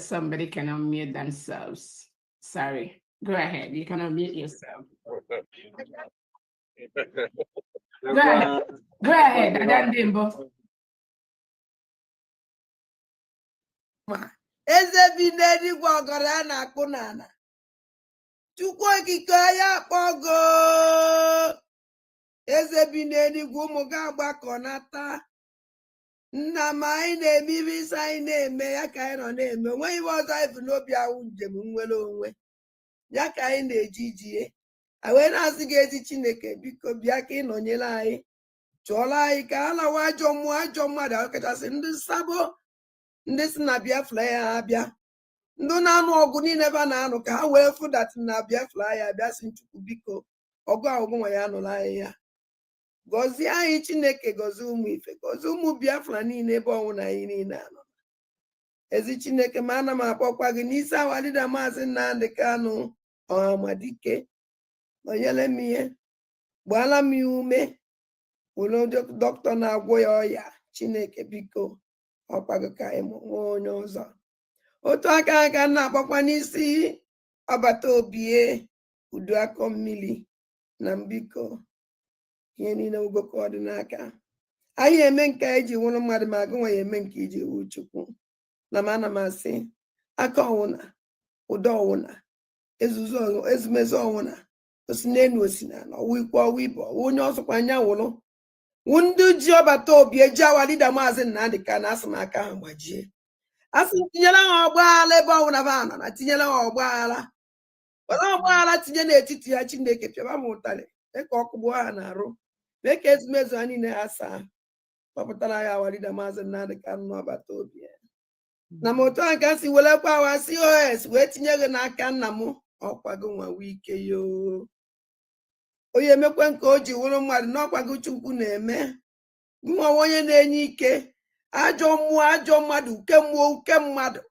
somebody can unmute themselves. Sorry. Go ahead. You can unmute yourself. Go ahead. Go ahead, Adandimbo. Eze bi n'eluigwe ọgọrọ a na-akpụ n'ala. Chukwu okike ya kpọgo. Eze bi n'eluigwe ụmụ gị agbakọ nata. Nna m anyị na-eme ibe isi anyị na-eme ya ka anyị nọ na-eme. Onweghị ibe ọzọ anyị bụ n'obi ahụ njem nwere onwe. Ya ka anyị na-eji ijie. A wee na-asị gị ezi Chineke biko bịa ka ị nọnyere anyị. Chụọrọ anyị ka a lawa ajọ mmadụ ọkachasị ndị nsabo. Ndị si na Biafra ya abịa. Ndị na-anụ ọgụ niile ebe a na-anụ ka ha wee fụdat na Biafra ya abịa si Chukwu biko ọgụ ahụgụ nwa ya nụrụ anyị ya. Gọzie anyị Chineke gọzie ụmụ ife gọzie ụmụ Biafra niile ebe ọnwụ na anyị niile anọ. Ezi Chineke ma ana m akpọkwa gị n'isi awalida Maazị Nnamdi Kanu Ọhamadike nọnyere m ihe gbaala m ya ume were dọkịta na-agwọ ya ọya Chineke biko ọkwago ka anyị nwee onye ọzọ. Otu aka aka na-akpọkwa n'isi agbata obie udu akọ mmiri na mbiko ihe niile ugoko ọdịnaka anyị eme nke anyị ji nwụrụ mmadụ ma agụ nwa ya eme nke iji wu Chukwu na m ana m asị aka ọwụna ụdọ ọwụna ezumezu ọwụna osi n'elu osi na ọwụ ikwu ọwụ ibe ọwụ onye ọsọkwa anya wụrụ ndị ji ọbata obi eji awalida Maazị Nnamdi Kanu asị m aka ha gbajie asị tinyere ha ọgbaghara ebe ọwụna ba nọ na tinyere ha ọgbaghara were ọgbaghara tinye n'etiti ya Chineke pịaba m ụtarị mee ka ọkụ gbuo ha na-arụ mee ka ezumezu ha niile ha saa kpọpụtara ya awalida Maazị Nnamdi Kanu n'ọbata obi ya na m otu a ka si welekwa awa COS wee tinye gị n'aka nna m ọkwago nwa wike yoo onye emekwe nke o ji wụrụ mmadụ n'ọkwago Chukwu na-eme mụnwa onye na-enye ike ajọ mmụọ ajọ mmadụ uke mmụọ uke mmadụ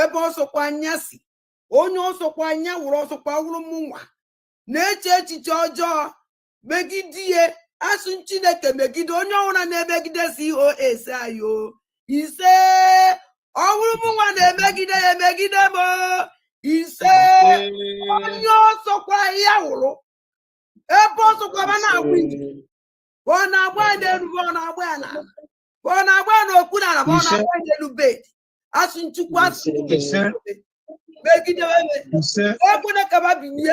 ebe ọsọkwa anya si onye ọsọkwa anya wụrụ ọsọkwa wụrụ mụnwa na-eche echiche ọjọọ megide ihe asụ Chineke megide onye ọbụla na-emegide COS ayo ise ọwụrụ mụnwa na-emegide ya emegide m ise onye ọsọkwa ya wụrụ ebe ọsọkwa ma na-agba ije ọ na-agba n'elu ọ na-agba ya n'ala ọ na-agba n'okpuru ala ọ na-agba n'elu bed asụ Chukwu asụ megide ekwene kaba binye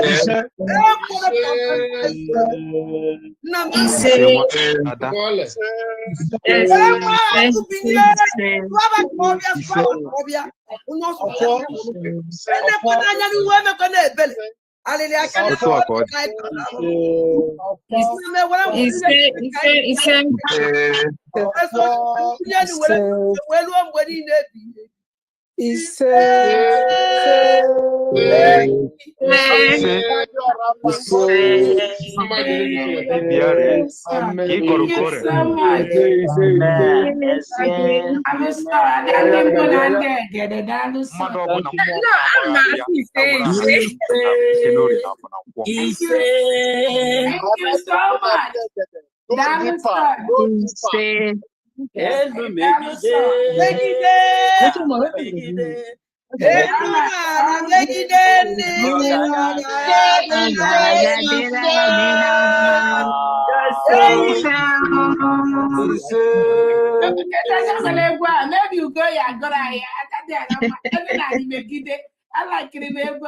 nna m anya n'iwe emekọ na-ebele alịrị aka wee ruo mgbe niile ebighị maybe you go ya agora ya megide I like it in there.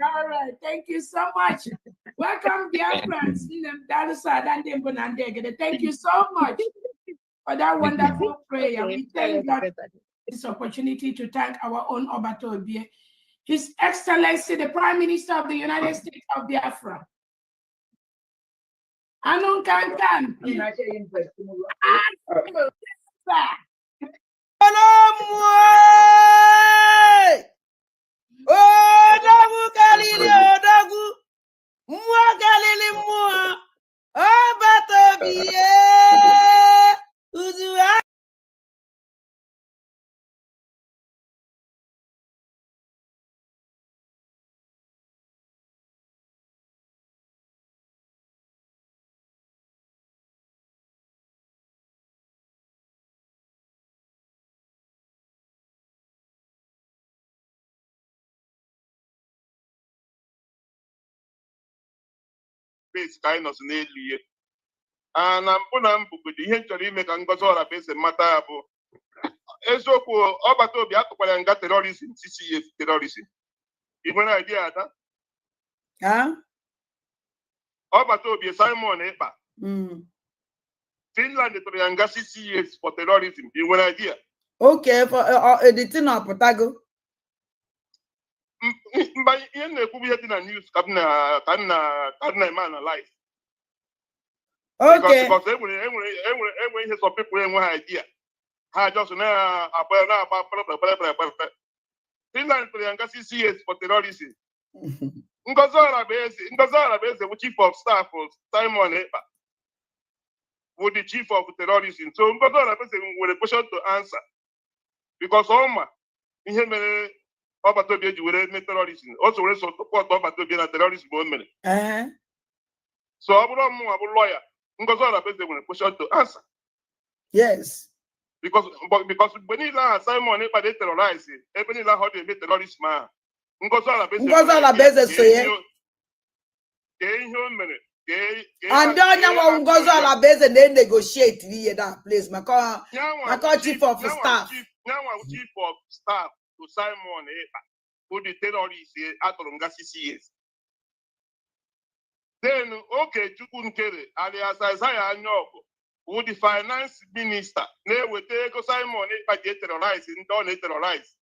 All right, thank you so much. Welcome, dear friends. Thank you so much for that wonderful prayer. We thank God for this opportunity to thank our own Obatobie, His Excellency, the Prime Minister of the United States of Biafra. Anun Kankan. base kind of n'elu and mpụ na mbugodi ihe nchọrọ ime ka Ngozi Ọrabeze mata ya bụ eziokwu ọgbata obi atụkwara nga terrorism 6 years terrorism. I nwere idea ada? Ọgbata obi Simon Ekpa. Finland tụrụ ya nga 6 years for terrorism. I nwere idea? Okay, for the thing of Potago. Mba ihe na-ekwu ihe dị na news ka na eme analyze. Okay. Because enwere ihe some people enweghị idea. Ha just na-agba Finland tụrụ ya nga 6 years for terrorism. Ngozi Ọrabeze bụ chief of staff Simon Ekpa bụ the chief of terrorism. So Ngozi Ọrabeze nwere question to answer because ọma ihe mere ọgbata obi eji were mee terrorism. O so were support ọgbata obi na terrorism o mere. So ọ bụrụ ọmụnwa bụ lawyer, Ngozi Ọrabeze nwere question to answer. Yes. Because mgbe niile aha Simon Ekpa dey terrorize ebe niile ahụ ọ dị-eme terrorism ahụ Ngozi Ọrabeze so ye. Ihe o mere and onye nwa Ngozi Ọrabeze na-negotiate ihe that place maka chief of staff. Nyanwa chief of staff to Simon Ekpa who the terrorist atụrụ nga 6 years. Then Ogechukwu Nkere alias Isaiah Anyaogu who the finance minister na-eweta ego Simon Ekpa ji terrorize ndị ọ na-terrorize.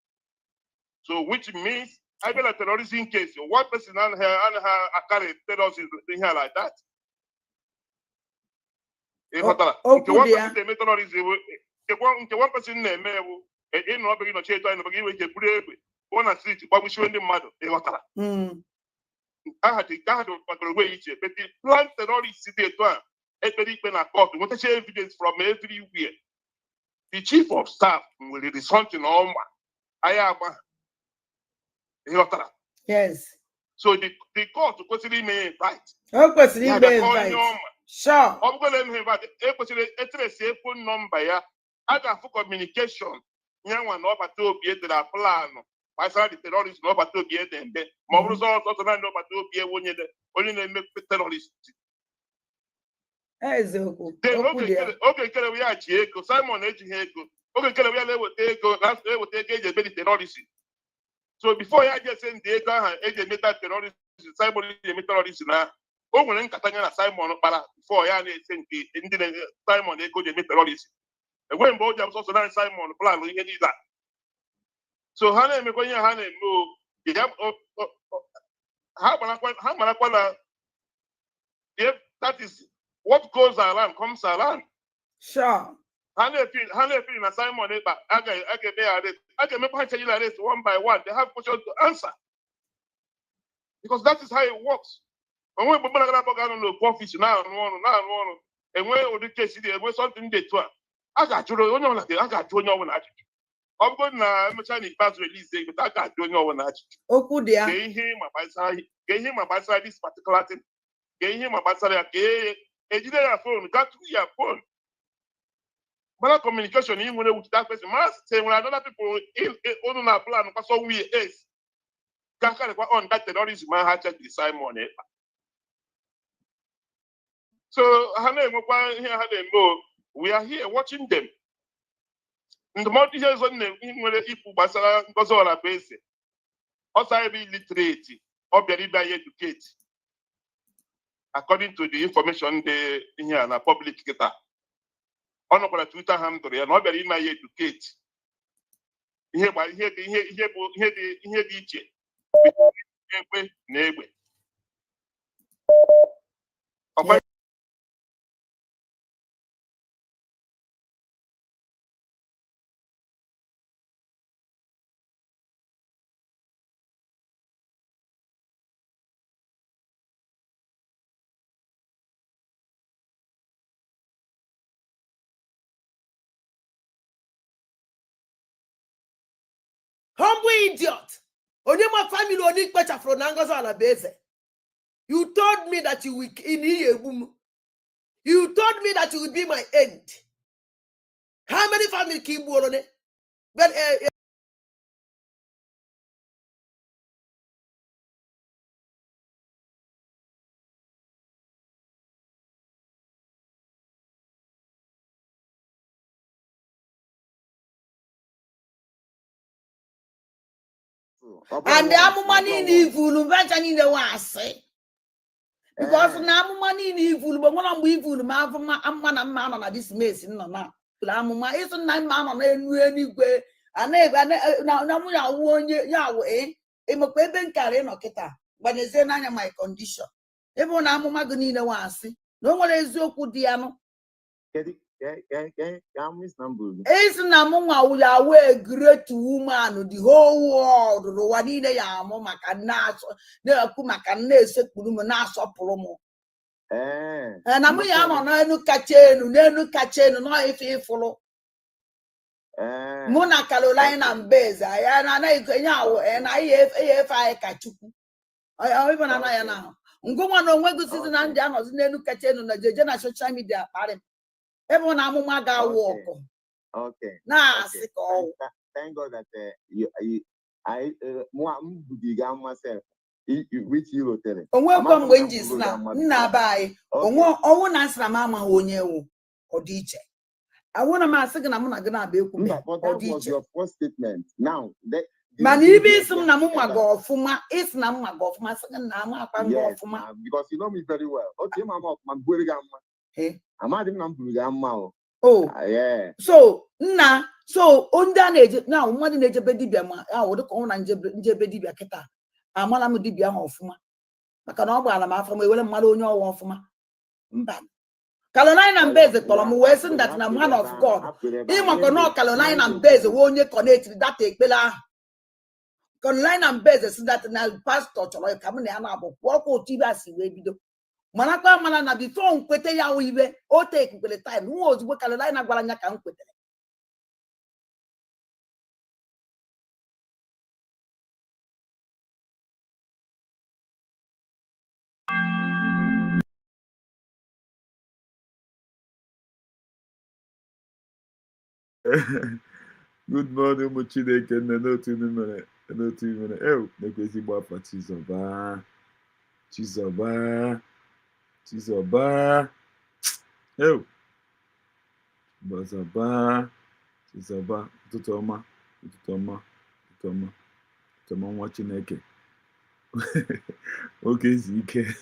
So which means I been a terrorism case. One person and her carry terrorism here like that. One person name in no begin to change and begin with a brave one a street, but we show the mother. I had to way each but the plan terrorist city at one. A court, what evidence from everywhere. The chief of staff will respond to no I am. Yes. So the court consider me right. Sure. I'm going to have a phone number. I got for communication. Young one over to be at the plan. I saw the terrorists over to be at them. More results also not over to be only make terrorists. Okay, we are Chieko, Simon Ejiheko. Okay, we are take a terrorist. So before I just send the ega terrorist, Simon terrorist now. Oh, when Catania Simon before I send the Simon they go to terrorist. And when both of also Simon plan that. So Hannah Mekoya Hannah no how if that is what goes around comes around. Sure. Hannah feel Simon I can make one by one. They have questions to answer. Because that is how it works. And when people are going to profit now, and when the case is something they do, I got you know, I got you know, I'm going to Chinese pass release, but I got you know, oh, good, yeah. Gain him about this particular thing. Gain him about a phone, got to your phone. But communication, even with that person, must say when other people in our plan, because so we is. Can't on that terrorism, man, had to decide money. So, we are here watching them. In the multi years on them, in where people Basara goes on a base. Also, I be literate or be educated. According to the information they here in a public data. On a Twitter handle, and not very my educate. Here by here the each. Neighbor. Humble idiot. Only my family only better from Ngozi Ọrabeze. You told me that you will in here. You told me that you would be my end. How many family keep on it? But And the amumani ni evil, venture the wasi. Because now amumani ni evil, but one of evil, man on this mess in no. Amuma isn't 9 man on any way. And now we are 1 year Yahweh. I'm a baby carrying no kita, but it's my condition. Everyone amuma guni the wasi. No one is so good, Diano. It's Namunga Yahweh, great woman, the whole world, the Wanina Yamoma can naso, the Akuma can nase, Pulumanas Polomo. And I'm no catching, no if you follow. Mona Carolina and Beza, and I catch you. I even an now. Go on, when the season and Janos, Nenu Catcheno, the Jena social media. Everyone amumaga walk. Okay. Nah, thank God that I myself. Which you tell it. Welcome wages now. Buy. Oh, answer Mamma Onyo or DJ. I want to mask and I'm not gonna be but that was your first statement. Now that Manibi some Namuma go Fuma is Namma go for my second Nama Fuma because you know me very well. Okay, Mamma, my Hey. I'm adding number. Oh, yeah. So, under age now, one in age of Bedibia, I would call on Jebedibia Keta. I'm one of Dibia of Fuma. I can all buy from a well Madonia or Fuma. Carolina and Bez, the column Western that's a man of God. Even cannot Carolina and Bez, won't you connect that take Bella? Carolina and Bez, that now pastor or coming down about what will Tibasi will be. Manaka manana before kwete ya wibe o take the time who was work Carolina gwalanya kan kwete. Good morning, Muchideke, and no 2 minutes. No 2 minutes. Oh, the crazy boy for Chizoba. Oh, Bazaba. Chizoba. Tutoma. Watching Eke. Okay, Zike.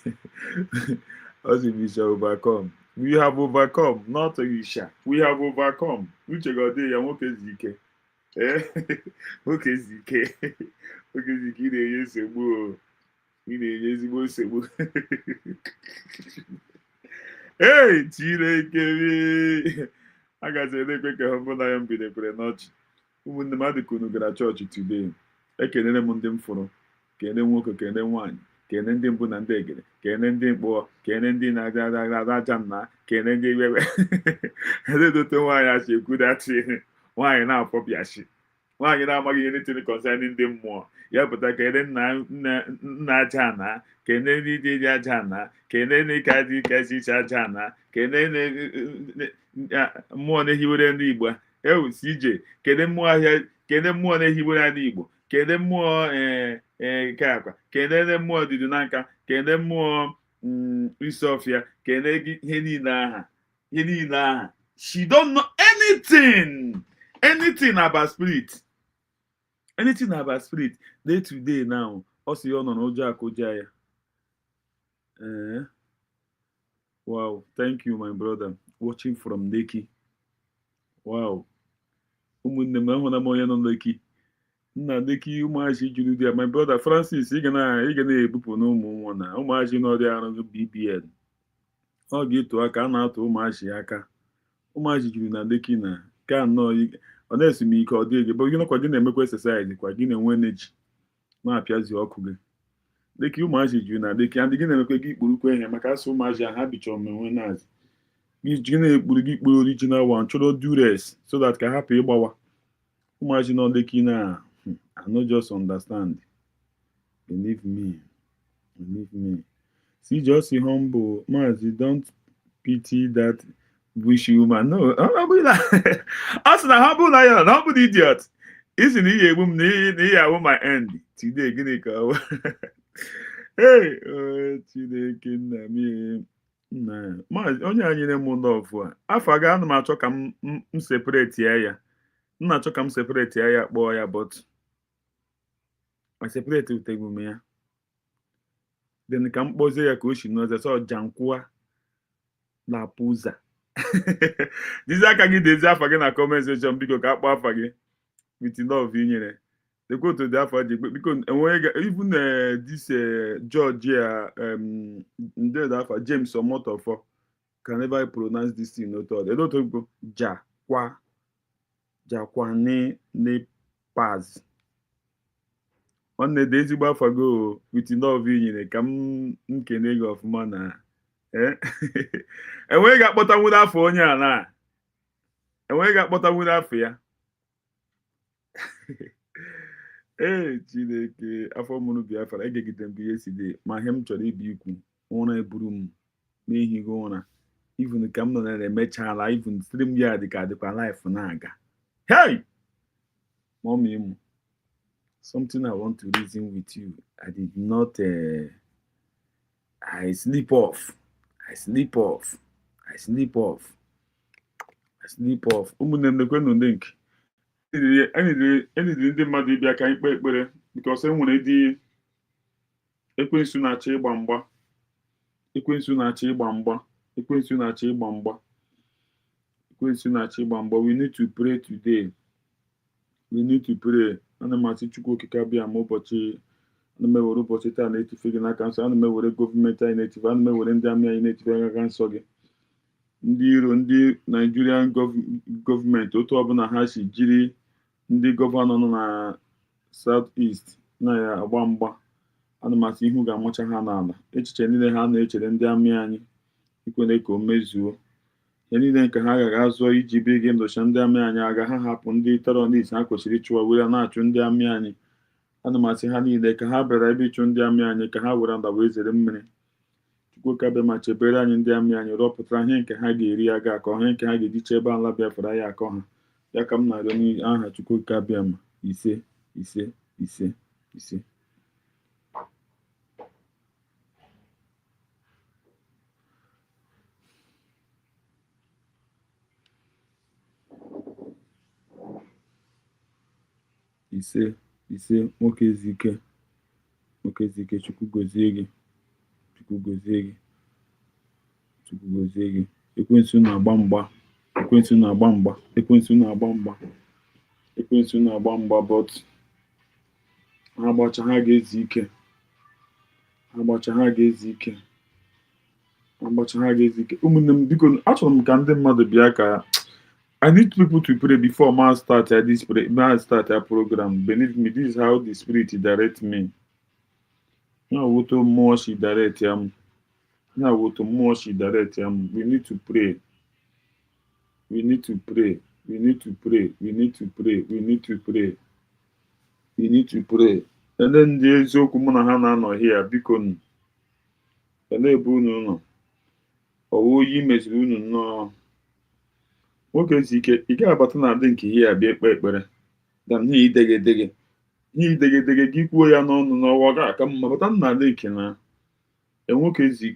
As if we shall overcome. We have overcome, not a Isha. We have overcome. Which I got there, okay, Zike. Okay, Zike. Okay, Zike, there is a boo. Hey, Chile, I got a little quick humble. I am be the pre-notch. Who the Madikunu got a church today? I can name on them for can then walk, can then wine, can then dim put and take it, can then dim boy, can then din Rajana, can then give I don't know why I should good at it. Why now, Poppy? Why you now anything concerning them more? Yeah, but I can na Jana, can then did Jana, can then Kadi Kasi Jana, can then more than he would end Libra. Oh, CJ, can then more than he would end Igbo. Can then more Kaka, can then more Didunanka, can then more Sophia, can then get Henina. She don't know anything about spirit. Anything about spirit. Day to day now. Also, you're on Oja. Wow. Thank you, my brother. Watching from Neki. Wow. Nna Neki, Umaji Julia. My brother Francis, you're gonna people no more now. Umaji no they are BBN. I'll get to Akana to Umaji Aka. Umaji Julia Neki na. Can no honestly me call dig, but you know what didn't make exercise, quite didn't win it. Ma appears your cougar. The Q Maji Juna, they can begin a quick Buruque and Macaso Maja habit on me when as. Miss Gina would give original one, should do this so that can happy Bawa. Imagine on the Kina. I not just understand. Believe me. See, just see humble. Mazi, don't pity that wish human. No, I'm like, as an humble idiot. Isn't he a woman? My end today. Hey, today can me. Mazi, only I need a moon of one. I forgot my talk. I'm separate here. Not talk. I'm separate here, boy, but ma separate utegume ya then ka m kpọzie ya ka o si n'ọzọ sọ Jankwua na Puza dizi aka gị dezi afa gị na comment section biko ka akpọ afa gị with love inyere dekwa otu dị afọ ji biko enweghị even this George nde dị afa James Omotofo can never pronounce this thing no thought edo to go Jakwa ne Paz nwanne dị ezigbo afa go with love inyere ka m nkene gị ọfụma na enweghị ga-akpọtanwu n'afọ onye a na enweghị ga-akpọtanwu n'afọ ya Chineke afọ mụrụ Biafra egegide m ihe si dị ma ihe m chọrọ ibi ikwu ụra eburu m n'ihi gị ụra even ka m nọ na-emechala even stream ya dị ka dịkwa life na-aga hey mommy m something I want to reason with you. I did not I sleep off ụmụnne m nekwenụ link enidiri ndị mmadụ ịbịa ka anyị kpee ekpere because enwere dị ekwensu na-achọ ịgba mgba we need to pray today. Ana m asị Chukwu okike abịa ma ụbọchị ana m ewere ụbọchị taa na-etife gị n'aka nsọ ana m ewere gọọmenti anyị na-etife ana m ewere ndị amị anyị na-etife aka nsọ gị ndị iro ndị Nigerian gọọmenti otu ọbụla ha si jiri ndị gọvanọ nọ na South East na ya agba mgba ana m asị ihu ga-amacha ha n'ala echiche niile ha na-echere ndị amị anyị ikwene ka o mezuo ihe niile nke ha agaghị azụ iji bie gị ndocha ndị amị anyị aga ha hapụ ndị terọrist ha kwesịrị ịchụwa were na-achụ ndị amị anyị ana m asị ha niile ka ha bịara ebe ịchụ ndị amị anyị ka ha were nda wee zere mmiri Chukwu ka bịa ma chebere anyị ndị amị anyị rọpụtara ihe nke ha ga-eri aga akọ ihe nke ha ga-eji chebe ala Biafra ya akọ ha ya ka m na-arịọ n'aha Chukwu ka bịa ma ise ise ise ise ise ise nwoke ezike Chukwu gozie gị ekwensu na-agba mgba but ha gbacha ha ga-ezi ike ụmụnne m biko achọrọ m ka ndị mmadụ bịa ka I need people to pray before man start this program. Believe me, this is how the Spirit direct me. We need to pray. And then there's eziokwu na ha na-anọ here biko nu. Ele ebe unu nọ. Oyi meziri unu nnọọ. Nwoke ezi ike ị ga-abata na adị nke ihe abịa ekpe ekpere dan ihe idegedege gị kwuo ya n'ọnụ n'ọwa ga-aka mma bata na adị nke na nwoke ezi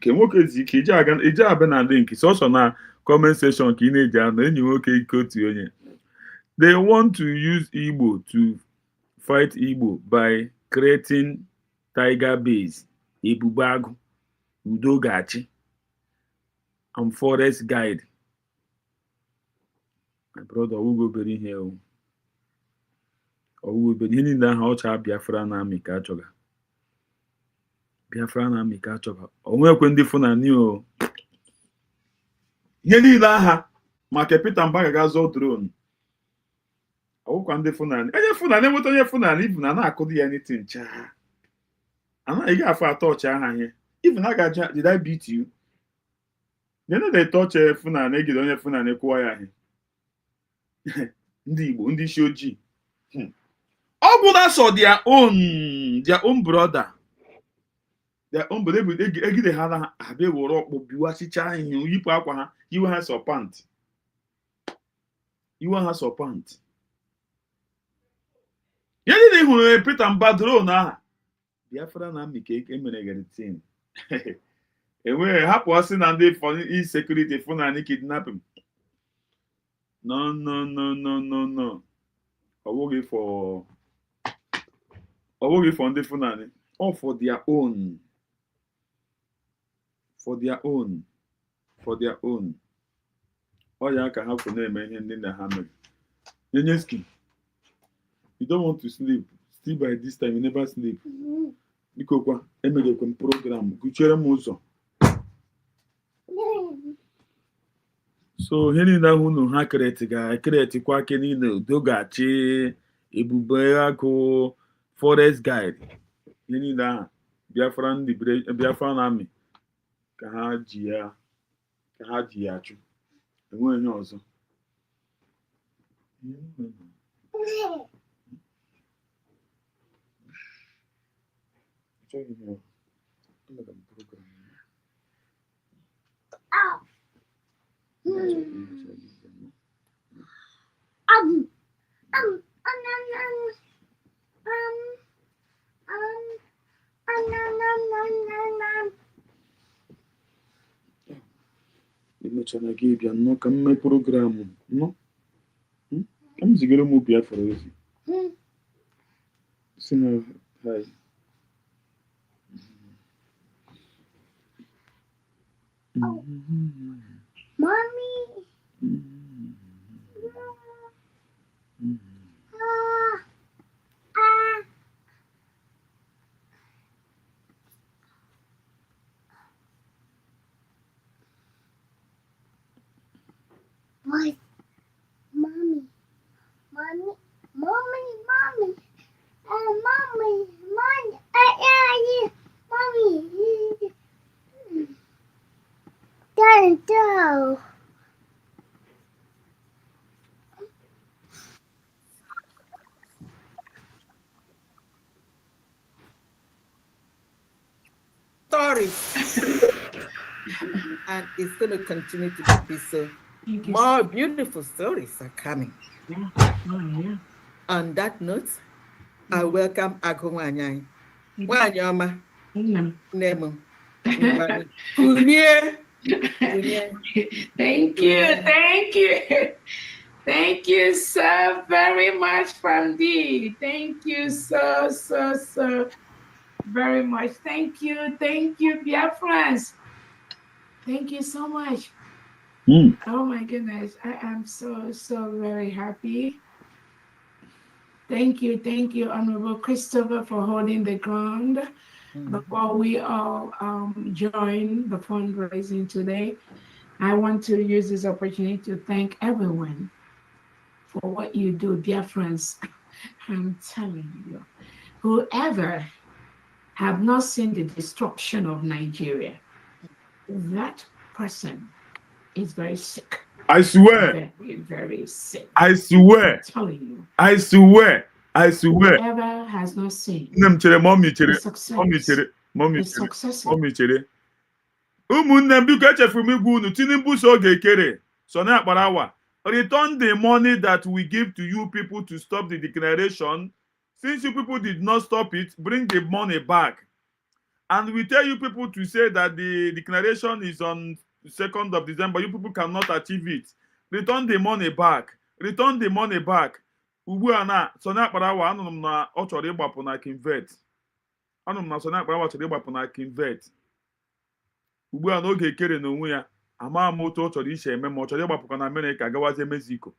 ike ije abịa na adị nke sọsọ na comment section ka ị na-eji anọ enyi nwoke ike otu onye they want to use Igbo to fight Igbo by creating tiger base ebube agụ udo gachi and forest guide. My brother, Ogo beri ihe o. Ogo beri ihe niile aha ọcha Biafra na amị ka achọga. Onwekwe ndị Fulani o. Ihe niile aha maka Peter Mbaga ga-azọ drone. Ọwụkwa ndị Fulani. Enweta onye Fulani ibu na na-akụdị ya anything cha. Anaghị ga-afọ atọ ọcha aha ihe. Even I got, did I beat you? You know they touch Fulani egide onye Fulani kwụọ ya ihe. Ndị Igbo ndị isi ojii ọ bụ na so their own brother egide ha na abịa were ọkpọ biwasicha ihe yipụ akwa ha iwe ha sọpant ya dị na ịhụrụ Peter Mbadro na aha Biafra na amị ka emere garitin enweghị hapụ ọsị na ndị security Fulani kidnapping. No. Ọ Or for the Funani, or for their own. For their own. For their own. Oh, yeah, I can have to name and then the hammer. Yenyeski, you don't want to sleep. Still by this time, you never sleep. Because Emily program, Kuchera Muso. So, Henry Nahuno Hakretiga, Kreti Quakenino, Dogachi, Ebubeako, Forest Guide. Henry Na, Biafran, the Biafran Army. Kahajia, Kahajiachu. And when also. Emechara gị bịa nnọọ ka mme programụ nnọọ ka m zigara ụmụ Biafra ozi si na hai Mommy. What? Mommy. Mommy. Mommy. Mommy. Mommy. Mommy. Mommy. Don't go. Stories. And it's going to continue to be so. More beautiful stories are coming. Yeah. Oh, yeah. On that note, I welcome Agumanyai. Wanyama. Nemo. Thank you. Thank you so very much, Famdi. Thank you so very much. Thank you, Biafrans. Thank you so much. Oh my goodness, I am so very happy. Thank you, Honorable Christopher, for holding the ground before we all join the fundraising today. I want to use this opportunity to thank everyone for what you do, dear friends. I'm telling you, whoever have not seen the destruction of Nigeria, that person is very sick. I swear. Very, very sick. I swear. I'm telling you. I swear. Whoever has not seen the success. Ụmụnne m biko echefuru m igwe unu Tinubu so Ogechukwu so na Akparawa return the money that we give to you people to stop the declaration. Since you people did not stop it, bring the money back. And we tell you people to say that the declaration is on 2nd of December. You people cannot achieve it. Return the money back. Ugbu a na so na Akparawa anụrụ m na ọ chọrọ ịgbapụ na Kinvet. Anụrụ m na so na Akparawa chọrọ ịgbapụ na Kinvet. Ugbu a n'oge ekere n'onwe ya ama m otu ọ chọrọ iche eme ma ọ chọrọ ịgbapụkwa na Amerịka gawazie Mexico.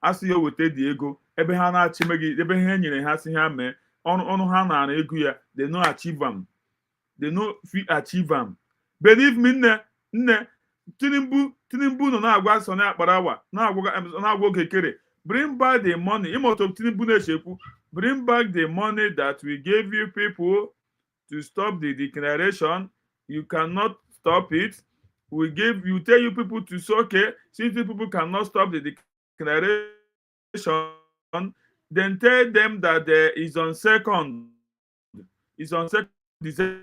A sị ya weta dị ego ebe ha na-achị megide ebe ha nyere ha si ha mee ọnụ ha nara ego ya they no achieve am. Believe me nne Tinubu nọ na-agwa so na Akparawa na-agwa Ogechukwu bring back the money. Imoto Tinubu na-echekwu bring back the money that we gave you people to stop the declaration. You cannot stop it. You tell you people to say, okay, since you people cannot stop the declaration, then tell them that there is on 2nd. It's on 2nd December.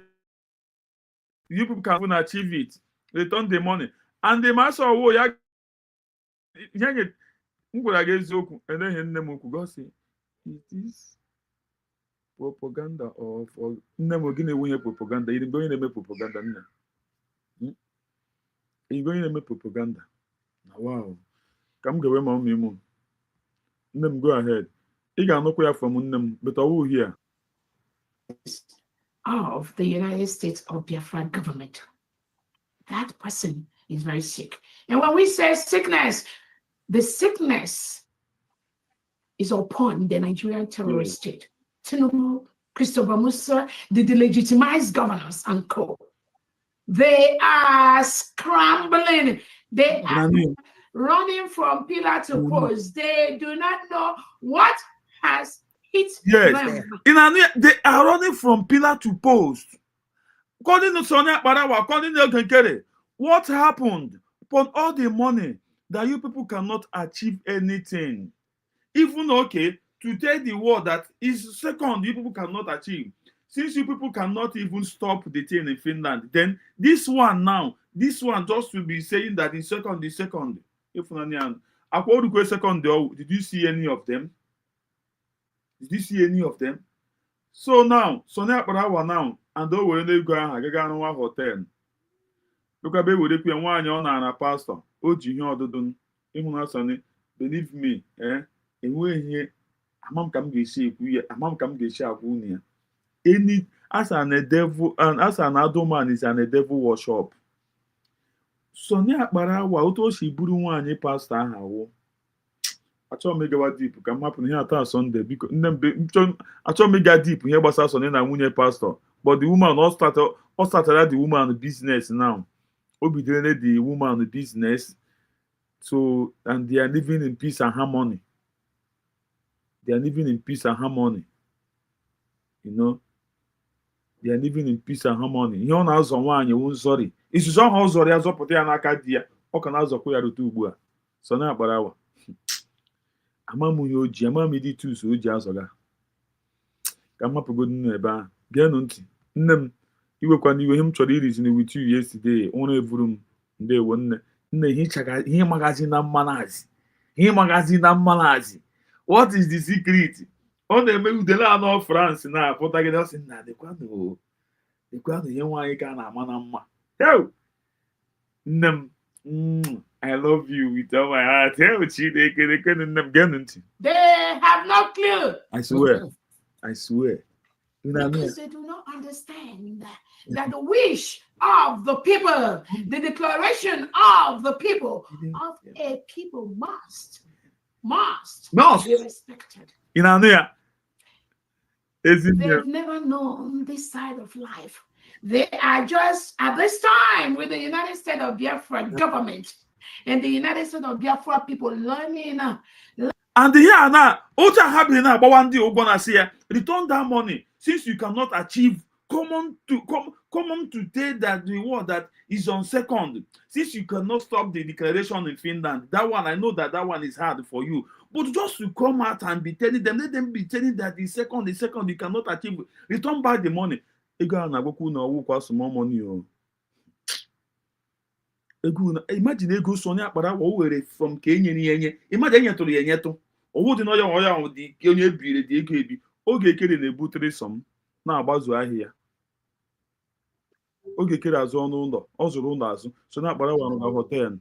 You people can achieve it. Return the money. And the master of war, God say, is this propaganda or never going propaganda? You're going to make propaganda. You're going to make propaganda. Wow. Come go my mom. Go ahead. You got no prayer from them, but I will hear. of the United States of Biafra government. That person is very sick. And when we say sickness, the sickness is upon the Nigerian terrorist state. Tinubu, Christopher Musa, the delegitimized governors and co. They are scrambling. They are running from pillar to post. They do not know what has hit them. They are running from pillar to post. According to Akparawa, according to Ogechukwu Nkere, what happened upon all the money that you people cannot achieve anything? Even okay, to tell the world that is second, you people cannot achieve. Since you people cannot even stop the thing in Finland, then this one just will be saying that the second. If Akparawa second, did you see any of them? Did you see any of them? So now, Akparawa now, and though we're going to go hotel. Look at baby, we nwaanyị ọ na pastor. O ji ihe ọdụdụ ịhụ na Sonny, believe me, enweghị ihe amam ka m ga-esi ekwu ya, amam ka m ga-esi agwa unu ya. Any as an adult man is an devil worship. Sonny Akparawa otu o si buru nwaanyị pastor aha wụ. Achọrọ m ịgawa deep ka m hapụ ihe ata Sunday biko nne m achọrọ m ịga deep ihe gbasara Sonny na nwunye pastor, but the woman started the woman business now. Obidere the woman business, so and they are living in peace and harmony. They are living in peace and harmony. You know, they are living in peace and harmony. You know, as one you won't sorry. It's just how sorry as up there na kadia. O kana zo ko ya rutu ugbu a. Sonny Akparawa. Amamu yo ji amami di tu so ji azoga. Ka mapogo nnu ebe a. Genu nti. Nne m iwekwana iwe m chọrọ irizin with you yesterday. Onu evuru m ndewo nne. Nne ihe magazine na mmanazi. Ihe magazine na mmanazi. What is the secret? Ọ na-eme udele anọ France na apụtagide ọsị nna dekwanụ ihe nwaanyị ka na-ama na mma. Nne m, I love you with all my heart. They have no clue. I swear. Because they do not understand that the wish of the people, the declaration of the people, of a people must be respected. They've never known this side of life. They are just at this time with the United States of Biafra government and the United States of Biafra people learning. And here now, Ocha happy now, but one day we're gonna see return that money. Since you cannot achieve, come on to tell that the word that is on second. Since you cannot stop the declaration in Finland, that one I know that one is hard for you. But just to come out and be telling them, let them be telling that the second you cannot achieve. Return back the money. Small money. Imagine ego Sonny Akparawa were from Kenya. Imagine to the Yenyeto. Or would not know the Kenya be the AKB. Ogechukwu na-ebutere som na-agbazu ahịa. Ogechukwu azụ ọnụ ụlọ, ọ zụrụ ụlọ azụ. Sonny Akparawa na hotel.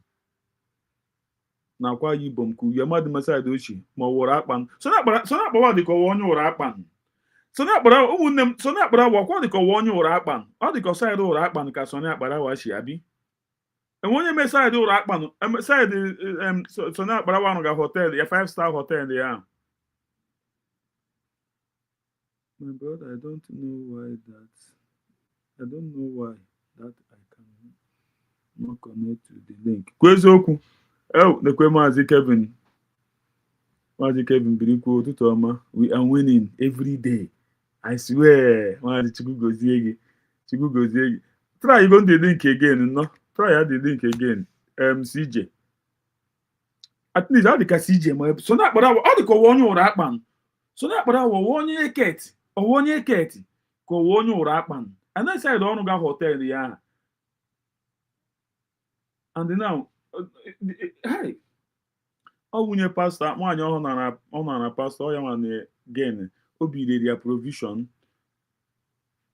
Na kwa Ibom ku ya mmadụ maside ochi ma wụrụ akpan. Sonny Akparawa dị ka onye wụrụ akpan. Sonny Akparawa ụmụnne m Sonny Akparawa kwa dị ka onye wụrụ akpan. Ọ dị ka side wụrụ akpan ka Sonny Akparawa si abi. Enwonye me side wụrụ akpan, side Sonny Akparawa nọ ga hotel, ya 5-star hotel ya. My brother, I don't know why that I cannot connect to the link. Kwezoku. Nekwe Mazi Kevin. Mazi Kevin Biriko Tutoma. We are winning every day. I swear. Mazi Chikugoziegi. Try even the link again, no? Try the link again. CJ. At least I can CJ. So that but I will warn you or man. So that but I will warn you a cat. Onye keti ko onye ụra akpan. And I said ọnụ ga hotel ya. And now hey, ọ wunye pastor nwaanyị ọ na pastor ya nwane again obi dey their provision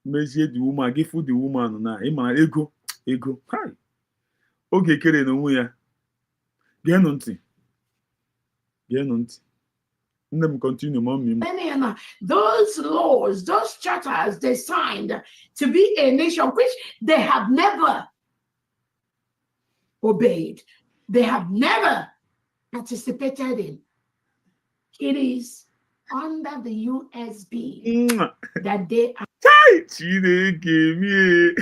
mezie the woman give the woman na ịmara ego hi Ogechukwu na onwe ya geenụ ntị nne m continue mommy. Many Onyana, those laws, those charters they signed to be a nation which they have never obeyed, they have never participated in. It is under the USB that they are. Chineke mie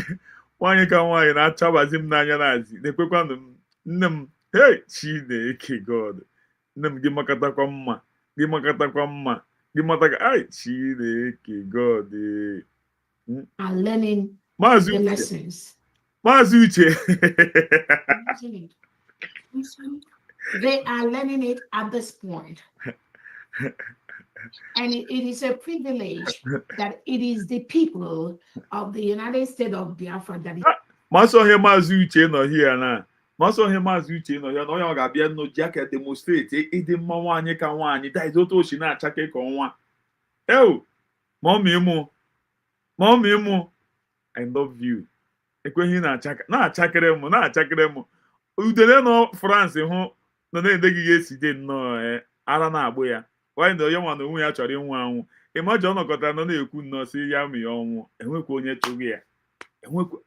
nwanyị ka nwanyị na-achabazi m n'anya nazi na-ekwekwanụ m nne m hey Chineke God nne m gị makatakwa mma gị makatakwa mma gị mataka ai Chineke God are learning Maazị the Uche lessons. Maazị Uche They are learning it at this point. And it is a privilege that it is the people of the United States of Biafra that is. Maso he Maazị Uche nọ here na. Maso he Maazị Uche nọ here na onye ọ ga-abịa nọ ji aka demonstrate ịdị mma nwaanyị ka nwaanyị that is otu oshi na-achake ka ọnwa. Ew, mommy mụ I love you. Ekweghị na-achakere m udele nọ France hụ nọ na-edeghị ya eside nnọọ ara na-agbụ ya nwanyị na onye nwa na onwe ya chọrọ ịnwụ anwụ ịmaji ọ nọkọtara nọ na-ekwu nnọọ si ya mi ọnwụ enwekwa onye chụghị ya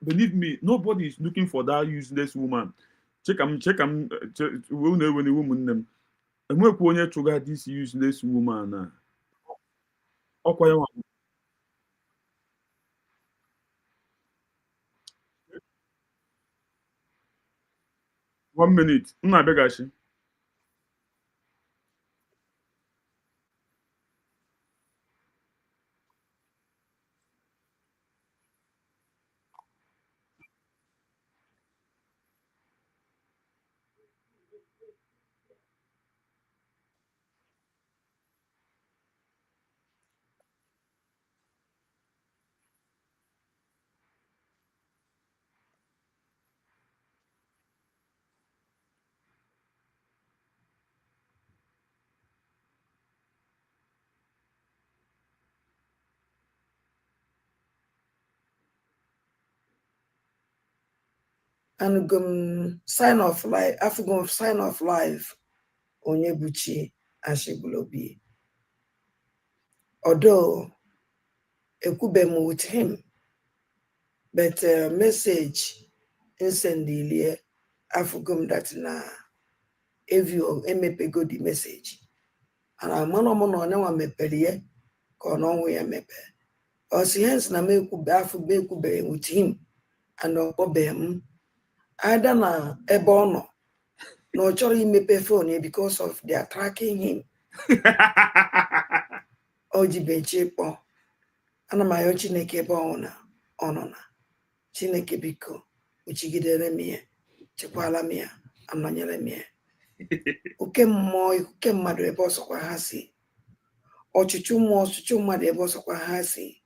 believe me nobody is looking for that useless woman cheka m unu ewe n'iwu ụmụnne m enwekwa onye chụga this useless woman na ọkwa ya nwa 1 minute m na-abịagachi and sign of life afugum sign of life Onyebuchi Ashigbulobi. Although ekubem with him, but message send the afugum that na evio emepe go the message and amano na mepere ka no we mepe os hence na me ekube with him and obem either na ebe ono no chọrọ imepe phone because of they are tracking him. Ojibechi kpọ ana m ayọ Chineke ebe ọnọ na Chineke biko uchigidere m ya chekwala m ya anọnyere m ya oke mmụọ ikuke mmadụ ebe ọsọkwa ha si ọchụchụ mmụọ ọchụchụ mmadụ ebe ọsọkwa ha si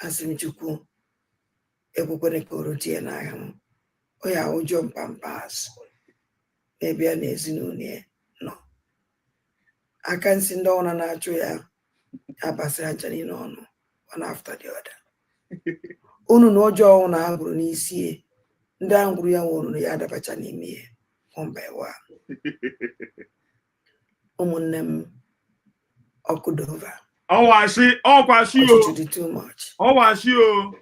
asị m Chukwu ekwekwere ka orotie n'agha m o ya ụjọ mpampas ebe ya na ezinụlọ ya nọ aka nsị ndị ọna na-achụ ya abasị aja niile ọnụ one after the other unu na ọjọọ na agbụrụ n'isi ndị agbụrụ ya nwụrụ na ya adabacha n'ime ya one by one. Ụmụnne m ọkụdova ọkwashi ọchịchị dị too much ọwashi o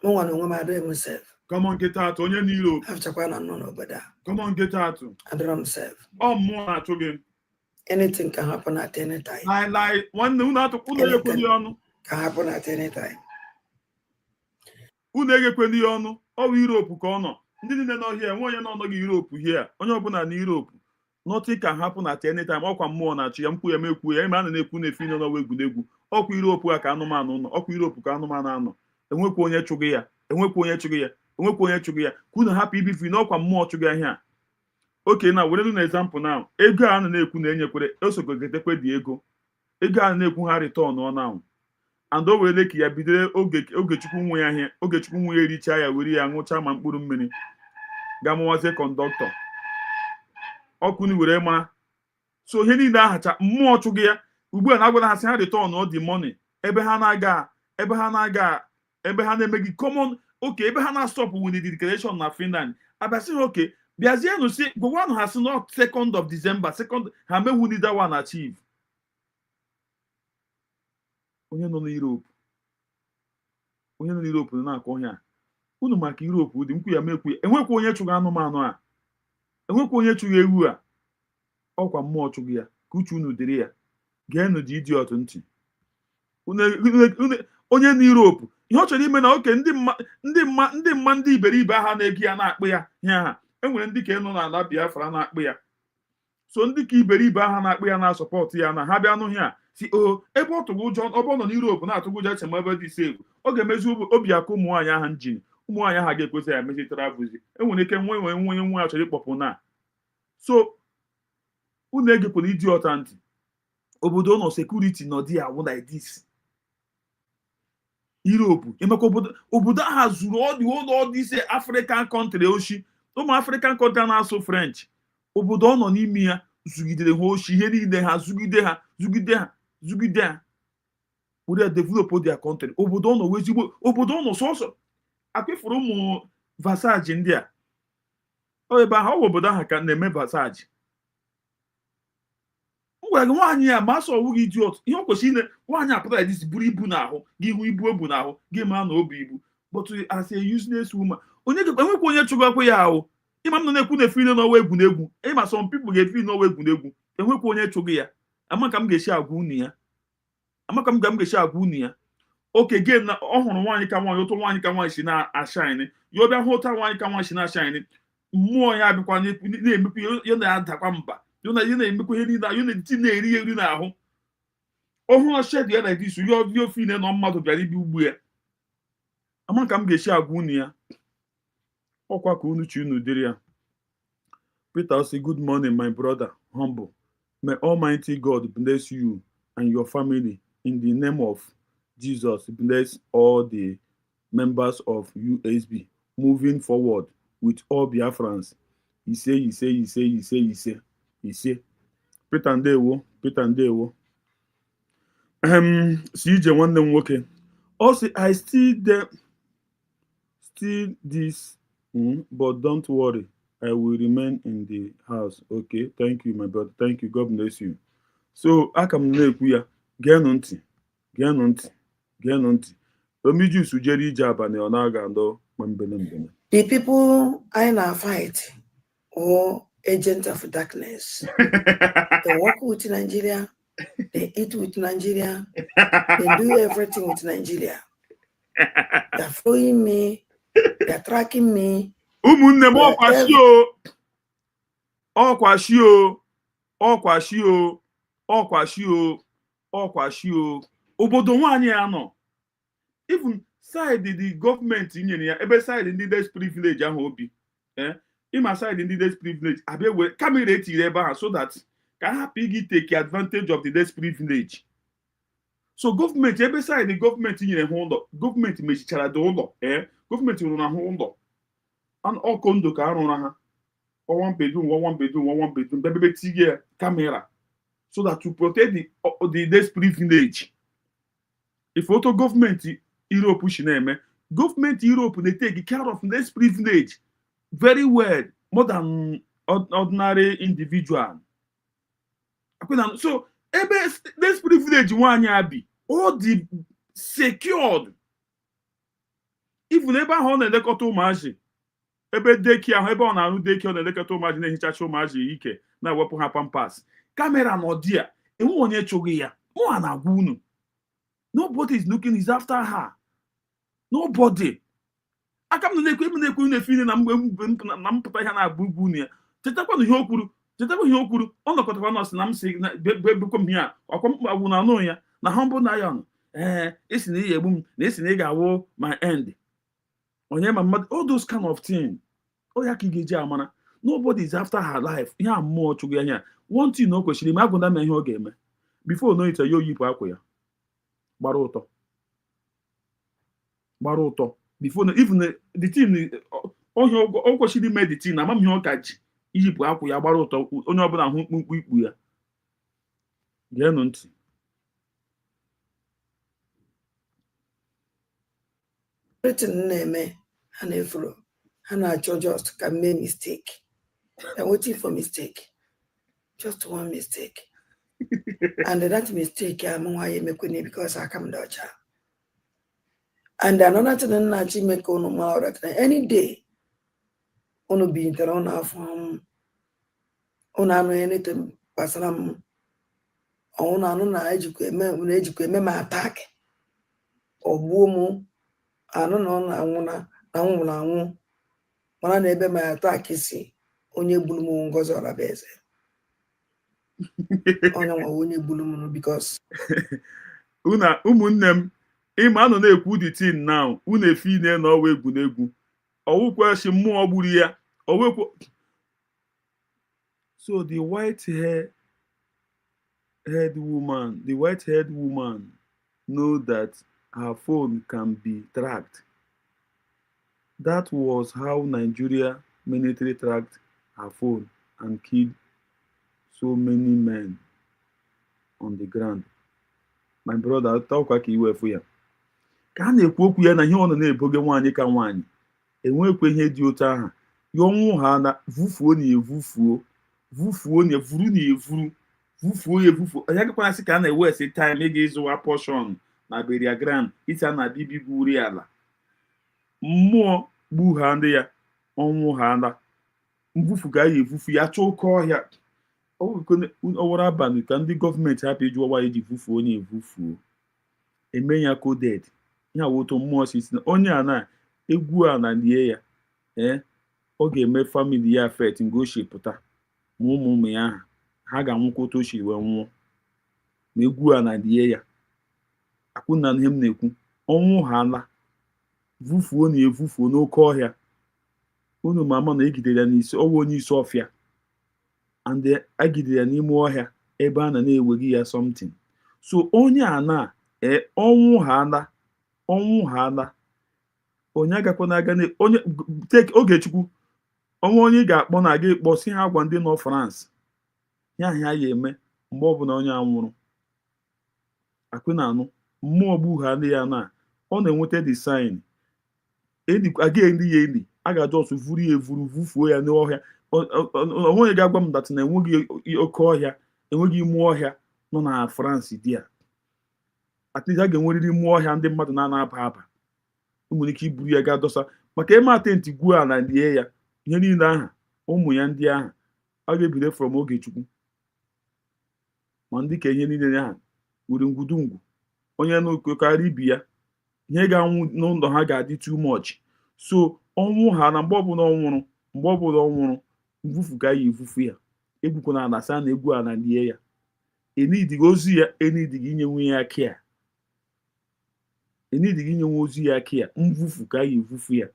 mụ nwa na onwe m adịghị m sef come on get out onye n'iro afchakwa na nọ n'obodo a come on get out adịrọ m sef ọ mmụọ na-achụ gị anything can happen at any time nwanne unu atụkwụ unu ekweli ọnụ can happen at any time. Unu egekweli ọnụ ọ bụ Europe ka ọ nọ ndị niile nọ here nwe onye nọ Europe here onye ọbụla na Europe nothing can happen at any time ọkwa mmụọ na-achụ ya mkpu ya mekwu ya ime a na-ekwu na-efi n'ọnwa egwuregwu ọkwa Europe a ka anụmanụ nọ ọkwa Europe ka anụmanụ anọ enwekwa onye chụgị ya ka unu hapụ ibifi n'ọkwa mmụọ chụgị ahịa oke na were na example now ego a na-ekwu na enyekwere osogogetekwe dị ego a na-ekwu ha return ọ now and o were ka ya bidoro Ogechukwu nwe ya ahịa Ogechukwu nwe ya ericha ya were ya ṅụcha ma mkpụrụ mmiri ga-amụwazie kọndọktọ ọkụni were mara so ihe niile ahacha mmụọ chụgị ya ugbu a na-agwara ha sị ha return ọ dị money ebe ha na-emeghị common oke ebe ha na-stop with the declaration na Finland abịasị ha oke bịazienụ si gwawanụ ha si not 2nd of December ha mewuni that one achieve onye nọ n'Europe na-akọ ọhịa unu maka Europe dị mkwu ya mekwu enwekwa onye chụrụ anụmanụ a enwekwa onye chụrụ ewu a ọkwa mmụọ chụrụ ya ka uche unu dịrị ya geenụ dị idiot ntị onye na Europe ihe ọ chọrọ ime na oke ndị iberibe aha na-egi ya na-akpụ ya ihe ha enwere ndị ka nọ n'ala Biafra na-akpụ ya so ndị ka iberibe aha na-akpụ ya na-asọpọtụ ya na ha bịa anụ ihe a si ebe ọ tụrụ ụjọ ọ bụ nọ n'Europe na-atụgụ ụjọ echema ebe dị sevu ọ ga-emezi obi aka ụmụ nwaanyị aha njin ụmụ nwaanyị aha ga-ekwesị ya emezitara abụzi enwere ike nwe ya chọrọ ịkpọpụ na so unu egekwana ịdị ọta ntị obodo nọ sekuriti nọ dị awụ like this Europe emeka obodo aha zuru ụlọ dị ise African country oshi ụmụ African country na-asụ French obodo ọ nọ n'ime ya zugidere ha oshi ihe niile ha zugide ha were develop their country obodo ọ nọ wezigbo obodo ọ nọ sọsọ akwefuru ụmụ Versailles ndị a ebe ahụ ọ bụ obodo ahụ ka na-eme Versailles gwara gị nwaanyị ya ma asọ ọwụ gị idiot ihe ọ kwesịrị ile nwaanyị apụtara dis buru ibu n'ahụ gị hụ ibu ebu n'ahụ gị ma na obi ibu but as a useless woman onye enwekwa onye chụgakwa ya ahụ ịma m na-ekwu na-efe ile n'ọwa egwuregwu ịma some people ga-efe n'ọwa egwuregwu enwekwa onye chụgị ya amaka m ga-esi agwa unu ya oke gem na ọ hụrụ nwaanyị ka nwaanyị ụtụ nwaanyị ka nwaanyị si na-ashine ya ọbịa hụ ụta nwaanyị ka nwaanyị si na-ashine mmụọ ya abịakwa na-emekwa ya na-adakwa mba ya na-emekwa ihe niile ya na-eti na-eri eri n'ahụ ọhụrụ shed ya na dis ya ọbịa ofe ile nọ mmadụ bịara ibi ugbu ya amaka m ga-esi agwa unu ya ọkwa ka unu chi unu dịrị ya Peter say good morning my brother humble may Almighty God bless you and your family in the name of Jesus bless all the members of USB moving forward with all Biafrans ise Peter ndewo si ije nwanne m nwoke ọ sị I still this but don't worry I will remain in the house. Okay, thank you my brother, thank you, God bless you. So aka m na-ekwu ya geenụ ntị omijus jere ije abalị ọ na-aga ndọ mbene The people I now fight or agents of darkness. They work with Nigeria, they eat with Nigeria, they do everything with Nigeria. They're following me, they're tracking me. Ụmụnne m ọkwashio obodo nwaanyị ya nọ even side the gọọmenti nyere ya ebe side ndị less privilege ahụ obi ịma side ndị less privilege abịa were kamera etiri ebe ahụ so that ka ha hapụ igi take advantage of the less privilege. So gọọmenti ebe side gọọmenti nyere ha ụlọ gọọmenti mechichara dị ụlọ gọọmenti rụrụ ha ụlọ ọkụ ndụ ka arụrụ ha one bedroom bebe tinye camera so that to protect the less privilege. If auto gọọmenti Europe shi na-eme gọọmenti Europe they take care of less privilege very well more than ordinary individual. So ebe less privilege nwaanyị abi all the secured even ebe ahụ ọ na-elekọta ụmụazị ebe deki ahụ ebe ọ na-arụ deki ọ na-elekọta ụmụazị na-ehichacha ụmụazị ike na-ewepụ ha pampas kamera nọ dị ya enwe onye chụghị ya mụa na-agwa unu nobody is looking, is after her. Nobody. Aka m na-ekwu na-efe ile na mpụta ihe na-agba ugwu unu ya chetakwanụ ihe o kwuru ọ nọkọtakwa nọsị na m si bekwa m ya ọkwa mkpagbu na anụ ya na humble lion esi na ihe egbu m na esi na ị ga-awụ my end onye ma mmadụ all those kind of thing ọ ya ka ị ga-eji amara nobody is after her life ihe a mmụọ chụgụ ya ihe one thing o kwesịrị ime agwụna ma ihe ọ ga-eme before no ite ya oyipụ akwa ya gbara ụtọ before even the team onye o kwesịrị ime the team amam ihe ọ ka ji iyipụ akwa ya gbara ụtọ onye ọbụla hụ mkpụmkpụ ikpu ya geenụ ntị Everything na-eme ha na-efuru ha na-achọ just ka mee mistake. They're waiting for mistake, just one mistake. And that mistake I'm why make because I come down. And another thing that I make on my any day on be in on our farm on anything personal on na educate me my attack or boom I don't know na nwụrụ mana na ebe my attack si onye gburu m ngozi ọrabeze onye nwa onye gburu m because ụmụnne m ịma anọ na-ekwu the thing now unu efi ine na ọwa egwuregwu ọwụkwashi mmụọ gburu ya owekwo. So the white-haired woman know that her phone can be tracked. That was how Nigeria military tracked her phone and killed so many men on the ground. My brother, talk ka iwe efu ya. Ka a na-ekwu okwu ya na ihe ọ nọ na-eboge nwaanyị ka nwaanyị enwekwe ihe dị otu aha ya ọnwụ ha na vufuo na evufuo vufuo na evuru na evuru vufuo ya evufuo onye gakwana sị ka a na-ewe esi time ị ga-ịzụwa portion na beria grand isi a na bibi gwuri ala mmụọ gbu ha ndị ya ọnwụ ha na mvufu ga ya evufu ya chọọ oke ọhịa ọwara abalị ka ndị gọọmenti hapụ iji ọwa eji vufuo na evufuo eme ya coded ya woto mmụọ sisi na onye a na egwu a na lie ya ọ ga-eme famili ya afet ngo pụta ma ụmụ ya aha ha ga-anwụkwa otu o si wee nwụọ ma egwu a na lie ya akwụna ihe m na-ekwu ọnwụ ha ala vufuo na evufuo n'oke ọhịa unu mama na egidere ya n'isi ọwa onye isi ọfịa and agidere ya n'ime ọhịa ebe a na-ewegi ya something. So onye a na ọnwụ ha ala onye agakwana aga onye take Ogechukwu ọnwa onye ga-akpọ na aga ịkpọ si ha gwa ndị nọ France ya ya eme mgbe ọbụla onye anwụrụ akwụna anụ mmụọ gbu ha ndị ya na ọ na-enweta the sign aga ndị ya eli a ga-ajọ ọsụ vuru ya evuru vufuo ya n'ọhịa onye ga-agwa m dat na enweghị oke ọhịa enweghị ime ọhịa nọ na France dị ya at least a ga-enwerịrị ime ọhịa ndị mmadụ na-aba aba nwere ike iburu ya ga dosa maka eme atenti gwuo a na lie ya ihe niile aha ụmụ ya ndị aha ọ ga-ebido from Ogechukwu ma ndị ka ihe niile aha were ngwudungwu onye n'okokarị ibi ya ihe ga-anwụ n'ụlọ ha ga-adị too much. So ọnwụ ha na mgbe ọbụla ọ nwụrụ mvufu ka ya evufu ya egwukwu na anasa na egwu a na lie ya enidighị ozu ya enidighị inyenwe ya kia enidighị inyenwe ozu ya kia mvufu ka ya evufu ya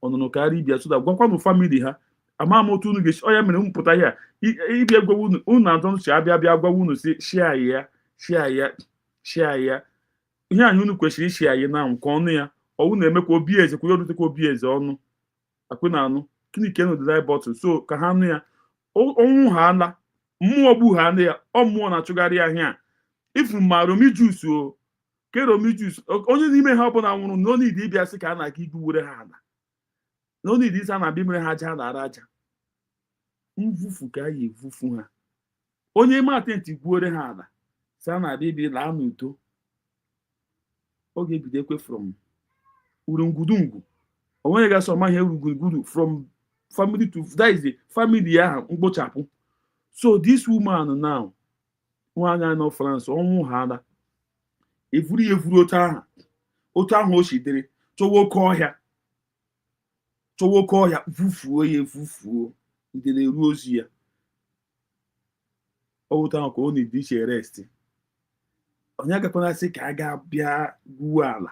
ọnụnụ karịa ibia so da gwakwanụ famili ha ama m otu unu ga-esi ọ ya mere mpụta ya ịbịa gwawa unu atọ si abịa gwawa unu si shia ya ihe anyị unu kwesịrị ishi anyị na nke ọnụ ya ọwụ na-eme ka obi eze kwụrụ orutekwa obi eze ọnụ akwụ na anụ kinike nụ dị bọtụ so ka ha nụ ya ọnwụ ha ala mmụọ gbu ha ndị ya ọ mmụọ na-achụgharị ahịa ifu ma romijus o ke romijus onye n'ime ha ọbụla nwụrụ n'onidi ịbịa sị ka a na-aga igbuwere ha ala n'onidi isi a na-abịa mere ha aja na araja mvufu ka a ya evufu ha onye ime atenti gwuore ha ala si a na-abịa ibi laa n'udo ọ ga-ebido ekwe from urungwudungwu onwenye ga-asọ ma ihe urungwudungwu from family to that is the family ahụ mkpochapụ. So this woman now nwaanyị nọ France ọnwụ ha ala evuru ya evuru otu ahụ o si dịrị chọwa oke ọhịa vufuo ya evufuo ndele ruo ozu ya otu ahụ ka ọ na-edi iche rest onye agakwana sị ka a ga-abịa gwuo ala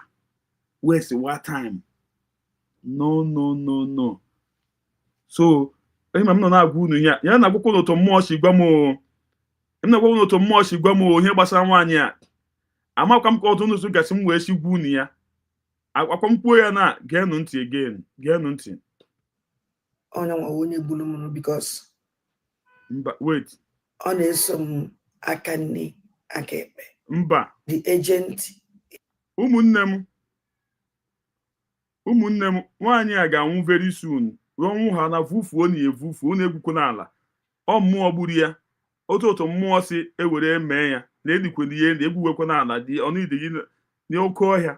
west wa time no. So ma m nọ na-agwa unu ihe ya na-agwakwa n'otu mmụọ si gwa m ihe gbasara nwaanyị a amakwa m ka otu unu so gasị m wee si gwa unu ya akwa m kwuo ya na geenụ ntị geenụ ntị onye nwa onye gburu m because mba wait ọ na-eso m aka nne aka ekpe mba the agent. ụmụnne m nwaanyị a ga-anwụ very soon ọnwụ ha na vufuo na evufuo na egwukwu n'ala ọ mmụọ gburu ya otu mmụọ si ewere mee ya na elikwe n'ihe na egwuwekwa n'ala dị ọnụ ide gị n'oke ọhịa.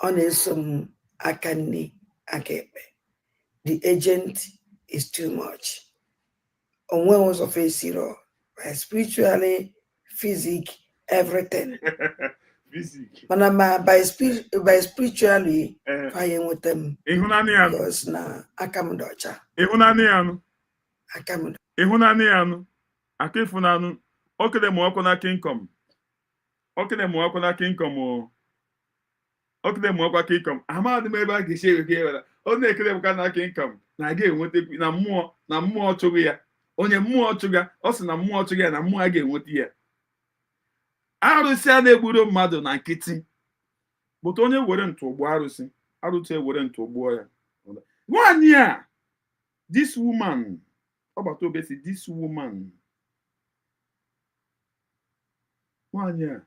Ọ na-eso m aka nne aka ekpe. The agent is too much. Onwe ụzọ fesiro, by spiritually, physic, everything. Physic. Mana ma by spiritually, fanye nweta m. Ịhụnanị ya nụ. Because na aka m dị ọcha. Ịhụnanị ya nụ. Aka m dị. Ịhụnanị ya nụ. Aka ịfụnanụ. Okele mụ ọkụ na kingdom. Okele mụ ọkụ na kingdom o. Okele mụ ọkụ na kingdom. Amadị m ebe a ga-esi eweke ewere. Ọ na-ekele m ka na kingdom na aga enweta na mmụọ chụghị ya. Onye mmụọ chụga, ọ sị na mmụọ chụga ya na mmụọ a ga-enweta ya. Arụsị a na-egburu mmadụ na nkịtị. But onye were ntụgbu arụsị ewere ntụgbuo ya. Nwaanyị a, this woman, ọgbata obesi, this woman. Nwaanyị a,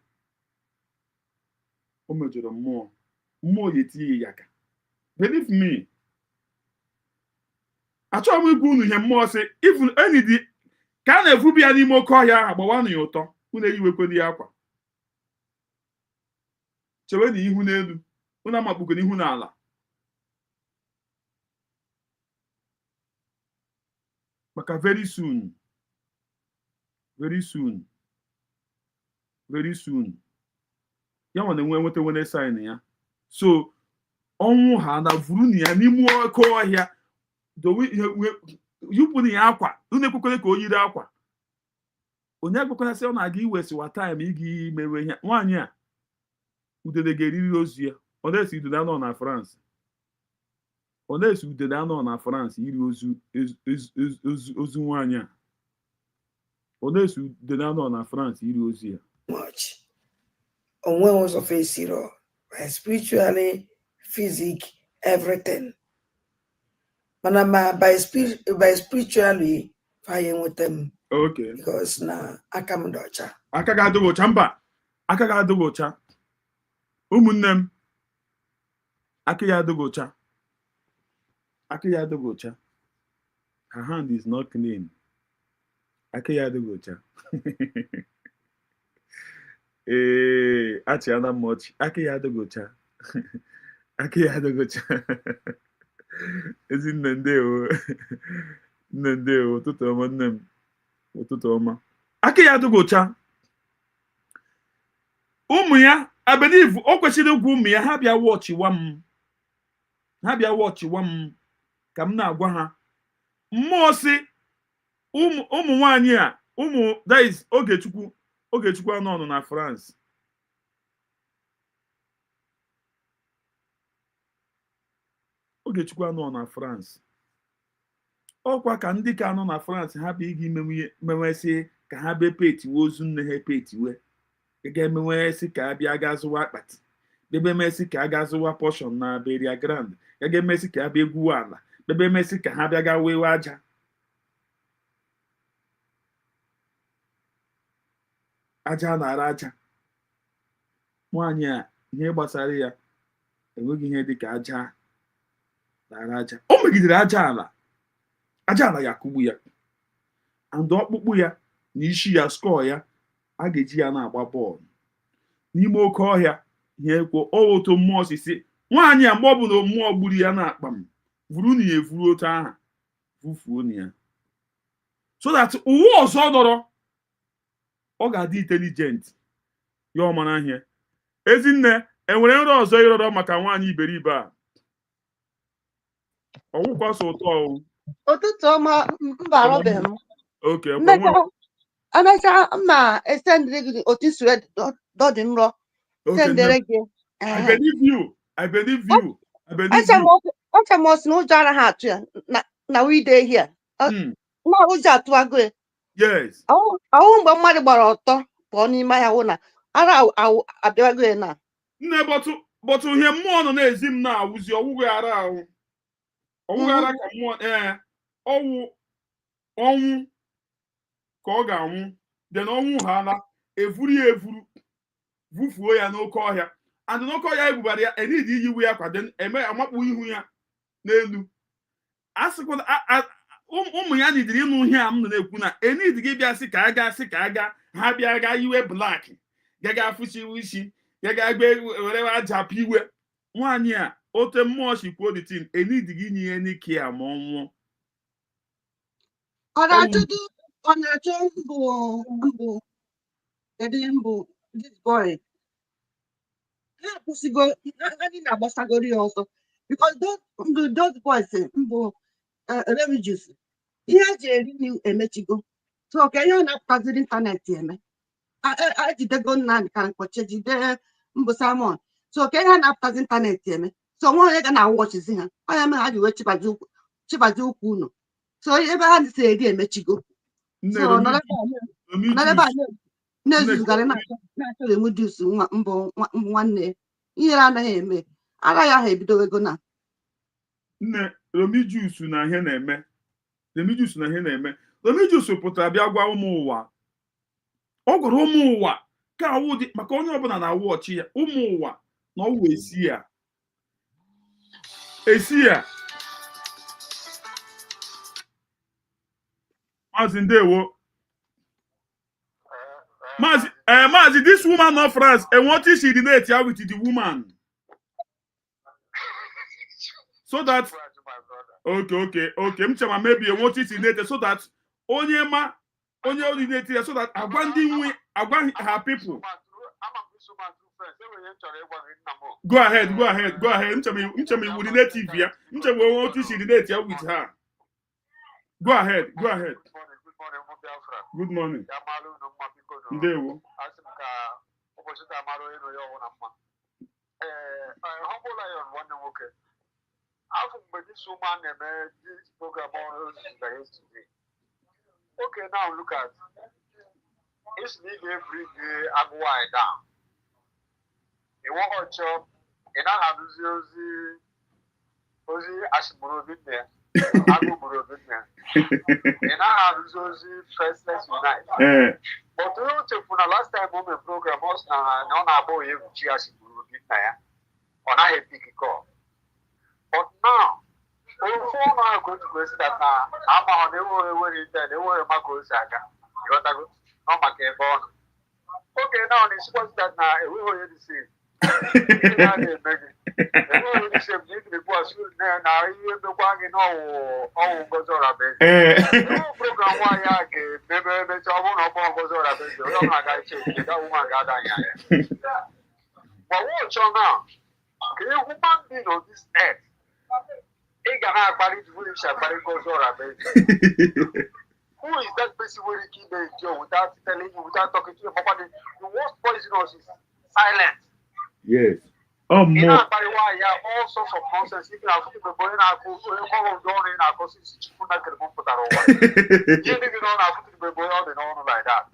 o mejọrọ mmụọ ya etinye ya aka. Believe me, achọghị m igwu unu ihe mmụọ sị even enyi dị ka a na-evubi ya n'ime oke ọhịa ahụ agbawanụ ya ụtọ unu eyiwekwe ya akwa chewe na ihu n'elu unu amakpugo n'ihu n'ala maka very soon ya nwa na-enwe nweta sign ya so ọnwụ ha na vuru na ya n'ime oke ọhịa yupụ ya akwa unu ekwekwere ka o yiri akwa onye ekwekwara sị ọ na-aga iwesiwa taịm ịga imewe ihe nwaanyị a udele ga-eriri ozu ya ọ na-esi udele anọ na France iri ozu nwaanyị a ọ na-esi udele anọ na France iri ozu ya onwe ụzọ fesiro spiritually physic everything mana ma by spiritually fanye nweta m okay because na aka m dị ọcha aka ga-adịghị ọcha mba aka ga-adịghị ọcha ụmụnne m aka ya adịghị ọcha her hand is not clean aka ya adịghị ọcha ee achịana m ọchị aka ya adịghị ọcha aka ya adịghị ọcha ezi nne ndewo ụtụtụ ọma nne m ụtụtụ ọma aka ya adịghị ọcha ụmụ ya abenivu o kwesịrị ịgwa ụmụ ya ha bịa wọchịwa m ka m na-agwa ha mmụọ si ụmụ nwanyị a that is Ogechukwu anọ na France Ogechukwu anọ na France ọkwa ka ndị ka anọ na France ha bụ ịga imewesị ka ha bee petiwe ozu nne ha petiwe ga-emewesị ka a bịa gazụwa akpati bebe emesị ka a gazụwa portion na Beria Grand ga-emesị ka a bịa egwuwe ala bebe emesị ka ha bịa ga wewe aja na-ara aja nwaanyị a ihe gbasara ya enweghị ihe dịka aja na-ara aja o megidere aja ala ya akụgbu ya and ọkpụkpụ ya na isi ya skọọ ya a ga-eji ya na-agba bọọlụ n'ime oke ọhịa ihe ekwo otu mmụọ osisi nwaanyị a mgbe ọ bụ na mmụọ gburu ya na-akpa m vuru na ya evuru otu aha vufuo na ya so that uwe ọzọ dọrọ ọ ga-adị intelijent ya ọmara ihe ezinne enwere nrọ ọzọ ịrọrọ maka nwaanyị iberibe a ọwụkwa so ụtọ ụtụtụ ọma mba arọbeghị m okay emechaa mma esendịrị gị otu isi dọdị nrọ sendere gị I believe you ọcha m ọsị na ụjọ anaghị atụ ya na wide ehi a na ụjọ atụwago ya yes ahụ mgbe mmadụ gbara ọtọ pụọ n'ime ahịa wụ na ara abịawago ya na nne bọtụ ihe mmụọ nọ na-ezi m na-awụzi ọwụghị ara ahụ ọwụghị ara ka mmụọ ọnwụ ka ọ ga-anwụ dị na ọnwụ ha ala evuru ya evuru vufuo ya n'oke ọhịa and n'oke ọhịa ebubara ya enidi iyiwe ya kwa eme amakpu ihu ya n'elu asịkwa ụmụ ya nidiri ịnụ ihe a m nọ na-ekwu na enid gị bịa sị ka aga ha bịa ga iwe blak gaga afụchiwe isi gaga gbe were aja pụ iwe nwaanyị a ote mmụọ shikwuo the tin enid gị nye ihe n'ike ya ma ọ nwụọ ọ na-achọ mbụ this boy ha kwụsịgo ndị na-agbasagoro ya ọsọ because those boys mbụ religious ihe eji eri nri emechigo so ka ihe ọ na-apụtaziri ịntanetị eme ejidego nna ka mkpọchi jide mbụ Simon so ka ihe a na-apụtazi ịntanetị eme so nwa onye ga na-awọchizi ha onye mere ha ji wee chibaji ụkwụ unu so ebe ha si eri emechigo so na-ezuzugara na-achọghị enwe dus mbụ nwanne ihere anaghị eme agaghị aha ebido ego na nne Romijus na ihe na-eme Romijus pụtara bịa gwa ụmụ ụwa ọ gwara ụmụ ụwa ka awụ dị maka onye ọbụla na-awụ ọchị ya ụmụ ụwa na ọwụ esi ya Maazị ndewo Maazị this woman of France and what is she relate here with the woman so that okay m chema maybe what is related so that onye related so that agwa her people go ahead m chema iwu relative ya m chema what is she relate here with her go ahead good morning ndewo Okay, now look at it's need every day Agwai down. You want a job, and I have Ozi Ashburu bit there. Aguburu bit there. And I have first let's unite. But you know, for the last time on the program was on our boy Ashburu bit there. On I pick a call. But now before now go to question that now I'm on the way they were Marco Saga. You got to go on my born. Okay, now it's supposed that now we were the same. The same because now you the one in all goes on a bit. Program why I gave maybe it's all one of all goes on a bit. You don't like I say that woman got that. But watch on now. Can you human being on this earth? Who is that person who will keep the job without telling you, without talking to you? The worst poisonous is silence. Yes. All sorts of nonsense. Even I think the boy in our school, in our course, you put that over. You didn't know I put the boy on and on like that.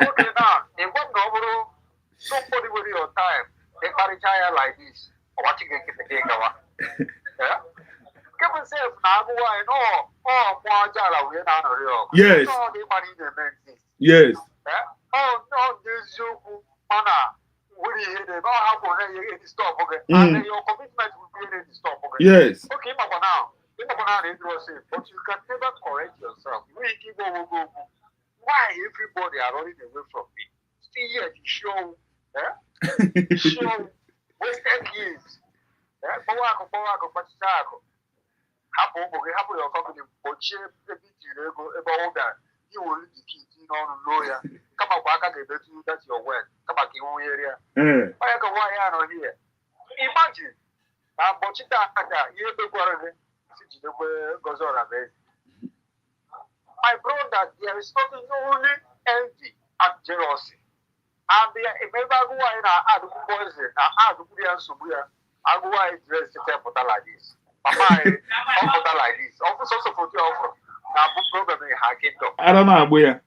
Okay, now, in one novel, somebody with your time, they carry child like this, or what you get the day go. Yeah? Yes. Yes. Oh no, this you mana. What do you hear? About how to stop? Okay. And your commitment will be ready to stop. Okay. Yes. Okay, but now you can never correct yourself. We keep on go. Why everybody are running away from me? See here to show, show wasted years. Happen your company, but cheap the that you will leave the kids in on lawyer. Come up back and get you that's your word. Come back in one area. Why are here? Imagine. I'm watching that you the quarter goes on a bit. My brother, there is nothing only envy and jealousy. And there remember go in our boys and add Subuya. I go dress the temple like this. Papa, like this. Also for the offer. Now, book program in Haketo. I don't know where.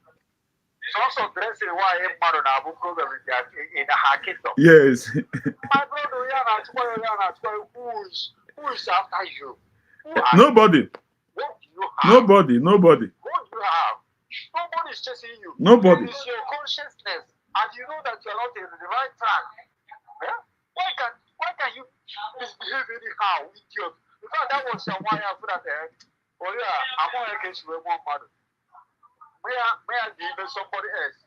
Also dressing why I'm not on our book program in Haketo. Yes. My brother, who is after you? Nobody. What do you have? Nobody. What do you have? Nobody is chasing you. Nobody. It is your consciousness, and you know that you are not in the right track. Yeah? Why can you misbehave anyhow, idiot? Because that was why I put at the end. Oh yeah, I'm not against you one mother. May I give somebody else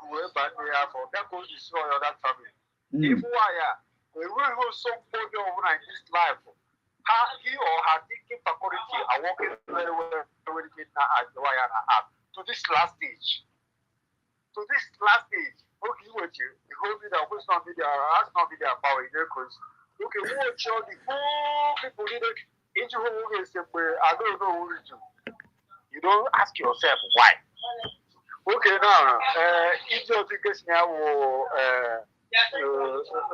who will back me up for that goes destroy that family. If we will somebody over in this life, he or her thinking faculty are working very well as the wire up to this last stage. To this last stage, okay, what you hold me that was not media, has not media power in your cause. Okay, watch all the four people in it. Each who is I don't know who to. You don't ask yourself why. Okay, now, if you think it's now,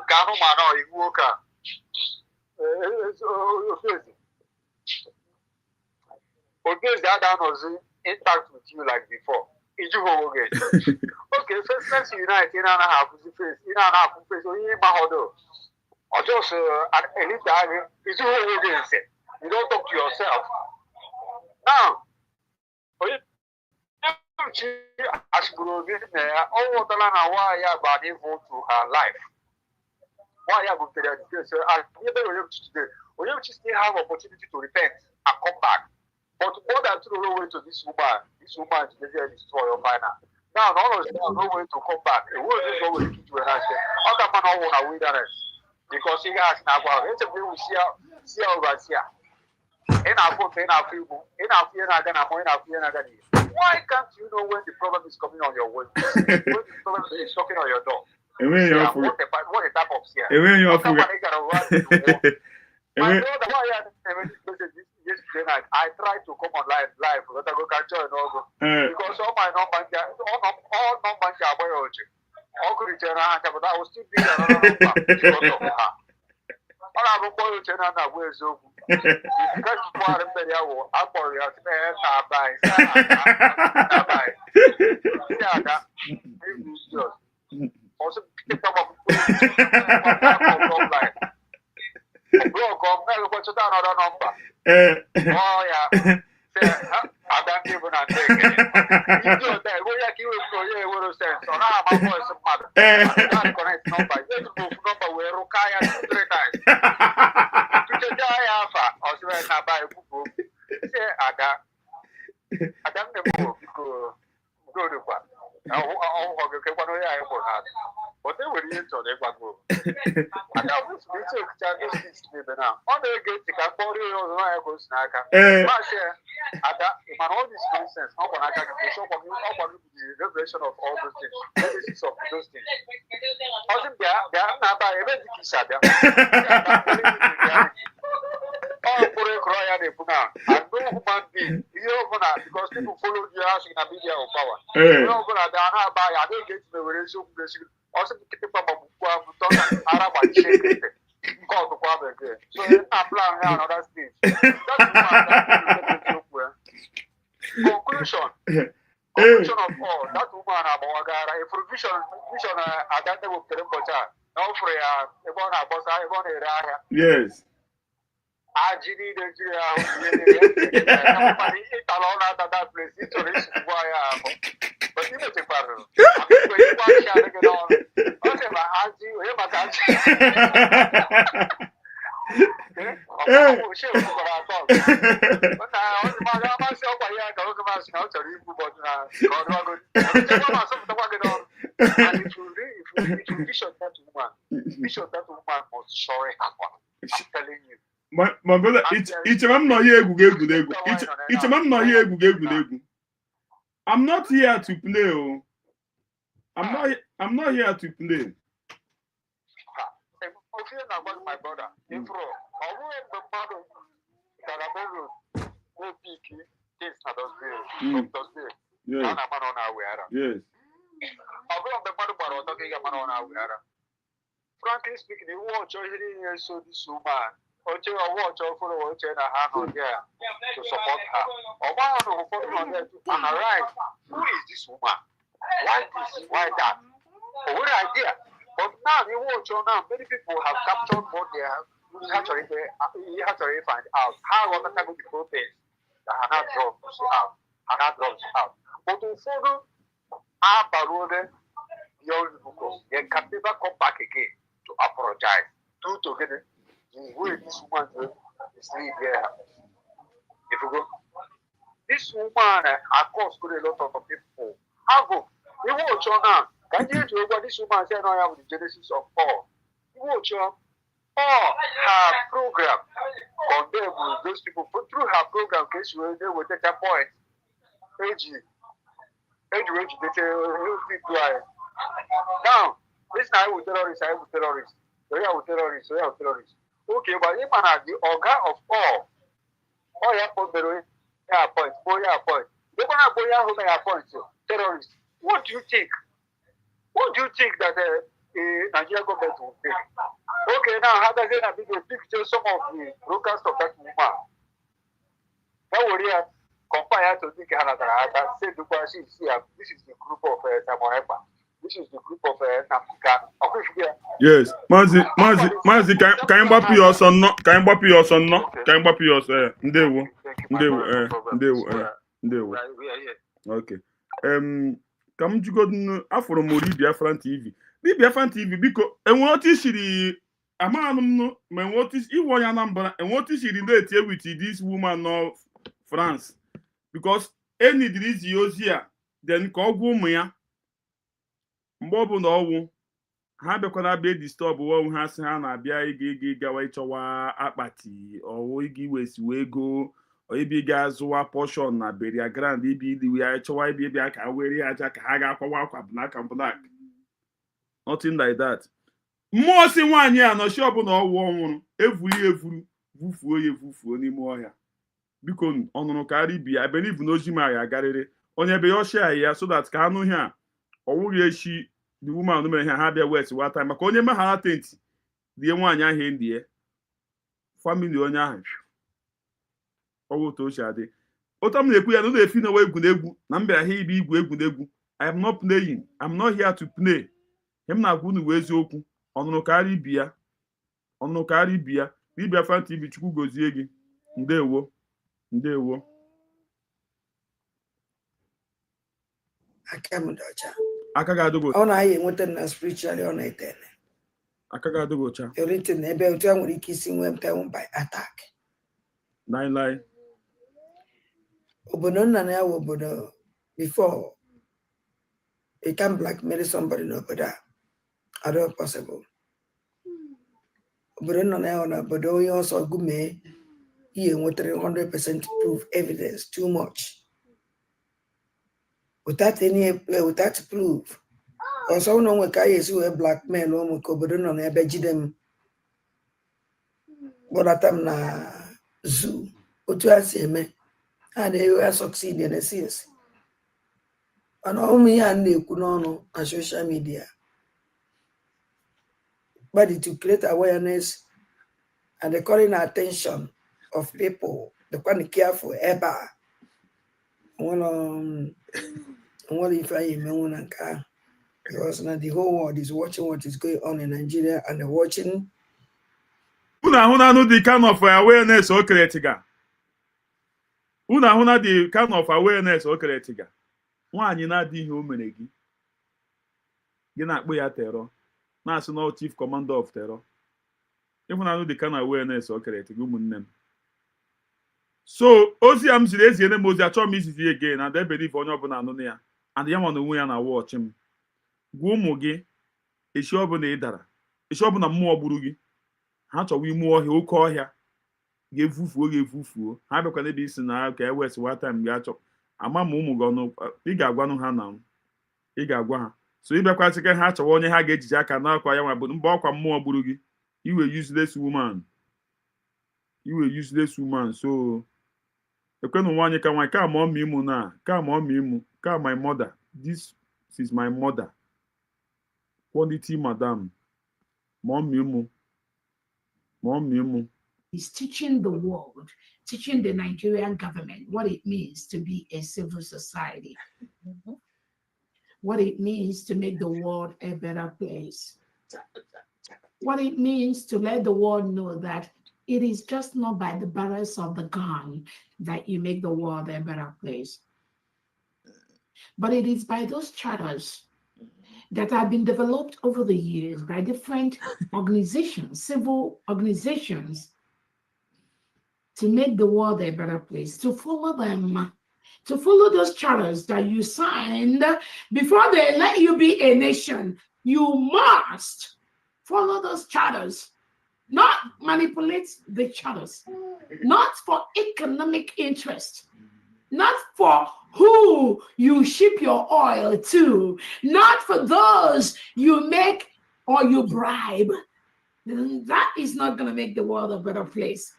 Gano Mano, you woke up. Okay, that was intact with you like before. Okay, first unite in and a half face, in and a half face, or in Mahodo. Or just an elite target is you don't talk to yourself. Now, as Guru all the land why you are able to her life. Why you are going to the so I never today. We have to still have opportunity to repent and come back. But more than to the way to this woman is destroy your final. Now, all of us have no way to come back. The world is always to an answer. Other man all want a wilderness because he has now. It's a way we see over here. In our book, in our people, in our fear, and then I'm going to fear again. Why can't you know when the problem is coming on your way? When the problem is knocking on your door? What the type of fear? My brother, yesterday night, I tried to come on live, but I go catch you because all my number, all numbers are boy. All could return, but I was still being another number. All I have a boy to turn on way so. Because what I'm telling you, I'm for your spare buy. Yeah, that also pick up bro, come now, go to another number. Oh, yeah. I don't even understand. You do that. We are giving you a sense. So now my voice is mad. I connect number. You move number where Rukaya 2-3 times. To the BIAFRA, or so I buy a book. Say, I don't know because go to what. I'll get one way I will have. But they will use on the go. And I was reaching Chinese now. On the gate, the Capori or the go snack. If all this nonsense, how can I get the shop of you? How can the revelation of all those things? Genesis of those things. I think they are not by a very kisada. Oh, for a cry at the Puna. And no human being, because people follow the house in a media of power. You know, but I don't buy, I don't get the relation. Also, keep up Arab and shake it. Call the father again. So, I'm planning another stage. Conclusion of all, that woman Abawagara, a provision, I don't know what the no for a bona bossa, a bona area. Yes. I need a Italona that place, it's a risk why I am. But you make a pattern. I'm telling you. My brother, it's I'm not here egwu. I'm not here to play. Oh. I'm not here to play. My brother, Yes. Frankly speaking, you watch so this woman. Watch for to support her. To analyze who is this woman? Why this? Why that? What idea? But now you watch now, many people have captured what they have. You have to find out how what type of proteins that are not drugs out. But to follow our parole, they can never come back again to apologize. To get the way this woman is really there. If you go, this woman caused a lot of people. How you watch on now? Can you do what this woman said? I am the genesis of all. You watch on all her program condemn those people through her program. Case they will take a point. Now, this now with terrorists, I with terrorists. So yeah, with terrorists, so yeah, with terrorists. Okay, but if I the organ of all yeah, point, point. They're gonna go yeah, who may appoint terrorists. What do you think? What do you think that Nigeria government will take? Okay, now how does it have to picture some of the brokers of that woman? That would compare to think say this is the group of Samoepa. This is the group of Namika. Yes, Mazi, can you bop your son? No, can you bop your son? No, can you bop your son? Ndewo. Okay. Ka m jigodu afọrọ m ori BIAFRA TV. BIAFRA TV biko enwe otu isiri amaghị m ma enwe otu iwe onye Anambra enwe otu isiri na-eti with this woman no France because any dirizi ozi a then ka ọ gwa ụmụ ya mgbe ọ bụ na ọnwụ ha bịakwana abịa disturb ọnwụ ha sị ha na-abịa ịgawa ịchọwa akpati ọwụ ịga iwesiwe ego ibi ga-azụwa portion na Beria Grand ibi iliwe ya chọwa ịbịa ka were aja ka ha ga-akwawa akwa black nothing like that. Mmụọ si nwaanyị a nọchi ọbụla ọnwụrụ evuru vufuo n'ime ọhịa biko ọnụrụ karị bi ya believe na oji ma ya agarịrị onye be ya ọchịa ya so that ka anụ ihe a ọwụghị echi the woman mere ha bịa west wa time maka onye mahara tent die nwaanyị ahụ ndị ya family onye ahụ ọwụ otu ochie adị otu m na-ekwu ya na na-efi n'ọwa egwuregwu na m bịara ha ibe igwu egwuregwu I am not playing. I'm not here to play. Him na-agwa unu wee eziokwu ọnụnụ karị bịa BIAFRA TV Chukwu gozie gị ndewo aka ga-adụgo ọ na-anyị enweta na spiritually ọ na-ete aka ga-adụgo ọcha everything ebe otu a nwere ike isi nwee mpenwu by attack nine obodo nna na ya wụ obodo before you can blackmail somebody n'obodo a not possible obodo nna na ya wụ na obodo onye ọsọ gụmee ihe nwetara 100% proof evidence too much without proof ọsọ ụlọ nwe ka anyị esi wee blackmail ụmụ ka obodo nọ n'ebe jide m kpọrọta m na zoo otu a si eme ha na-ewe succeed na esi mana ụmụ ihe a na-ekwu n'ọnụ na social media but to create awareness and the calling attention of people the quite careful ebe a nwere ife anyị emenwu na nke ahụ because now the whole world is watching what is going on in Nigeria and they're watching. The kind of awareness okeretiga. The kind of awareness okeretiga. Nwaanyị na-adị ihe o mere gị. Gị na-akpọ ya terror. Na-asị na chief commander of terror. The kind of awareness okeretiga ụmụnne m. So ozi am ziri eziene m ozi achọrọ m izizi again and I believe onye ọbụla anụ ya and ya nwa na onwe ya na watch m. Gwa ụmụ gị echi ọbụla ị dara echi ọbụla mmụọ gburu gị ha chọwa ime ọhịa oke ọhịa ga-efufuo ha bịakwa n'ebe isi na ka ewes wa time ga-achọ ama ma ụmụ gị ọnụ ị ga-agwanụ ha na ị ga-agwa ha so ịbịakwa sị ka ha chọwa onye ha ga-ejiji aka n'akwa ya nwa bụ mgbe ọkwa mmụọ gburu gị iwe useless woman so ekwenụ nwaanyị ka nwaanyị ka ma ọmị ịmụ na ka ma ọmị ịmụ ka my mother this is my mother quality madam mom He's teaching the world, teaching the Nigerian government what it means to be a civil society, what it means to make the world a better place, what it means to let the world know that it is just not by the barrels of the gun that you make the world a better place, but it is by those charters that have been developed over the years by different organizations, civil organizations, to make the world a better place, to follow them to follow those charters that you signed before they let you be a nation. You must follow those charters, not manipulate the charters, not for economic interest, not for who you ship your oil to, not for those you make or you bribe. That is not going to make the world a better place.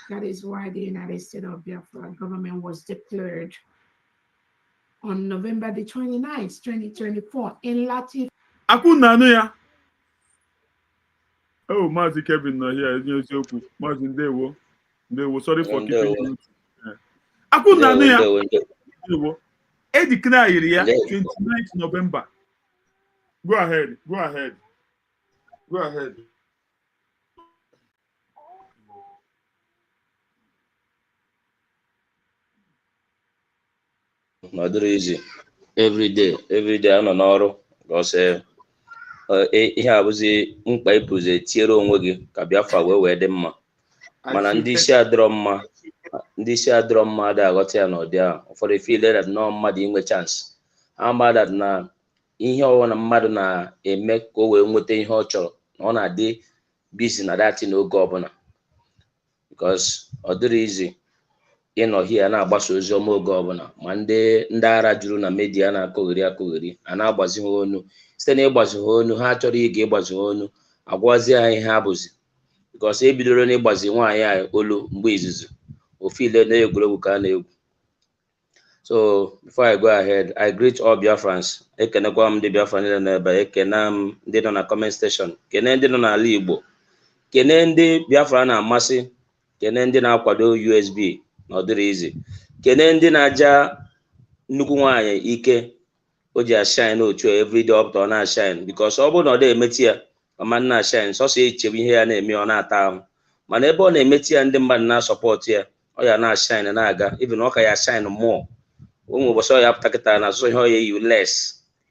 That is why the United States of Biafra government was declared on November the 29th, 2024 in Latin. Akunanu. Oh, Mazi Kevin no here. Mazi Ndewo. Ndewo. Sorry for keeping you. Akunanu. Ndewo. Edikna area 29th November. Go ahead. Go ahead. Go ahead. Mother easy. Every day I nọ n'ọrụ because ihe abụzi mkpa ịpụzi tiere onwe gị ka Biafra wee dị mma. Mana ndị isi adịrọ mma ada aghọta ya n'ụdị ahụ. Ụfọdụ feel that no mmadụ inwe chance. Ama that na ihe ọwụ na mmadụ na-eme ka o wee nweta ihe ọ chọrọ na ọ na-adị busy na dati n'oge ọbụla. Because ọ dịrị easy ịnọ hie na-agbasa ozi ọma oge ọbụla ma ndị ara juru na media na-akụgheri a na-agbazi ha onu site na ịgbazi ha onu ha chọrọ ịga ịgbazi ha onu agwazi ha ihe ha bụzi because ebidoro na ịgbazi nwaanyị a olu mgbe izizi ofile na egwuregwu ka a na-egwu. So before I go ahead, I greet all Biafrans. Ekenekwa m ndị Biafra niile n'ebe, ekene m ndị nọ na comment station, kene ndị nọ n'ala Igbo, kene ndị Biafra na-amasị, kene ndị na-akwado USB na ọ dịrị izi, kene ndị na-aja nnukwu nwaanyị ike o ji ashine otu everyday up to na ashine because ọ bụrụ na ọ na-emeti ya ọma na ashine sọsọ echebe ihe ya na-eme ọ na-ata ahụ, mana ebe ọ na-emeti ya ndị mmadụ na-asọpọt ya ọ ya na ashine na-aga even ọ ka ya ashine more. Ụmụ ụbọchị ọ ya pụta kịta na asụsụ ihe ọ ya eyi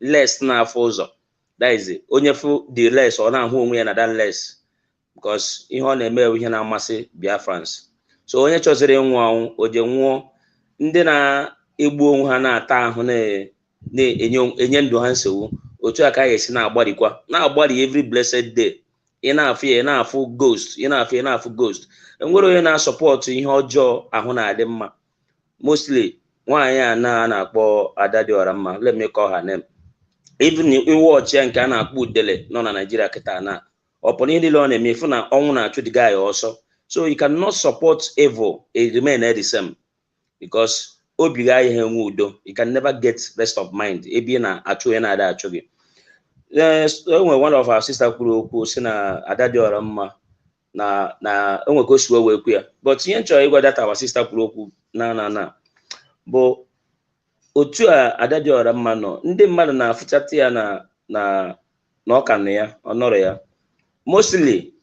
less na-afụ ụzọ, that is onye fụ the less ọ na-ahụ onwe ya na that less because ihe ọ na-eme ihe na-amasị Biafrans. So onye chọziri ịnwụ anwụ o je nwụọ, ndị na-egbu onwe ha na-ata ahụ na-enye ndụ ha nsogbu otu a ka anyị esi na-agbari every blessed day. Ị na-afụ ghost, ị na-afụ ghost. Enwere onye na-asọpọtụ ihe ọjọọ ahụ na-adị mma. Mostly nwaanyị a na-akpọ Adadiora mma, let me call her name. Even iwe ọchị ya nke a na-akpọ Udele nọ na Nigeria kịta na ọpụrụ ihe niile ọ na-eme ifu na ọnwụ na-achụ the guy ọsọ. So you cannot support evil and remain the same because obi ga ihe nwe udo. You can never get rest of mind ebe na achụ ya na ada achụ gị. One of our sister kwuru okwu si na Adadiora mma na enwe ka o si wee kwu ya, but ihe nchọrọ ịgwa data our sister kwuru okwu na bụ otu a Adadiora mma nọ, ndị mmadụ na-afụchata ya na ọka na ya ọ nọrọ ya. Mostly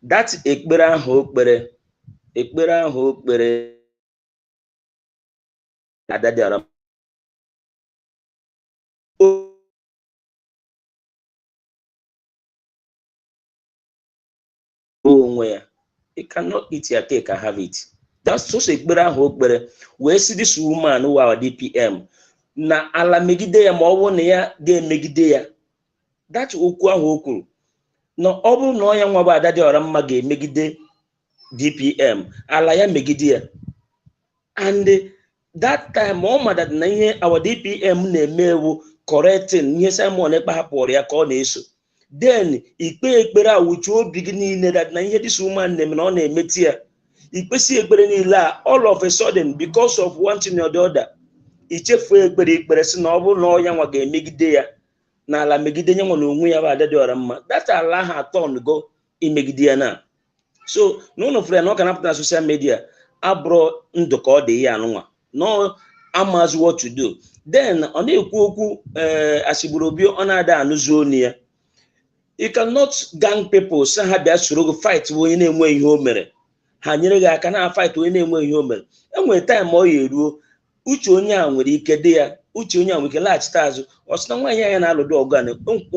that ekpere ahụ o kpere Adadiora onwe ya, you cannot eat your cake and have it. That's so ekpere ahụ o kpere wee si this woman who our DPM na ala megide ya ma ọ bụrụ na ya ga-emegide ya. That okwu ahụ o kwuru na ọ bụrụ na ọ ya nwa bụ Adadiora mma ga-emegide DPM, ala ya megide ya. And that time ọ madad na ihe our DPM na-eme ewu correcting ihe Simon Ekpa hapụrụ ya ka ọ na-eso. Then ikpe ekpere awuchu obi gị niile that na ihe this woman na-eme na ọ na-emeti ya. Ikpesi ekpere niile a all of a sudden because of one thing or the other ichefu ekpere si na ọ bụrụ na ọ ya nwa ga-emegide ya na ala megide nye nwa na onwe ya bụ Adadiora mma, that ala ha turn go imegide ya na. So n'ụlọ fere na ọ ka na-apụta na social media abụrụ ndụ ka ọ dị ya anụnwa no amazi what to do. Then ọ na-ekwu okwu asigburu obi ọ na-ada anụzi onu ya. You cannot gang people say ha bịa soro go fight onye na-enwe ihe o mere, ha nyere gị aka na fight onye na-enwe ihe o mere. Enwere time ọ ya eruo uche onye a nwere ike dị ya, uche onye a nwere ike laghachite azụ ọ sị na nwaanyị anya na-alụdị ọgụ a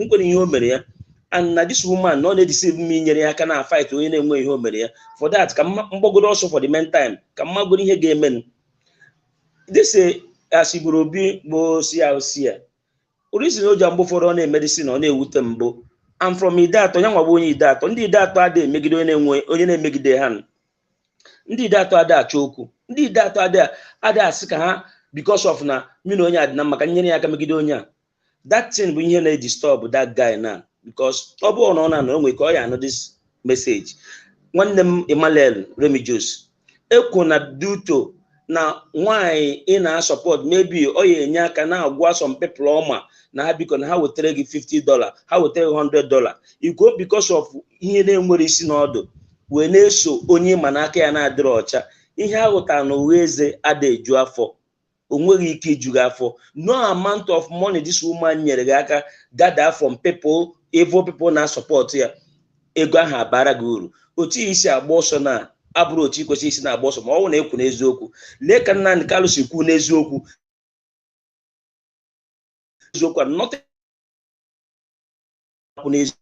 nkwere ihe o mere ya and na this woman no na-edisive m inyere ya aka na fight onye na-enwe ihe o mere ya. For that ka mgbagoro ọsọ for the meantime ka mmagoro ihe ga-eme. this Asigurubi bo Sia. Reason o jambo for on a medicine on a wutembo. I'm from Idato, young Wabuni Dato, and the Dato Ade Megidone, onye Megide Han. Ndị Dato Ada Choku, ndị Dato Ada Sika ha because of na Minonya na maka nyere aka megide onye. That thing bụ ihe na-disturb that guy now because ọ bụ na ọ na onwe ka ọ ya know this message. Nwanne m Emmanuel Remigius ekwu na duto na nwanyị ị na-support maybe ọ ya enye aka na-agwa some people ọma na ha biko na ha wetere gị $50 ha wetere $100 ikwu because of ihe na-enwere isi n'ọdụ wee na-eso onye ma n'aka ya na-adịrị ọcha ihe ahụtara na uwe eze ada eju afọ onweghị ike iju gị afọ. No amount of money this woman nyere gị aka gather from people evil people na support ya ego ahụ abara gị uru. Otu isi agba ọsọ na abụrụ otu ikwesị isi na agba ọsọ ma ọ bụ na ekwu n'eziokwu. Lee ka Nnamdi Kanu si kwu n'eziokwu nothing n'eziokwu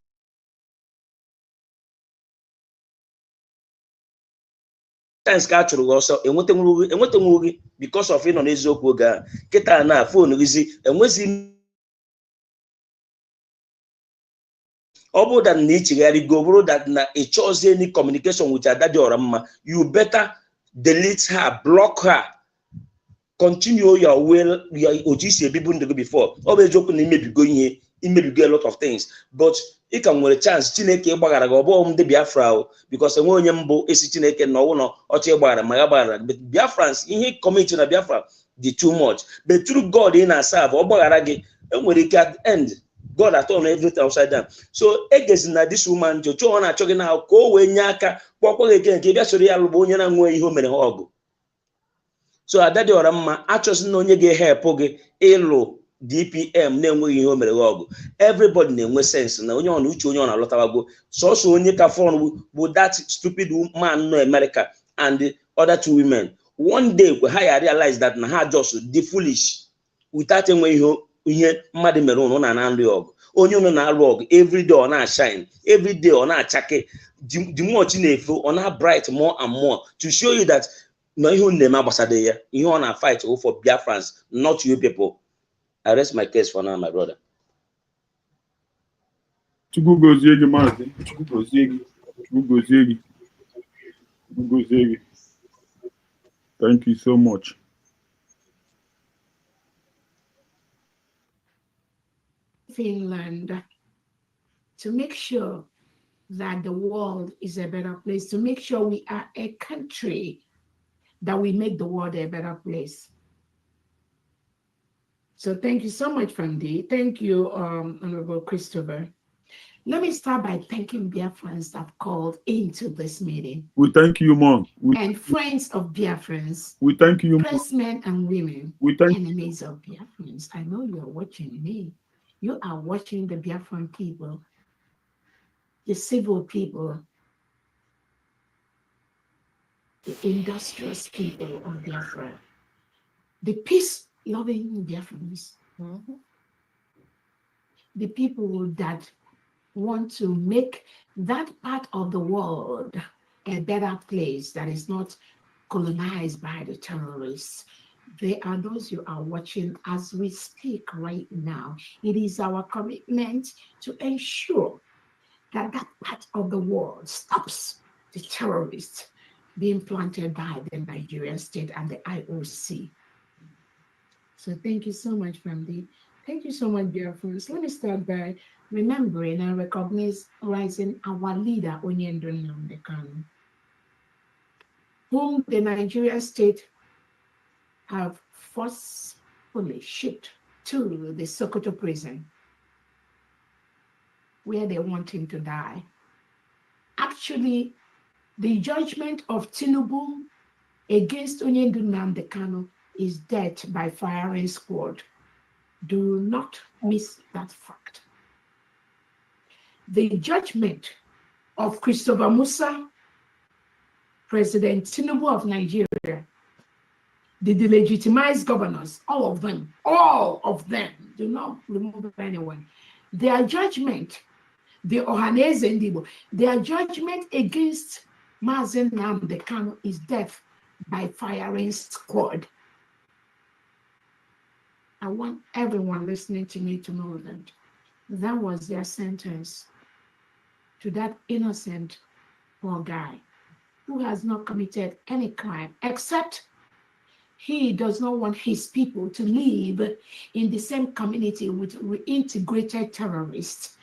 ka a chụrụ gị ọsọ enwetanwu gị because of ịnọ n'eziokwu oge a kịta na fon gịzi enwezi ọ bụrụ that na ichigharị go bụrụ that na ị chọzie any communication with Ada dị ọra mma you better delete her, block her, continue your way otu isi ebibu ndụ gị before. Ọ bụ eziokwu na imebigo ihe imebigo a lot of things but ị ka nwere chance Chineke ịgbaghara gị ọbụ ndị Biafra because enwe onye mbụ esi Chineke na ọwụ na ọchị ịgbaghara ma ya gbaghara but Biafrans ihe community na Biafra dị too much but through God ị na-asa ọ gbaghara gị enwere ike at the end God has turned everything upside down. So egezi na this woman jojo ọ na-achọ gị na ka o wee nye aka kpọkwa gị eke nke bịa soro ya lụgba onye na-nwe ihe o mere ha ọgụ. So Ada dị ọra mma achọzi na onye ga-ehepụ gị ịlụ DPM na-enweghị ihe o mere ha ọgụ. Everybody na-enwe sense na onye ọ na uche onye ọ na-alọtawago sọsọ onye ka fọn bụ that stupid man no America and the other two women. One day ha ya realize that na ha just the foolish without enweghị ihe mmadụ mere ụnụ na nri ọgụ. Onye ụnụ na-alụ ọgụ everyday ọ na-shine, everyday ọ na-achake, the more chi na-efe ọ na-bright more and more to show you that na ihe ụnụ na-eme agbasada ya ihe ọ na-fight for Biafrans, not you people. I rest my case for now, my brother. Chukwu gozie gị maazị, Chukwu gozie gị, Chukwu gozie gị, Chukwu gozie gị. Thank you so much. Finland to make sure that the world is a better place, to make sure we are a country that we make the world a better place. So thank you so much, Fandi. Thank you, Honorable Christopher. Let me start by thanking Biafrans that called into this meeting. We thank you, Mom. And friends of Biafrans. We thank you, men and women. We thank enemies of Biafrans. I know you are watching me. You are watching the Biafran people, the civil people, the industrious people of Biafra, the peace-loving Biafrans, the people that want to make that part of the world a better place that is not colonized by the terrorists. They are those you are watching as we speak right now. It is our commitment to ensure that that part of the world stops the terrorists being planted by the Nigerian state and the IOC. So thank you so much, family. Thank you so much, dear friends. Let me start by remembering and recognizing our leader, Onyendo Nnamdi Kanu, whom the Nigerian state have forcefully shipped to the Sokoto prison, where they want him to die. Actually, the judgment of Tinubu against Onyendo Nnamdi Kanu is death by firing squad. Do not miss that fact. The judgment of Christopher Musa, President Tinubu of Nigeria, the delegitimized governors, all of them, do not remove anyone. Their judgment, the Ohaneze Ndibo, their judgment against Mazen Nnamdi Kanu is death by firing squad. I want everyone listening to me to know that that was their sentence to that innocent poor guy who has not committed any crime, except he does not want his people to live in the same community with reintegrated terrorists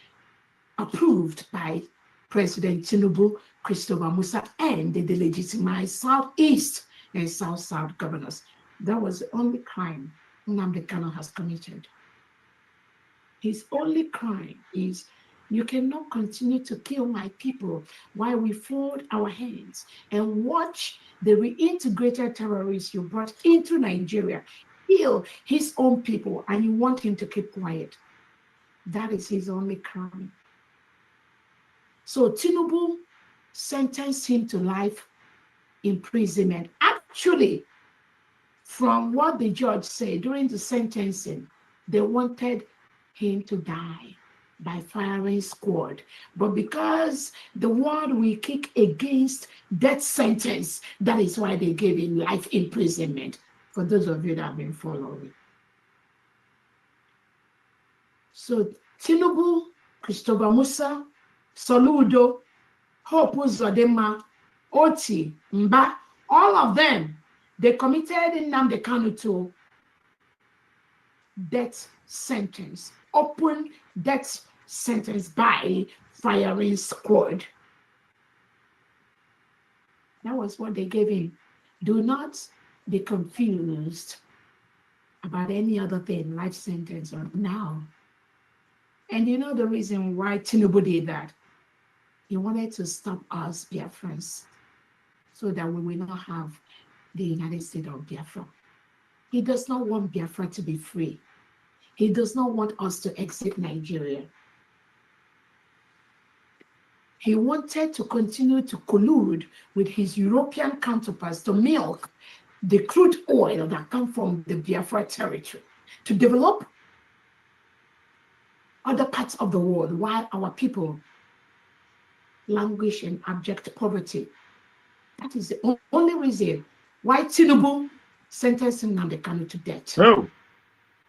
approved by President Tinubu, Christopher Musa, and the delegitimized Southeast and South governors. That was the only crime Nnamdi Kanu has committed. His only crime is, you cannot continue to kill my people while we fold our hands and watch the reintegrated terrorists you brought into Nigeria kill his own people, and you want him to keep quiet. That is his only crime. So Tinubu sentenced him to life imprisonment. Actually, from what the judge said during the sentencing, they wanted him to die by firing squad. But because the world will kick against death sentence, that is why they gave him life imprisonment, for those of you that have been following. So Tinubu, Christopher Musa, Soludo, Hope Uzodinma, Oti, Mba, all of them, they committed Nnamdi Kanu to death sentence, open death sentence by firing squad. That was what they gave him. Do not be confused about any other thing, life sentence or now. And you know the reason why Tinubu did that? He wanted to stop us Biafrans so that we will not have the United States of Biafra. He does not want Biafra to be free. He does not want us to exit Nigeria. He wanted to continue to collude with his European counterparts to milk the crude oil that comes from the Biafra territory, to develop other parts of the world while our people languish in abject poverty. That is the only reason why Tinubu sentenced Nnamdi Kanu to death. Oh.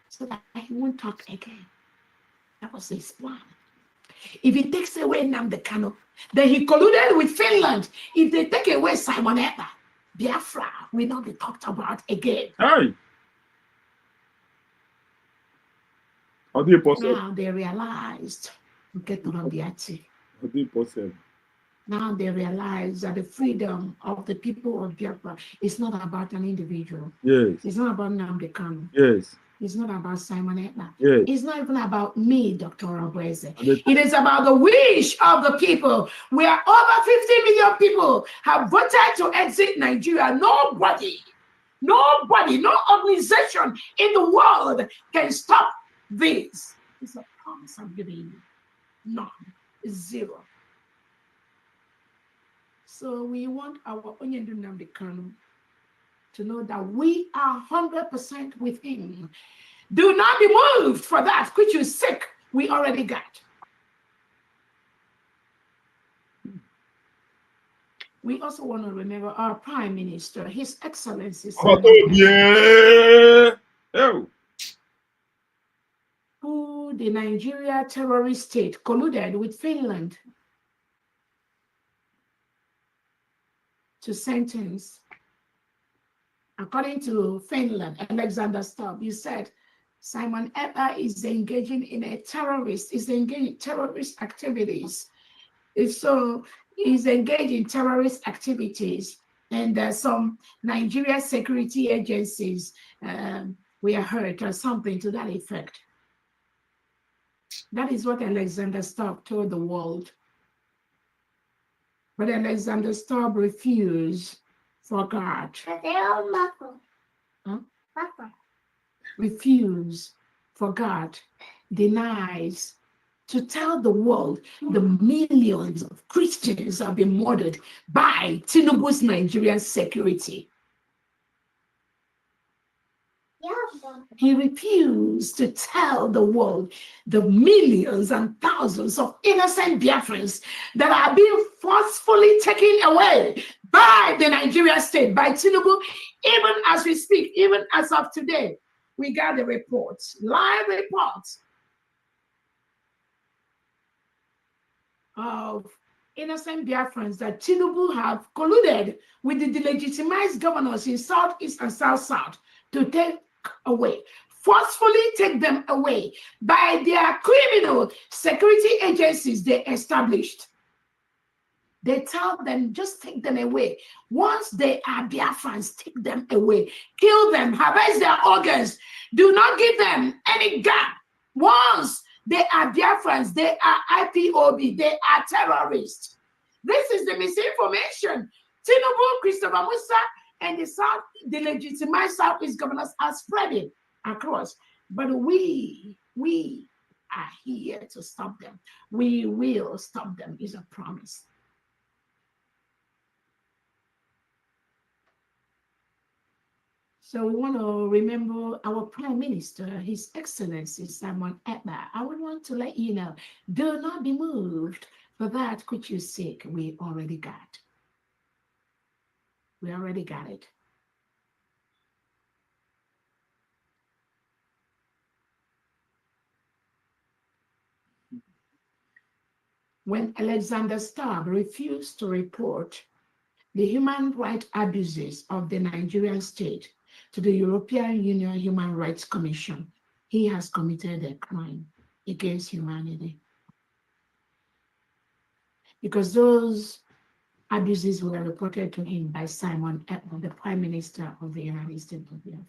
So that he won't talk again. That was his plan. If he takes away Nnamdi Kanu, then he colluded with Finland. If they take away Simon Ekpa, Biafra will not be talked about again. Hey. How do you possible? Now they realized, Possible? Now they realize that the freedom of the people of Biafra is not about an individual. Yes. It's not about Nnamdi Kanu. Yes. It's not about Simon Ekpa. Yes. It's not even about me, Dr. Obweze. It is about the wish of the people, where over 50 million people have voted to exit Nigeria. Nobody, no organization in the world can stop this. It's a promise I'm giving you. None. It's zero. So we want our Onyendu Nnamdi Kanu to know that we are 100% with him. Do not be moved for that which you seek, we already got. We also want to remember our Prime Minister, His Excellency, who the Nigeria terrorist state colluded with Finland to sentence. According to Finland, Alexander Stubb, you said Simon Ekpa is engaging in terrorist activities. So he's engaged in terrorist activities, and some Nigeria security agencies were hurt or something to that effect. That is what Alexander Stubb told the world. But Alexander Stubb refused for God. Refuse for God, denies to tell the world the millions of Christians have been murdered by Tinubu's Nigerian security. He refused to tell the world the millions and thousands of innocent Biafrans that are being forcefully taken away by the Nigerian state, by Tinubu, even as we speak, even as of today. we got the reports, live reports of innocent Biafrans that Tinubu have colluded with the delegitimized governors in Southeast and South to take away, forcefully take them away by their criminal security agencies they established. They tell them, just take them away. Once they are Biafrans, take them away. Kill them, harvest their organs. Do not give them any gap. Once they are Biafrans, they are IPOB, they are terrorists. This is the misinformation Tinubu, Christopher Musa, and the legitimate Southeast governors are spreading across. But we are here to stop them. We will stop them, is a promise. So we want to remember our Prime Minister, His Excellency Simon Ekpa. I would want to let you know, do not be moved, for that which you seek, we already got. We already got it. When Alexander Stubb refused to report the human rights abuses of the Nigerian state to the European Union Human Rights Commission, he has committed a crime against humanity. Because those abuses were reported to him by Simon Ekpa, the Prime Minister of the United States of Biafra.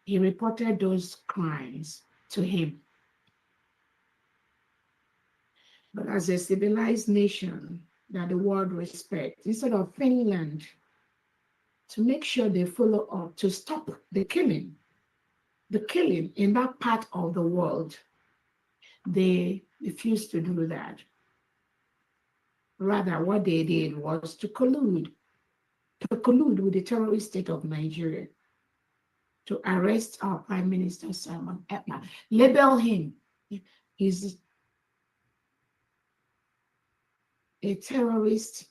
He reported those crimes to him. But as a civilized nation that the world respects, instead of Finland to make sure they follow up to stop the killing in that part of the world, they refused to do that. Rather, what they did was to collude with the terrorist state of Nigeria to arrest our Prime Minister Simon Ekpa, label him is a terrorist,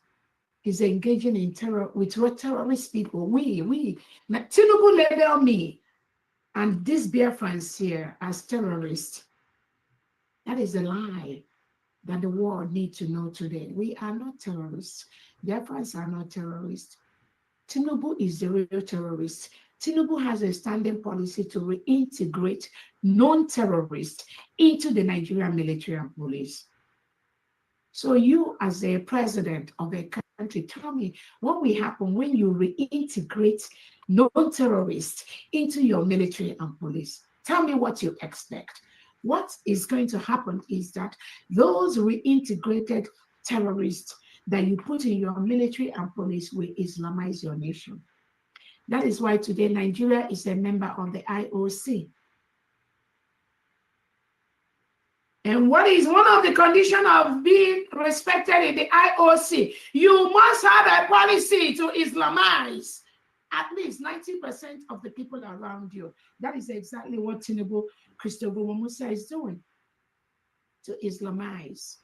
is engaging in terror with terrorist people. Tinubu label me and these Biafrans here as terrorists. That is a lie that the world needs to know today. We are not terrorists. Biafrans are not terrorists. Tinubu is the real terrorist. Tinubu has a standing policy to reintegrate non-terrorists into the Nigerian military and police. So you, as a president of a country, tell me what will happen when you reintegrate non-terrorists into your military and police. Tell me what you expect. What is going to happen is that those reintegrated terrorists that you put in your military and police will Islamize your nation. That is why today Nigeria is a member of the IOC. And what is one of the conditions of being respected in the IOC? You must have a policy to Islamize at least 90% of the people around you. That is exactly what Tinubu, Christopher Musa is doing. To Islamize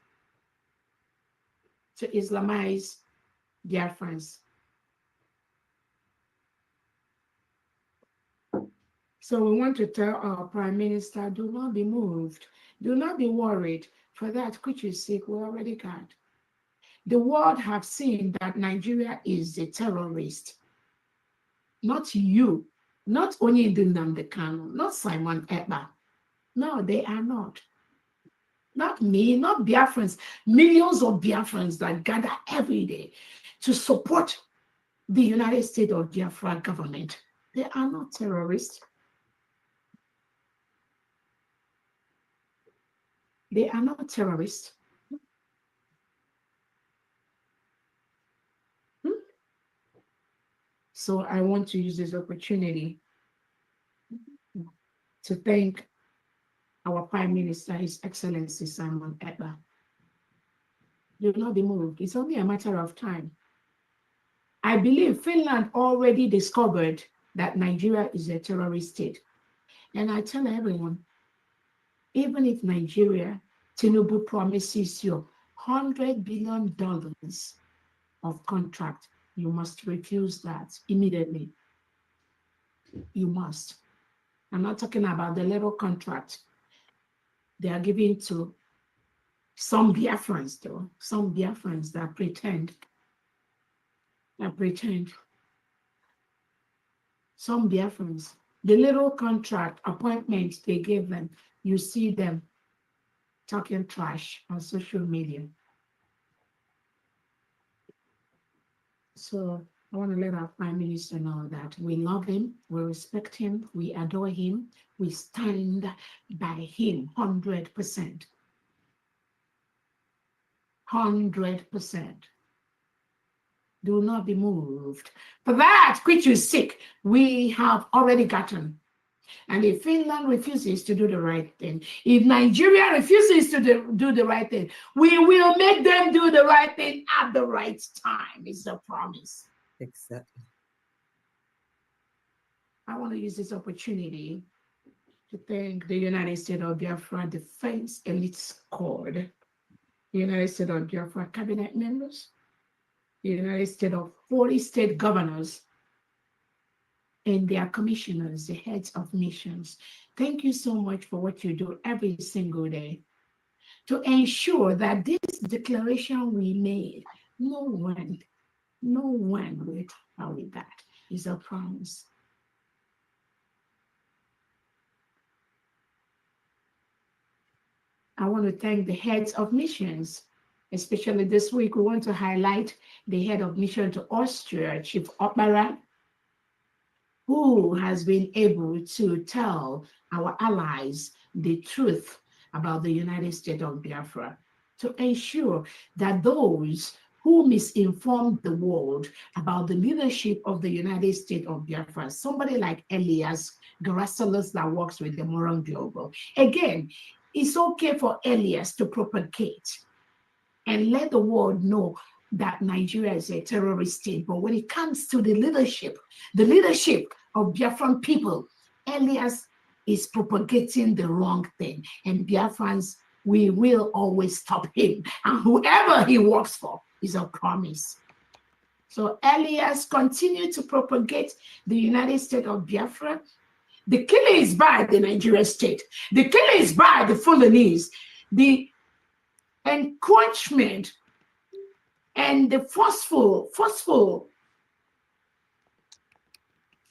Biafrans. So we want to tell our Prime Minister, do not be moved. Do not be worried, for that which you seek, we already got. The world have seen that Nigeria is a terrorist. Not you, not only Nnamdi Kanu, not Simon Ekpa. No, they are not. Not me, not Biafrans. Millions of Biafrans that gather every day to support the United States of Biafra government. They are not terrorists. They are not terrorists. So I want to use this opportunity to thank our Prime Minister, His Excellency Simon Ekpa. Do not be moved. It's only a matter of time. I believe Finland already discovered that Nigeria is a terrorist state. And I tell everyone, even if Nigeria, Tinubu promises you $100 billion of contract, You must refuse that immediately. You must. I'm not talking about the little contract they are giving to some Biafrans, though. Some Biafrans that pretend. Some Biafrans. The little contract appointments they gave them, you see them talking trash on social media. So I want to let our Prime Minister know that we love him, we respect him, we adore him, we stand by him 100%. 100%. Do not be moved. For that which is sick, we have already gotten. And if Finland refuses to do the right thing, if Nigeria refuses to do the right thing, we will make them do the right thing at the right time. It's a promise. Exactly. I want to use this opportunity to thank the United States of Biafra Defense Elite Squad, the United States of Biafra cabinet members, the United States of 40 state governors, and their commissioners, the heads of missions. Thank you so much for what you do every single day to ensure that this declaration we made, no one will tell with that. Is a promise. I want to thank the heads of missions, especially this week. We want to highlight the head of mission to Austria, Chief Akparawa, who has been able to tell our allies the truth about the United States of Biafra, to ensure that those who misinformed the world about the leadership of the United States of Biafra, somebody like Elias Garasalos that works with the Moron Global. Again, it's okay for Elias to propagate and let the world know that Nigeria is a terrorist state. But when it comes to the leadership of Biafran people, Elias is propagating the wrong thing. And Biafrans, we will always stop him. And whoever he works for is a promise. So Elias continued to propagate the United States of Biafra. The killing is by the Nigerian state. The killing is by the Fulanese. The encroachment and the forceful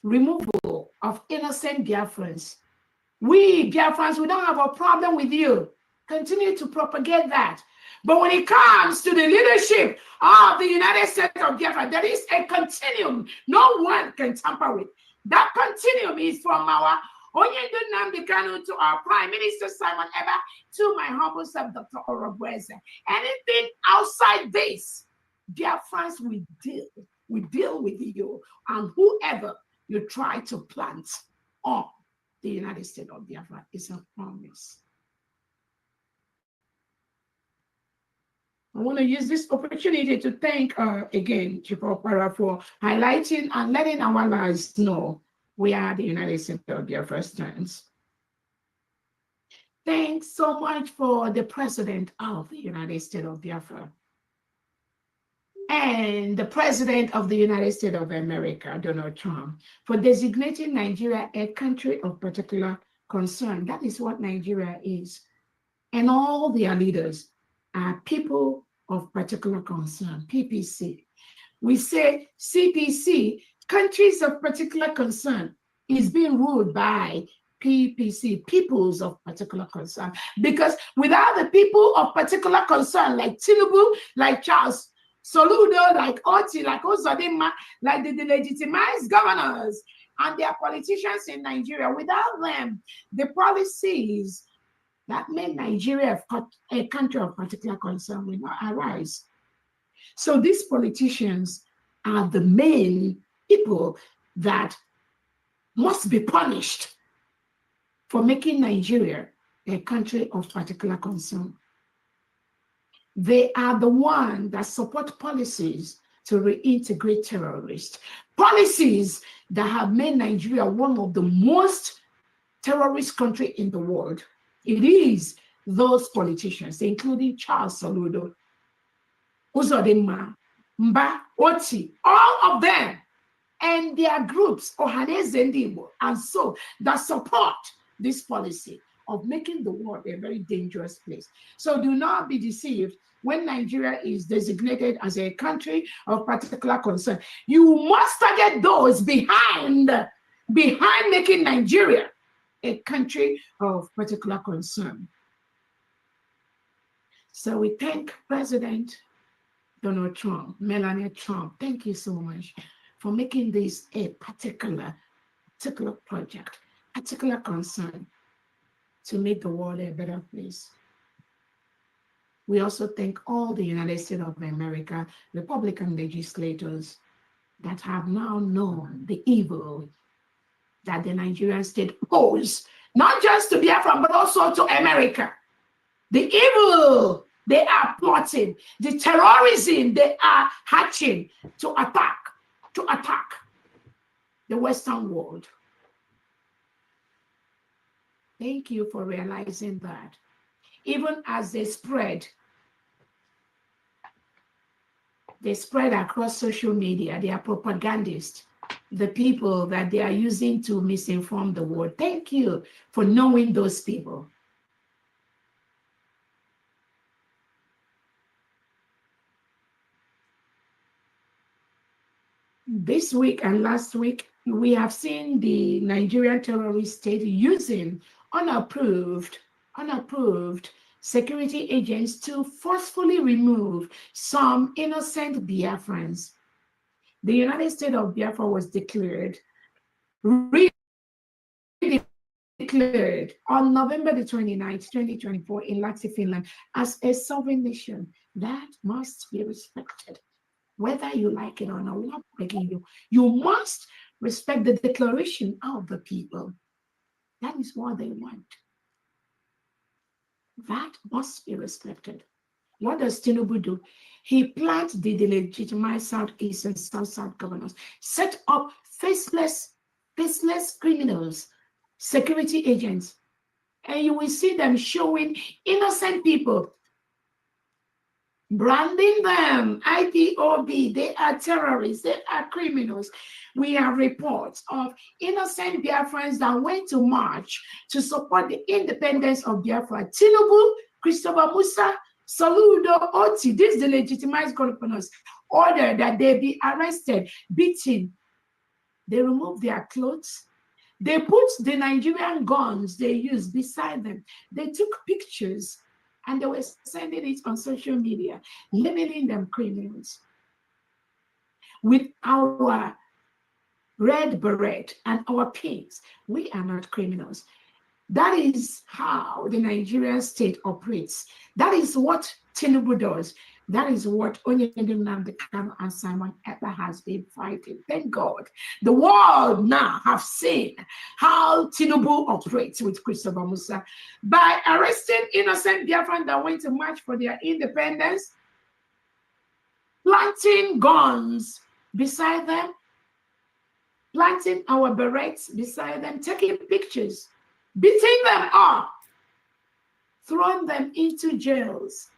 removal of innocent Biafrans. We Biafrans, we don't have a problem with you. Continue to propagate that. But when it comes to the leadership of the United States of Biafra, there is a continuum no one can tamper with. That continuum is from our Onyendu Nnamdi Kanu to our Prime Minister Simon Eba to my humble self, Dr. Orobweze. Anything outside this, Biafrans, we deal with you and whoever you try to plant on the United States of Biafra is a promise. I want to use this opportunity to thank again Chief Akparawa for highlighting and letting our allies know we are the United States of Biafra stands. Thanks so much for the President of the United States of Biafra and the President of the United States of America, Donald Trump, for designating Nigeria a country of particular concern. That is what Nigeria is. And all their leaders are people of particular concern, PPC. We say CPC, countries of particular concern, is being ruled by PPC, peoples of particular concern. Because without the people of particular concern, like Tinubu, like Charles Soludo, like Oti, like Ozodinma, like the legitimized governors and their politicians in Nigeria, without them, the policies that made Nigeria a country of particular concern will not arise. So these politicians are the main people that must be punished for making Nigeria a country of particular concern. They are the ones that support policies to reintegrate terrorists, policies that have made Nigeria one of the most terrorist countries in the world. It is those politicians, including Charles Soludo, Uzodinma, Mba, Oti, all of them, and their groups, Ohaneze Ndibo, and so that support this policy of making the world a very dangerous place. So do not be deceived when Nigeria is designated as a country of particular concern. You must target those behind making Nigeria a country of particular concern. So we thank President Donald Trump, Melania Trump. Thank you so much for making this a particular project, particular concern to make the world a better place. We also thank all the United States of America, Republican legislators that have now known the evil that the Nigerian state poses, not just to Biafra, but also to America. The evil they are plotting, the terrorism they are hatching to attack the Western world. Thank you for realizing that. Even as they spread across social media, they are propagandists, the people that they are using to misinform the world. Thank you for knowing those people. This week and last week, we have seen the Nigerian terrorist state using unapproved security agents to forcefully remove some innocent Biafrans. The United States of Biafra was declared on November the 29th, 2024 in Lahti, Finland, as a sovereign nation. That must be respected. Whether you like it or not, we're not begging you. You must respect the declaration of the people. That is what they want. That must be respected. What does Tinubu do? He plants the delegitimized Southeast and South governors, set up faceless criminals, security agents, and you will see them showing innocent people, branding them IPOB. They are terrorists, they are criminals. We have reports of innocent Biafrans that went to march to support the independence of Biafra. Tinubu, Christopher Musa, Saludo, Oti, these delegitimized governors, ordered that they be arrested, beaten. They removed their clothes. They put the Nigerian guns they used beside them. They took pictures and they were sending it on social media, labeling them criminals. With our red beret and our pinks, we are not criminals. That is how the Nigerian state operates. That is what Tinubu does. That is what Onyedin Nnamdi and Simon Ekpa has been fighting. Thank God. The world now have seen how Tinubu operates with Christopher Musa by arresting innocent Biafran that went to march for their independence, planting guns beside them, planting our berets beside them, taking pictures, beating them up, throwing them into jails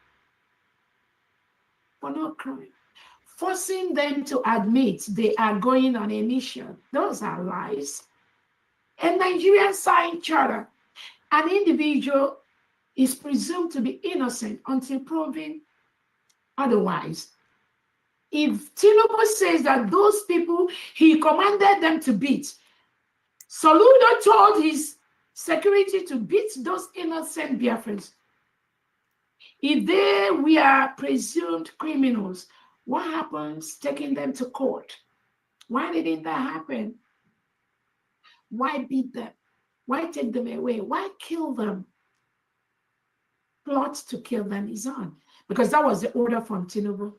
for no crime, forcing them to admit they are going on a mission. Those are lies. A Nigerian signed charter. An individual is presumed to be innocent until proven otherwise. If Tinubu says that those people he commanded them to beat, Soludo told his security to beat those innocent Biafrans. If they were presumed criminals, what happens taking them to court? Why didn't that happen? Why beat them? Why take them away? Why kill them? Plot to kill them is on, because that was the order from Tinubu.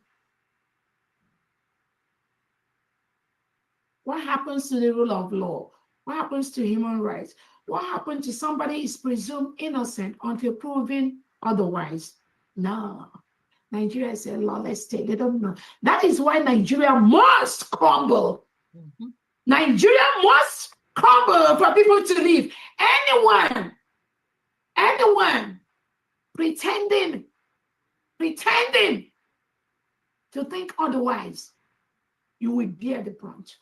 What happens to the rule of law? What happens to human rights? What happens to somebody is presumed innocent until proven otherwise? No. Nigeria is a lawless state. They don't know. That is why Nigeria must crumble. Mm-hmm. Nigeria must crumble for people to leave. Anyone pretending to think otherwise, you will bear the brunt,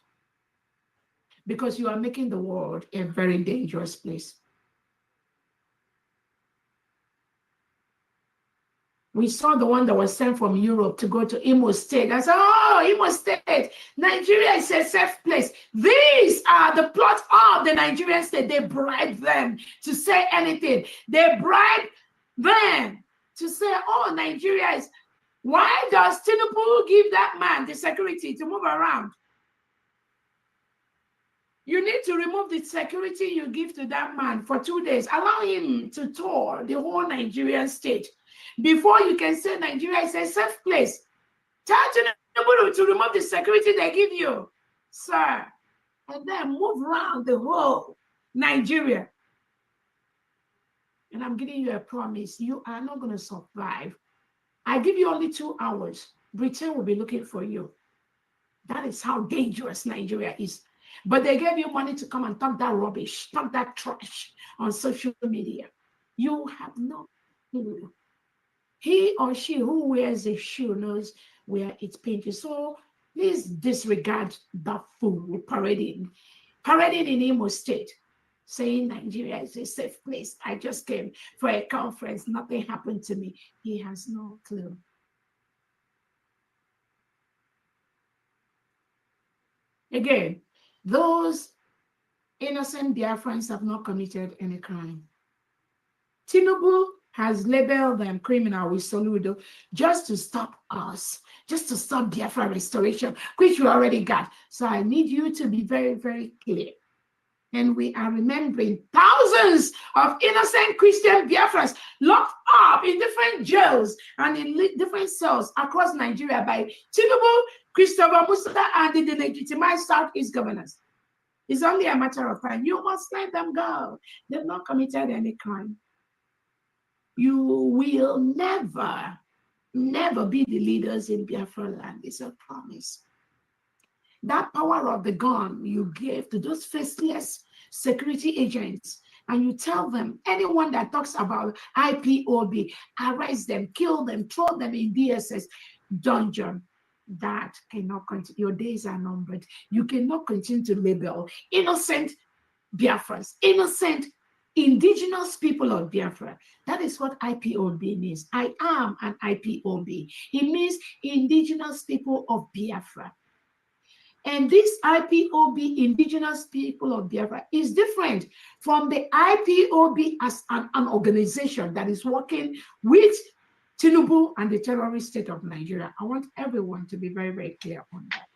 because you are making the world a very dangerous place. We saw the one that was sent from Europe to go to Imo State. I said, oh, Imo State, Nigeria is a safe place. These are the plot of the Nigerian state. They bribe them to say anything. They bribe them to say, oh, Nigeria is... Why does Tinubu give that man the security to move around? You need to remove the security you give to that man for 2 days. Allow him to tour the whole Nigerian state before you can say Nigeria is a safe place. Tell Tinubu to remove the security they give you, sir, and then move around the whole Nigeria. And I'm giving you a promise. You are not going to survive. I give you only 2 hours. Britain will be looking for you. That is how dangerous Nigeria is. But they gave you money to come and talk that rubbish, talk that trash on social media. You have no clue. He or she who wears a shoe knows where it's painted. So please disregard that fool parading in Imo State, saying Nigeria is a safe place. I just came for a conference. Nothing happened to me. He has no clue. Again, those innocent Biafrans have not committed any crime. Tinubu has labeled them criminal with Soludo just to stop us, just to stop Biafra restoration, which we already got. So I need you to be very, very clear. And we are remembering thousands of innocent Christian Biafrans locked up in different jails and in different cells across Nigeria by Tinubu, Christopher Musa, and the delegitimized Southeast governors. It's only a matter of time. You must let them go. They've not committed any crime. You will never, never be the leaders in Biafra land. It's a promise. That power of the gun you gave to those faceless security agents, and you tell them, anyone that talks about IPOB, arrest them, kill them, throw them in DSS dungeon. That cannot continue. Your days are numbered. You cannot continue to label innocent Biafrans, innocent indigenous people of Biafra. That is what IPOB means. I am an IPOB. It means indigenous people of Biafra. And this IPOB, indigenous people of Biafra, is different from the IPOB as an organization that is working with Tinubu and the terrorist state of Nigeria. I want everyone to be very, very clear on that.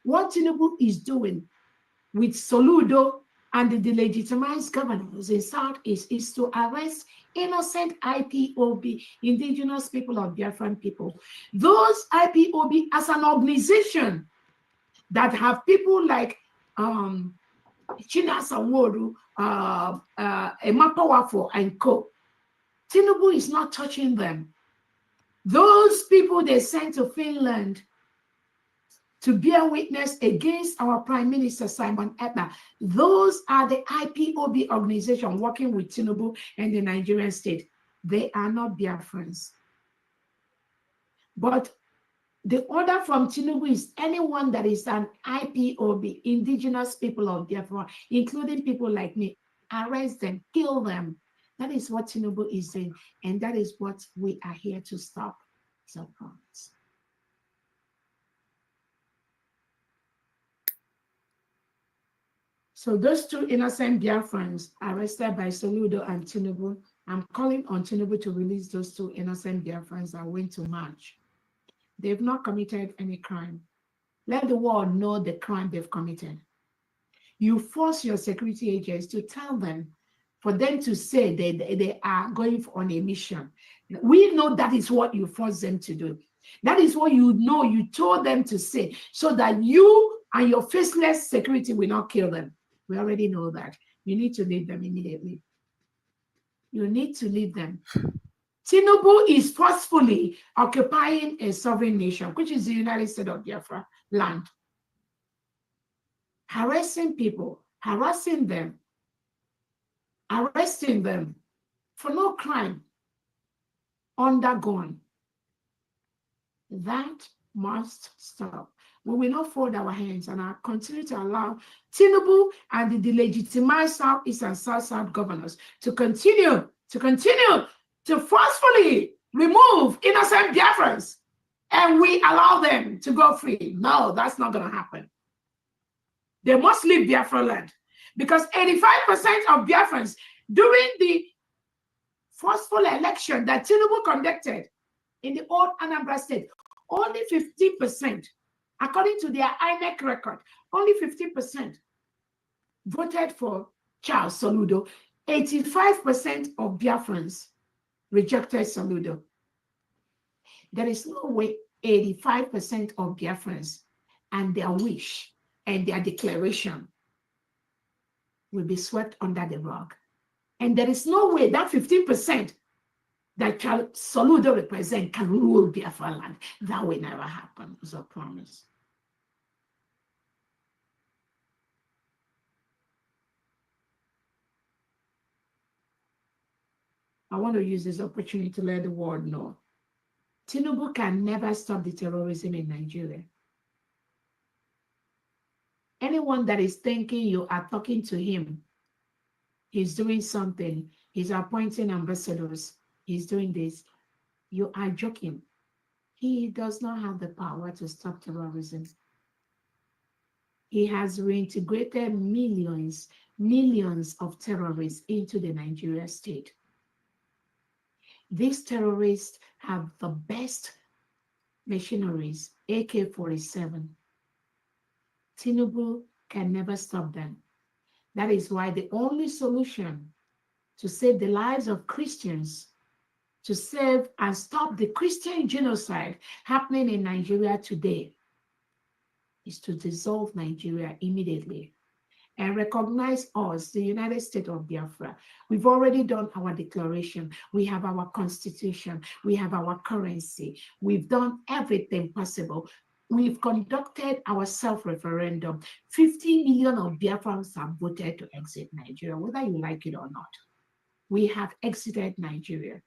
What Tinubu is doing with Soludo and the delegitimized governors in Southeast is to arrest innocent IPOB, indigenous people of Biafran people. Those IPOB as an organization that have people like Chinasa Woru, Emapawafo, and co. Tinubu is not touching them. Those people they sent to Finland to bear witness against our Prime Minister Simon Ekpa, those are the IPOB organization working with Tinubu and the Nigerian state. They are not Biafrans. But the order from Tinubu is anyone that is an IPOB, indigenous people of Biafra, including people like me, arrest them, kill them. That is what Tinubu is saying, and that is what we are here to stop. So promise. So those two innocent Biafrans arrested by Soludo and Tinubu, I'm calling on Tinubu to release those two innocent Biafrans that went to march. They've not committed any crime. Let the world know the crime they've committed. You force your security agents to tell them, for them to say they are going on a mission. We know that is what you force them to do. That is what you know you told them to say, so that you and your faceless security will not kill them. We already know that. You need to leave them immediately. You need to leave them. Tinubu is forcefully occupying a sovereign nation, which is the United States of Biafra land. Harassing people, harassing them, arresting them for no crime undergone. That must stop. We will not fold our hands and continue to allow Tinubu and the delegitimized Southeast and South governors to continue to forcefully remove innocent Biafrans, and we allow them to go free. No, that's not going to happen. They must leave Biafra land, because 85% of Biafrans during the forceful election that Tinubu conducted in the old Anambra state, only 50%, according to their INEC record, only 50% voted for Charles Soludo. 85% of Biafrans rejected Soludo. There is no way 85% of Biafrans and their wish and their declaration will be swept under the rug. And there is no way that 15% that Soludo represent can rule Biafra land. That will never happen, as a promise. I want to use this opportunity to let the world know Tinubu can never stop the terrorism in Nigeria. Anyone that is thinking you are talking to him, he's doing something, he's appointing ambassadors, he's doing this, you are joking. He does not have the power to stop terrorism. He has reintegrated millions of terrorists into the Nigeria state. These terrorists have the best machineries, AK-47. Tinubu can never stop them. That is why the only solution to save the lives of Christians, to save and stop the Christian genocide happening in Nigeria today, is to dissolve Nigeria immediately and recognize us, the United States of Biafra. We've already done our declaration. We have our constitution. We have our currency. We've done everything possible. We've conducted our self-referendum. 50 million of Biafrans have voted to exit Nigeria, whether you like it or not. We have exited Nigeria.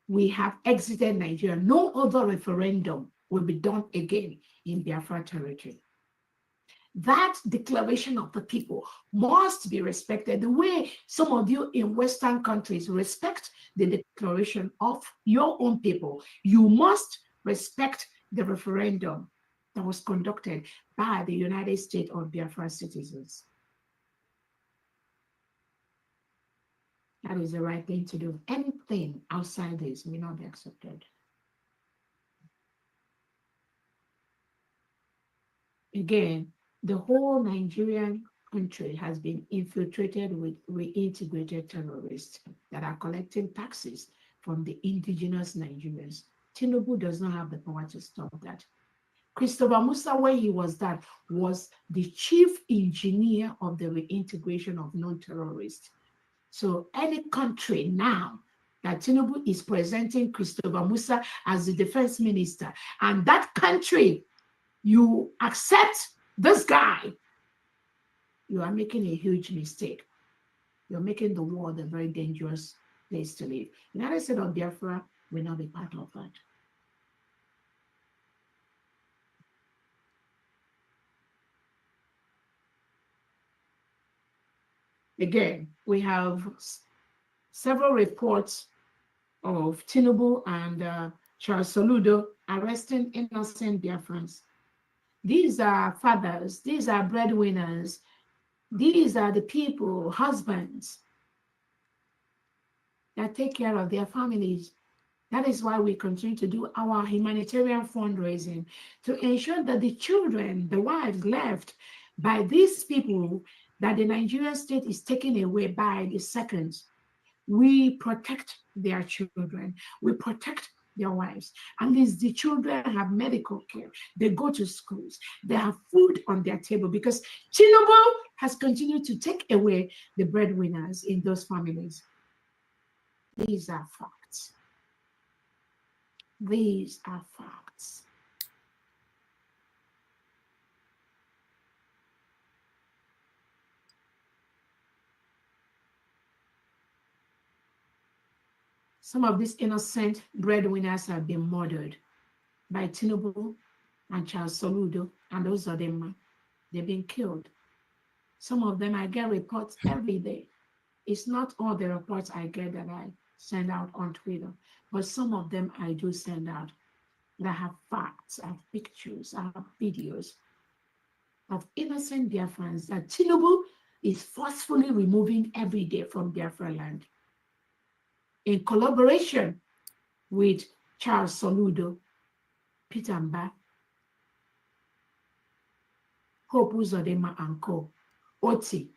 We have exited Nigeria. No other referendum will be done again in Biafra territory. That declaration of the people must be respected the way some of you in Western countries respect the declaration of your own people. You must respect the referendum that was conducted by the United States of Biafra citizens. That is the right thing to do. Anything outside this will not be accepted. Again, the whole Nigerian country has been infiltrated with reintegrated terrorists that are collecting taxes from the indigenous Nigerians. Tinubu does not have the power to stop that. Christopher Musa, when he was that, was the chief engineer of the reintegration of non-terrorists. So any country now that Tinubu is presenting Christopher Musa as the defense minister, and that country, you accept this guy, you are making a huge mistake. You're making the world a very dangerous place to live. United States of Biafra will not be part of that. Again, we have several reports of Tinubu and Charles Soludo arresting innocent Biafrans. These are fathers, these are breadwinners, these are the people, husbands, that take care of their families. That is why we continue to do our humanitarian fundraising to ensure that the children, the wives left by these people that the Nigerian state is taking away by the seconds, we protect their children, we protect their wives. At least the children have medical care, they go to schools, they have food on their table, because Tinubu has continued to take away the breadwinners in those families. These are facts. These are facts. Some of these innocent breadwinners have been murdered by Tinubu and Charles Soludo, and those are them. They've been killed. Some of them, I get reports every day. It's not all the reports I get that I send out on Twitter, but some of them I do send out that have facts, I have pictures, I have videos of innocent Biafrans that Tinubu is forcefully removing every day from Biafra land in collaboration with Charles Soludo, Peter Mba, Hope Uzodinma and Co. Oti.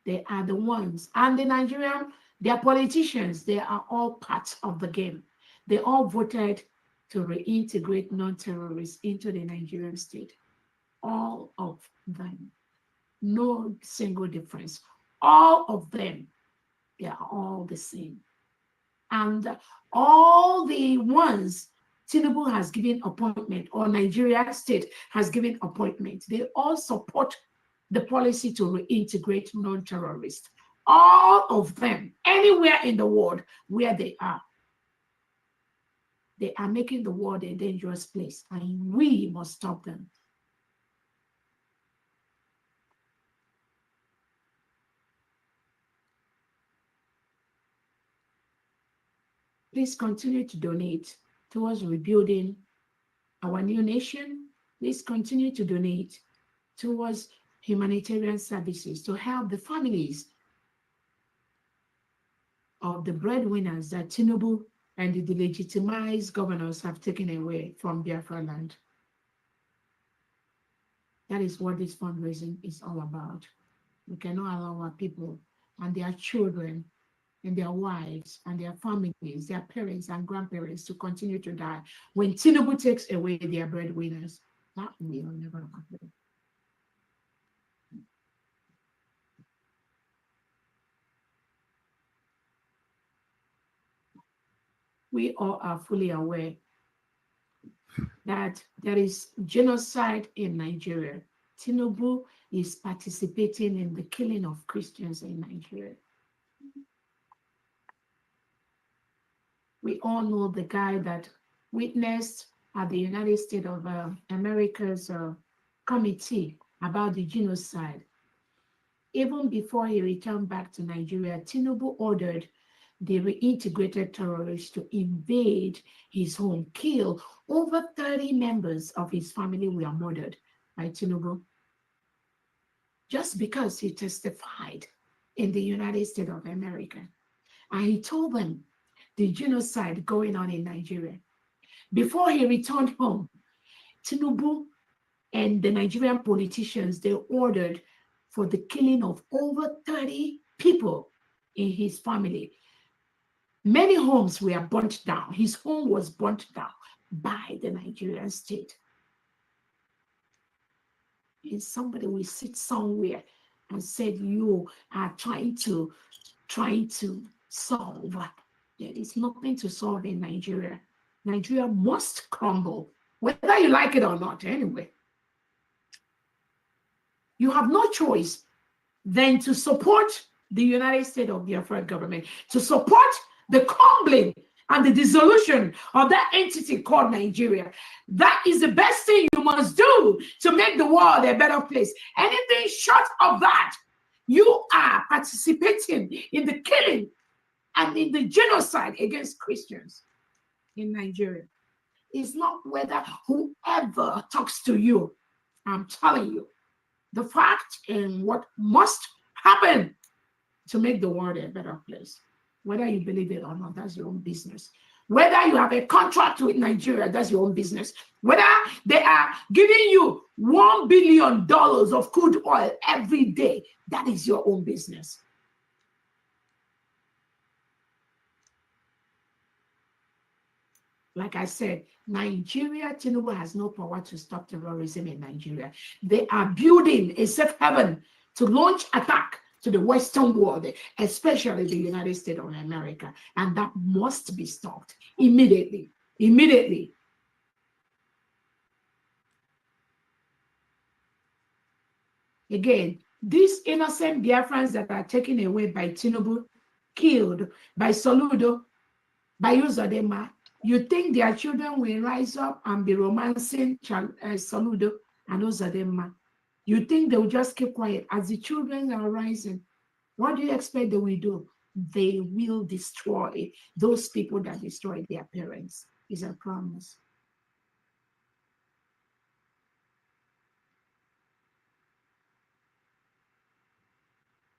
They are the ones. And the Nigerian, their politicians, they are all part of the game. They all voted to reintegrate non-terrorists into the Nigerian state. All of them. No single difference. All of them, they are all the same. And all the ones Tinubu has given appointment, or Nigeria state has given appointment, they all support the policy to reintegrate non-terrorists. All of them, anywhere in the world where they are making the world a dangerous place, and we must stop them. Please continue to donate towards rebuilding our new nation. Please continue to donate towards humanitarian services to help the families of the breadwinners that Tinubu and the delegitimized governors have taken away from Biafra land. That is what this fundraising is all about. We cannot allow our people and their children and their wives and their families, their parents and grandparents to continue to die when Tinubu takes away their breadwinners. That will never happen. We all are fully aware that there is genocide in Nigeria. Tinubu is participating in the killing of Christians in Nigeria. We all know the guy that witnessed at the United States of America's committee about the genocide. Even before he returned back to Nigeria, Tinubu ordered the reintegrated terrorists to invade his home, kill over 30 members of his family were murdered by Tinubu, just because he testified in the United States of America. And he told them the genocide going on in Nigeria. Before he returned home, Tinubu and the Nigerian politicians, they ordered for the killing of over 30 people in his family. Many homes were burnt down. His home was burnt down by the Nigerian state. And somebody will sit somewhere and said, you are trying to solve. There is nothing to solve in Nigeria. Nigeria must crumble, whether you like it or not, anyway. You have no choice than to support the United States of Biafra government, to support the crumbling and the dissolution of that entity called Nigeria. That is the best thing you must do to make the world a better place. Anything short of that, you are participating in the killing and in the genocide against Christians in Nigeria. It's not whether whoever talks to you. I'm telling you, the fact and what must happen to make the world a better place. Whether you believe it or not, that's your own business. Whether you have a contract with Nigeria, that's your own business. Whether they are giving you $1 billion of crude oil every day, that is your own business. Like I said, Nigeria, Tinubu has no power to stop terrorism in Nigeria. They are building a safe haven to launch attack to the Western world, especially the United States of America. And that must be stopped immediately. Immediately. Again, these innocent Biafrans that are taken away by Tinubu, killed by Soludo, by Uzodema, you think their children will rise up and be romancing Soludo and Uzodema? You think they will just keep quiet as the children are rising? What do you expect they will do? They will destroy those people that destroyed their parents. Is a promise.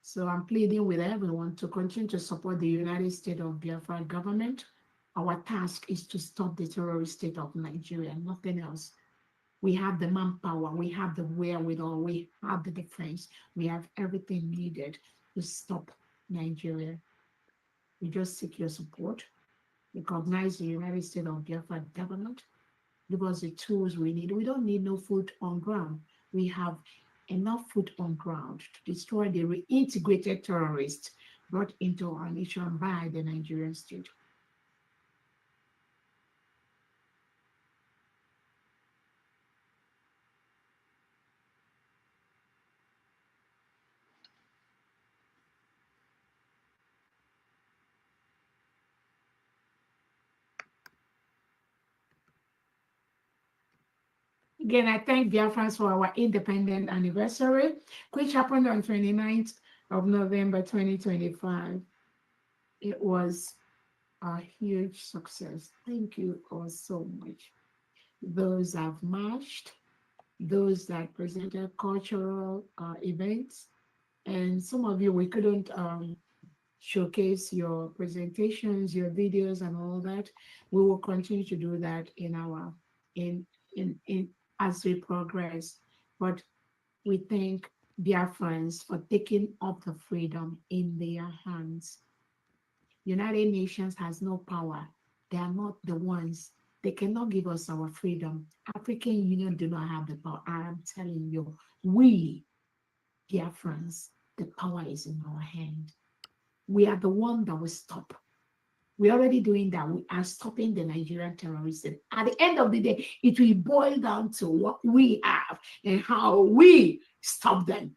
So I'm pleading with everyone to continue to support the United States of Biafra government. Our task is to stop the terrorist state of Nigeria, nothing else. We have the manpower, we have the wherewithal, we have the defense, we have everything needed to stop Nigeria. We just seek your support. Recognize the United States of Biafra government. Give us the tools we need. We don't need no foot on ground. We have enough foot on ground to destroy the reintegrated terrorists brought into our nation by the Nigerian state. Again, I thank Biafrans for our independent anniversary, which happened on 29th of November 2025. It was a huge success. Thank you all so much. Those have marched, those that presented cultural events, and some of you, we couldn't showcase your presentations, your videos, and all that. We will continue to do that in our as we progress. But we thank Biafrans for taking up the freedom in their hands. United Nations has no power. They are not the ones. They cannot give us our freedom. African Union do not have the power. I am telling you, we, Biafrans, the power is in our hand. We are the one that will stop. We're already doing that. We are stopping the Nigerian terrorists. At the end of the day, it will boil down to what we have and how we stop them.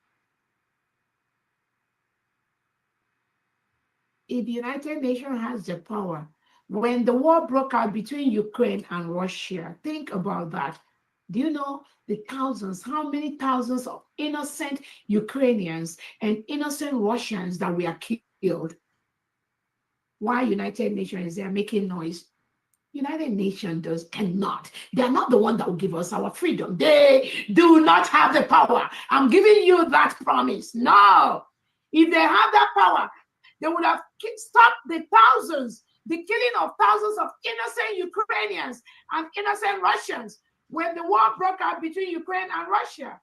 If the United Nations has the power, when the war broke out between Ukraine and Russia, think about that. Do you know the thousands, how many thousands of innocent Ukrainians and innocent Russians that were killed? Why United Nations is there making noise? United Nations cannot. They're not the one that will give us our freedom. They do not have the power. I'm giving you that promise. No. If they have that power, they would have stopped the killing of thousands of innocent Ukrainians and innocent Russians when the war broke out between Ukraine and Russia.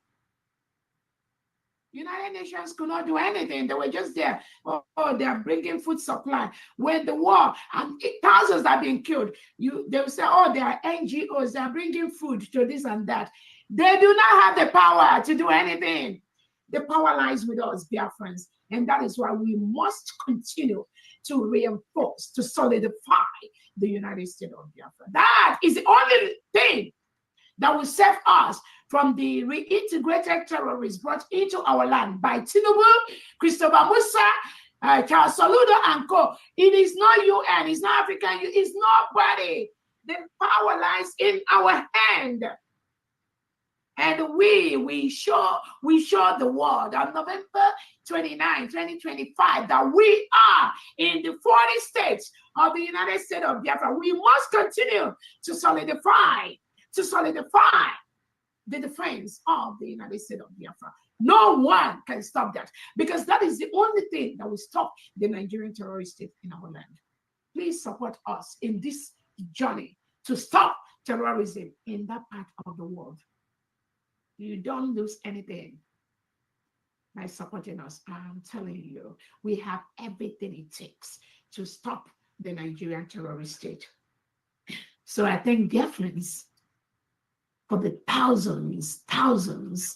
United Nations could not do anything. They were just there. Oh, they are bringing food supply. When the war and thousands are being killed, they will say, oh, they are NGOs. They are bringing food to this and that. They do not have the power to do anything. The power lies with us, dear friends. And that is why we must continue to reinforce, to solidify the United States of Biafra. That is the only thing that will save us from the reintegrated terrorists brought into our land by Tinubu, Christopher Musa, Charles Soludo, and co. It is not UN, it's not African, it's nobody. The power lies in our hand. And we show the world on November 29, 2025, that we are in the 40 states of the United States of Biafra. We must continue to solidify the defense of the United States of Biafra. No one can stop that, because that is the only thing that will stop the Nigerian terrorist state in our land. Please support us in this journey to stop terrorism in that part of the world. You don't lose anything by supporting us. I'm telling you, we have everything it takes to stop the Nigerian terrorist state. So I thank dear friends for the thousands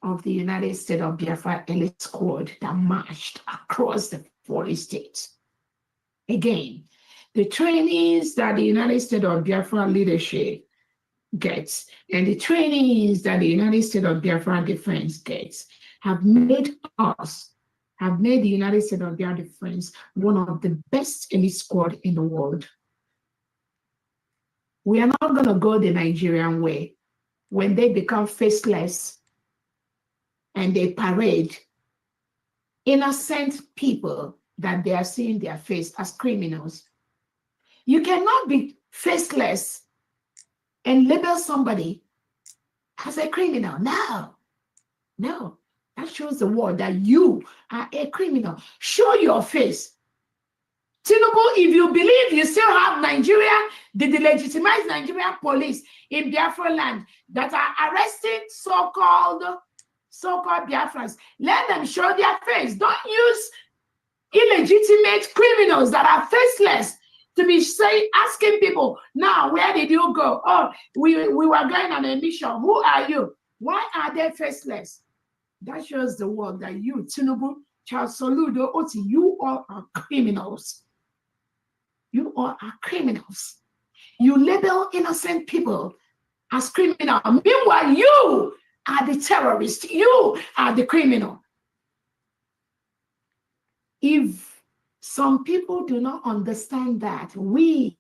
of the United States of Biafra elite squad that marched across the 40 states. Again, the trainees that the United States of Biafra leadership gets and the trainees that the United States of Biafra defense gets have made the United States of Biafra defense one of the best elite squad in the world. We are not going to go the Nigerian way. When they become faceless and they parade innocent people that they are seeing their face as criminals. You cannot be faceless and label somebody as a criminal. No. That shows the world that you are a criminal. Show your face. Tinubu, if you believe you still have Nigeria, the legitimized Nigerian police in Biafra land that are arresting so-called Biafrans, let them show their face. Don't use illegitimate criminals that are faceless to be asking people, now, where did you go? Oh, we were going on a mission. Who are you? Why are they faceless? That shows the world that you, Tinubu, Charles Soludo, Oti, you all are criminals. You all are criminals. You label innocent people as criminal. Meanwhile, you are the terrorist. You are the criminal. If some people do not understand that, we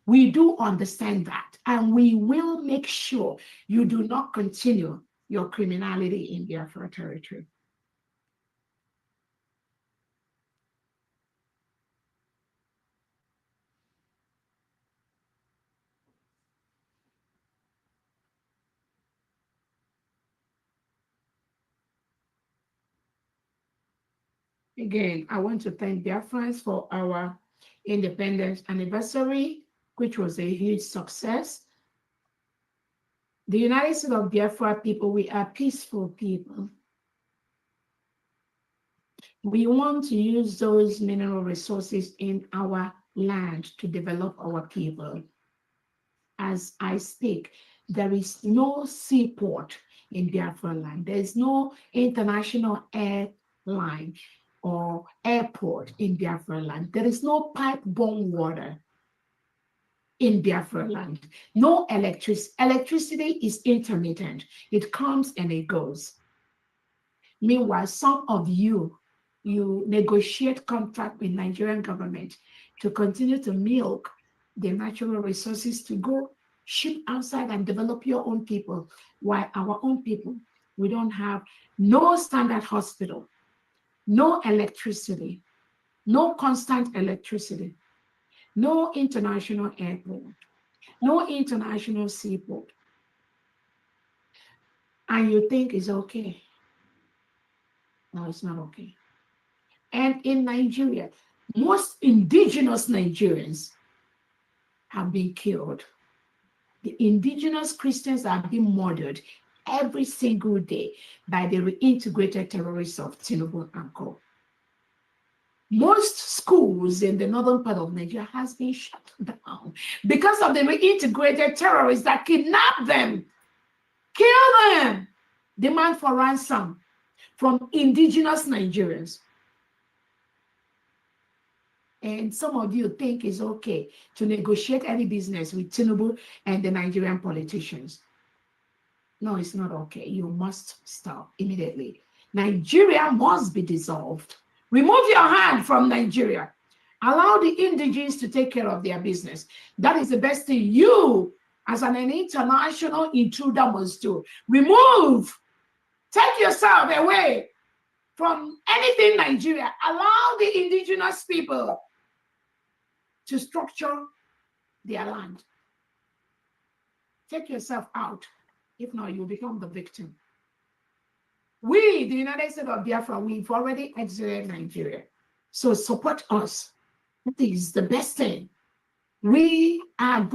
do understand that, and we will make sure you do not continue your criminality in Biafra territory. Again, I want to thank Biafrans for our independence anniversary, which was a huge success. The United States of Biafra people, we are peaceful people. We want to use those mineral resources in our land to develop our people. As I speak, there is no seaport in Biafra land. There is no international airline or airport in Biafra land. There is no pipe-borne water in Biafra land. No electricity. Electricity is intermittent. It comes and it goes. Meanwhile, some of you negotiate contract with Nigerian government to continue to milk the natural resources to go ship outside and develop your own people. While our own people, we don't have no standard hospital, no electricity, no constant electricity, no international airport, no international seaport. And you think it's okay. No, it's not okay. And in Nigeria, most indigenous Nigerians have been killed. The indigenous Christians are being murdered every single day by the reintegrated terrorists of Tinubu and Co. Most schools in the northern part of Nigeria has been shut down because of the reintegrated terrorists that kidnap them, kill them, demand for ransom from indigenous Nigerians. And some of you think it's okay to negotiate any business with Tinubu and the Nigerian politicians. No, it's not okay. You must stop immediately. Nigeria must be dissolved. Remove your hand from Nigeria. Allow the indigenes to take care of their business. That is the best thing you, as an international intruder, must do. Remove. Take yourself away from anything Nigeria. Allow the indigenous people to structure their land. Take yourself out. If not, you become the victim. We, the United States of Biafra, we've already exited Nigeria. So support us. That is the best thing. We are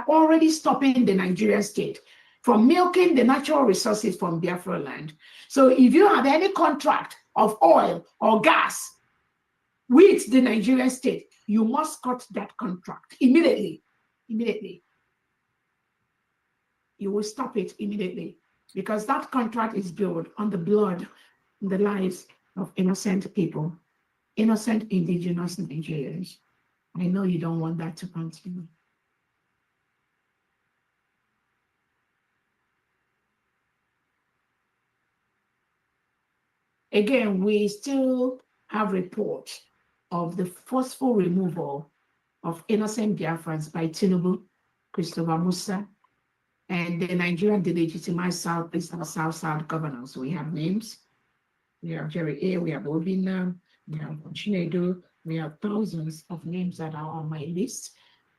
already stopping the Nigerian state from milking the natural resources from Biafra land. So if you have any contract of oil or gas with the Nigerian state, you must cut that contract immediately. Immediately. You will stop it immediately because that contract is built on the blood, and the lives of innocent people, innocent indigenous Nigerians. I know you don't want that to continue. Again, we still have reports of the forceful removal of innocent Biafrans by Tinubu Christopher Musa, and the Nigerian delegitimized Southeast and South governors. We have names. We have Jerry A. We have Obina. We have Chinedu. We have thousands of names that are on my list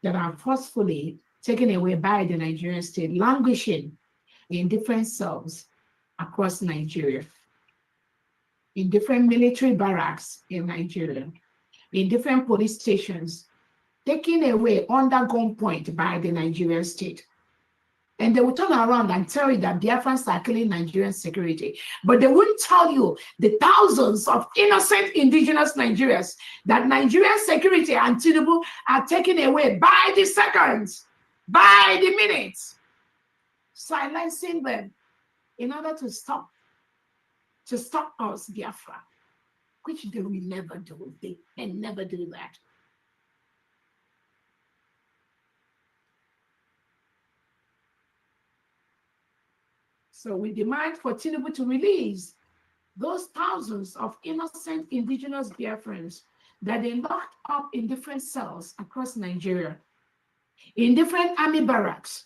that are forcefully taken away by the Nigerian state, languishing in different cells across Nigeria, in different military barracks in Nigeria, in different police stations, taken away under gunpoint by the Nigerian state. And they will turn around and tell you that Biafrans are killing Nigerian security. But they won't tell you the thousands of innocent indigenous Nigerians that Nigerian security and Tinubu are taken away by the seconds, by the minutes, silencing them in order to stop us, Biafra, which they will never do. They can never do that. So we demand for Tinubu to release those thousands of innocent indigenous Biafrans that they locked up in different cells across Nigeria, in different army barracks.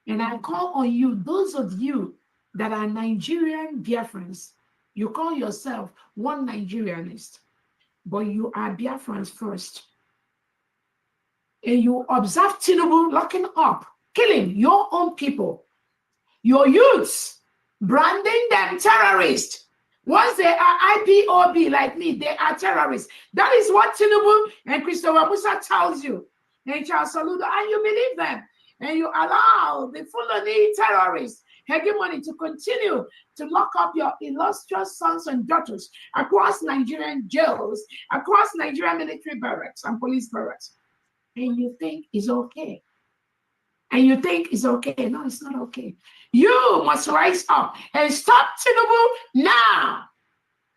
And I call on you, those of you that are Nigerian Biafrans, you call yourself one Nigerianist, but you are Biafrans first. And you observe Tinubu locking up, killing your own people, your youths, branding them terrorists. Once they are IPOB like me, they are terrorists. That is what Tinubu and Christopher Musa tells you. And Charles Saludo, and you believe them. And you allow the Fulani terrorists, hegemony, to continue to lock up your illustrious sons and daughters across Nigerian jails, across Nigerian military barracks and police barracks. And you think it's okay. And you think it's okay. No, it's not okay. You must rise up and stop Tinubu now.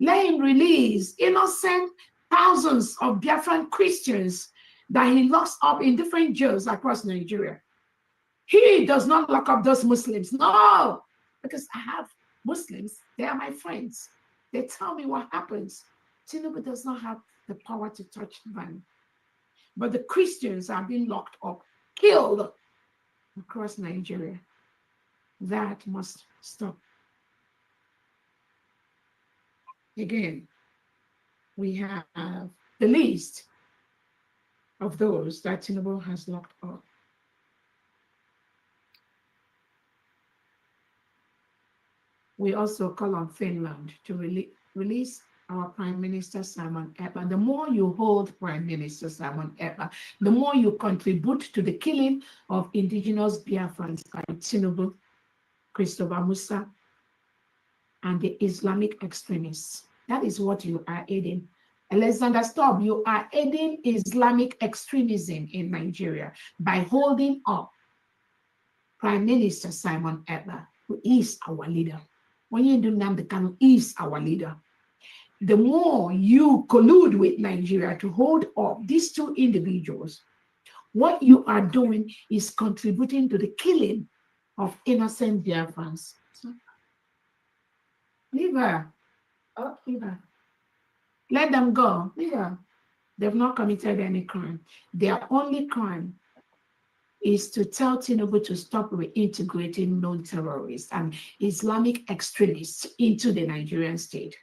Let him release innocent thousands of Biafran Christians that he locks up in different jails across Nigeria. He does not lock up those Muslims. No, because I have Muslims. They are my friends. They tell me what happens. Tinubu does not have the power to touch them. But the Christians are being locked up, killed across Nigeria. That must stop. Again, we have the list of those that Tinubu has locked up. We also call on Finland to release our Prime Minister Simon Ekpa. The more you hold Prime Minister Simon Ekpa, the more you contribute to the killing of indigenous Biafrans by Tinubu, Christopher Musa, and the Islamic extremists. That is what you are aiding. Alexander Stubb, you are aiding Islamic extremism in Nigeria by holding up Prime Minister Simon Ekpa, who is our leader. When you do Nnamdi Kanu is our leader. The more you collude with Nigeria to hold up these two individuals, what you are doing is contributing to the killing of innocent Biafrans. So, leave her. Oh, leave her. Let them go. Leave her. They've not committed any crime. Their only crime is to tell Tinubu to stop reintegrating known terrorists and Islamic extremists into the Nigerian state.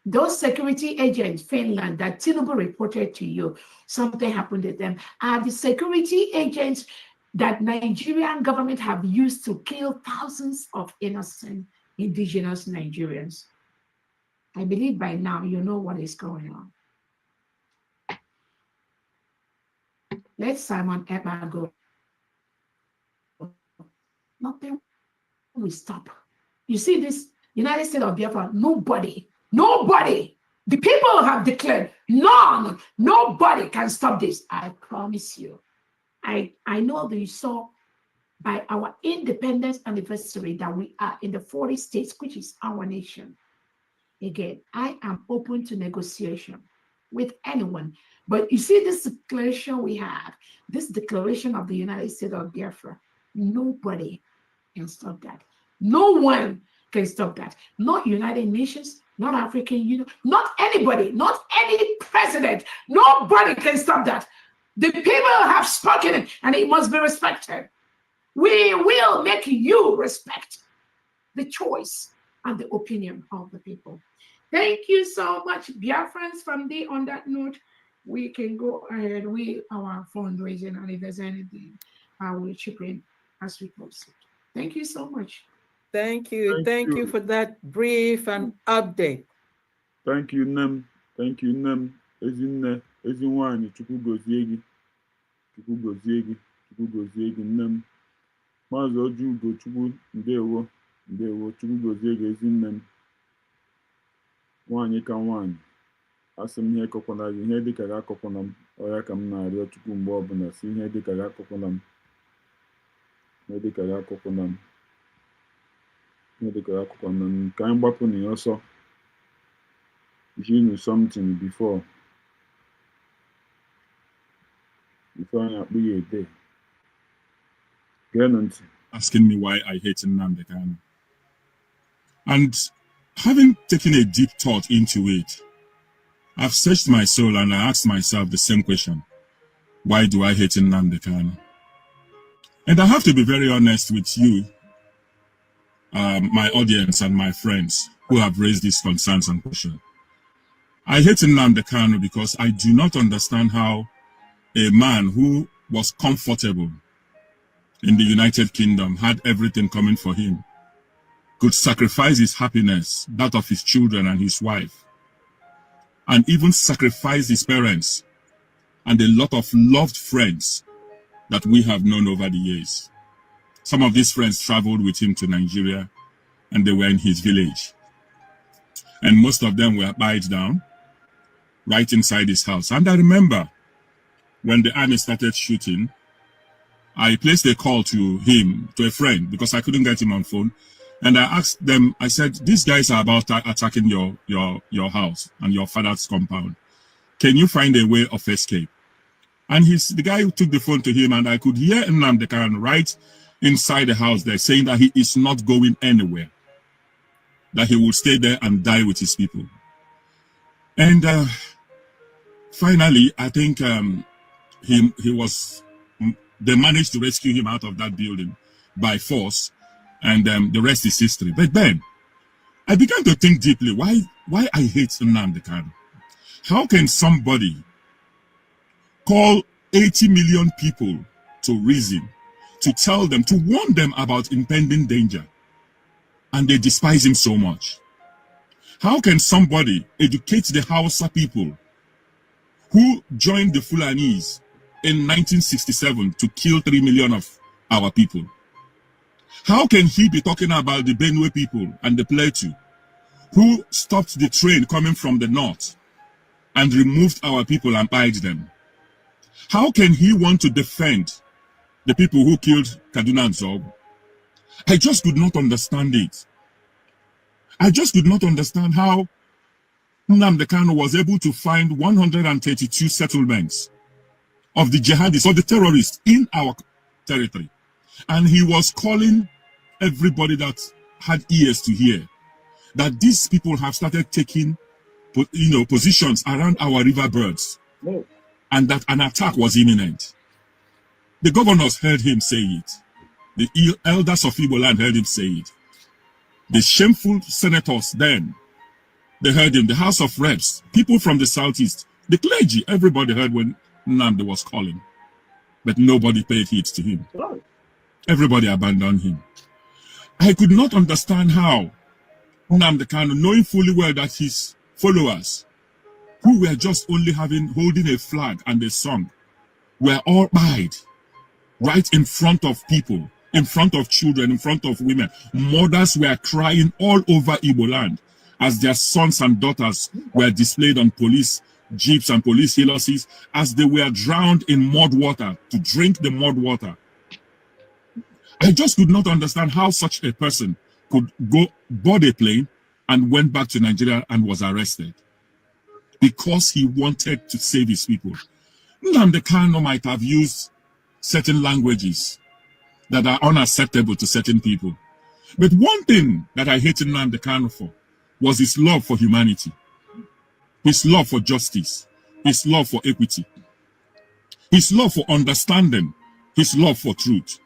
Those security agents, Finland, that Tinubu reported to you, something happened to them, are the security agents that Nigerian government have used to kill thousands of innocent indigenous Nigerians. I believe by now you know what is going on. Let Simon Ekpa go. Nothing will stop. You see this United States of Biafra, nobody, the people have declared, nobody can stop this. I promise you. I know that you saw by our independence anniversary that we are in the 40 states, which is our nation. Again, I am open to negotiation with anyone. But you see this declaration we have, this declaration of the United States of Biafra, nobody can stop that. No one can stop that. Not United Nations, not African Union, not anybody, not any president. Nobody can stop that. The people have spoken and it must be respected. We will make you respect the choice and the opinion of the people. Thank you so much, Biafrans. From the on that note, we can go ahead with our fundraising, and if there's anything, I will chip in as we close it. Thank you so much. Thank you. Thank you for that brief and update. Thank you, Nem. Thank you, Nem. Ezinne, Ezinwani, Chukwu gozie gị. Chukwu gozie gị. Chukwu gozie gị, Nem. Maazị Ojugo, Chukwu ndewo. Ndewo, Chukwu gozie gị, Ezinne m. Nwaanyị ka nwaanyị. Asị m ihe kọkwana gị, ihe dịka ga-akọkwana m. Ọ ya ka m na-arịọ Chukwu mgbe ọbụla si ihe dịka ga-akọkwana m. Ihe dịka ga-akọkwana m. Ihe dịka ga-akọkwana m. Ka anyị gbapụ na ya ọsọ. You knew something before I be a day. Asking me why I hate Nnamdi Kanu. And having taken a deep thought into it, I've searched my soul and I asked myself the same question. Why do I hate Nnamdi Kanu? And I have to be very honest with you, my audience and my friends who have raised these concerns and questions. I hate Nnamdi Kanu because I do not understand how a man who was comfortable in the United Kingdom, had everything coming for him, could sacrifice his happiness, that of his children and his wife, and even sacrifice his parents and a lot of loved friends that we have known over the years. Some of these friends traveled with him to Nigeria and they were in his village. And most of them were buried down right inside his house. And I remember when the army started shooting, I placed a call to him, to a friend, because I couldn't get him on phone. And I asked them, I said, these guys are about attacking your house and your father's compound. Can you find a way of escape? And the guy who took the phone to him, and I could hear Nnamdi Kanu right inside the house there saying that he is not going anywhere, that he will stay there and die with his people. And finally, I think they managed to rescue him out of that building by force, and the rest is history. But then I began to think deeply, why I hate Nnamdi Kanu. How can somebody call 80 million people to reason, to tell them, to warn them about impending danger, and they despise him so much? How can somebody educate the Hausa people who joined the Fulanis in 1967 to kill 3 million of our people? How can he be talking about the Benue people and the Plateau who stopped the train coming from the north and removed our people and buried them? How can he want to defend the people who killed Kaduna and Zob? I just could not understand it. I just could not understand how Nnamdi Kanu was able to find 132 settlements of the jihadists or the terrorists in our territory. And he was calling everybody that had ears to hear that these people have started taking positions around our riverbirds, and that an attack was imminent. The governors heard him say it. The elders of Igbo land heard him say it. The shameful senators then, they heard him. The House of Reps, people from the southeast, the clergy, everybody heard when Nnamdi was calling. But nobody paid heed to him. Everybody abandoned him. I could not understand how Nnamdi Kanu, knowing fully well that his followers, who were just only holding a flag and a song, were all buried right in front of people, in front of children, in front of women. Mothers were crying all over Igbo land as their sons and daughters were displayed on police jeeps and police helices as they were drowned in mud water to drink the mud water. I just could not understand how such a person could go board a plane and went back to Nigeria and was arrested because he wanted to save his people. Nnamdi Kanu might have used certain languages that are unacceptable to certain people. But one thing that I hated Nnamdi Kanu for was his love for humanity, his love for justice, his love for equity. his love for understanding, his love for truth.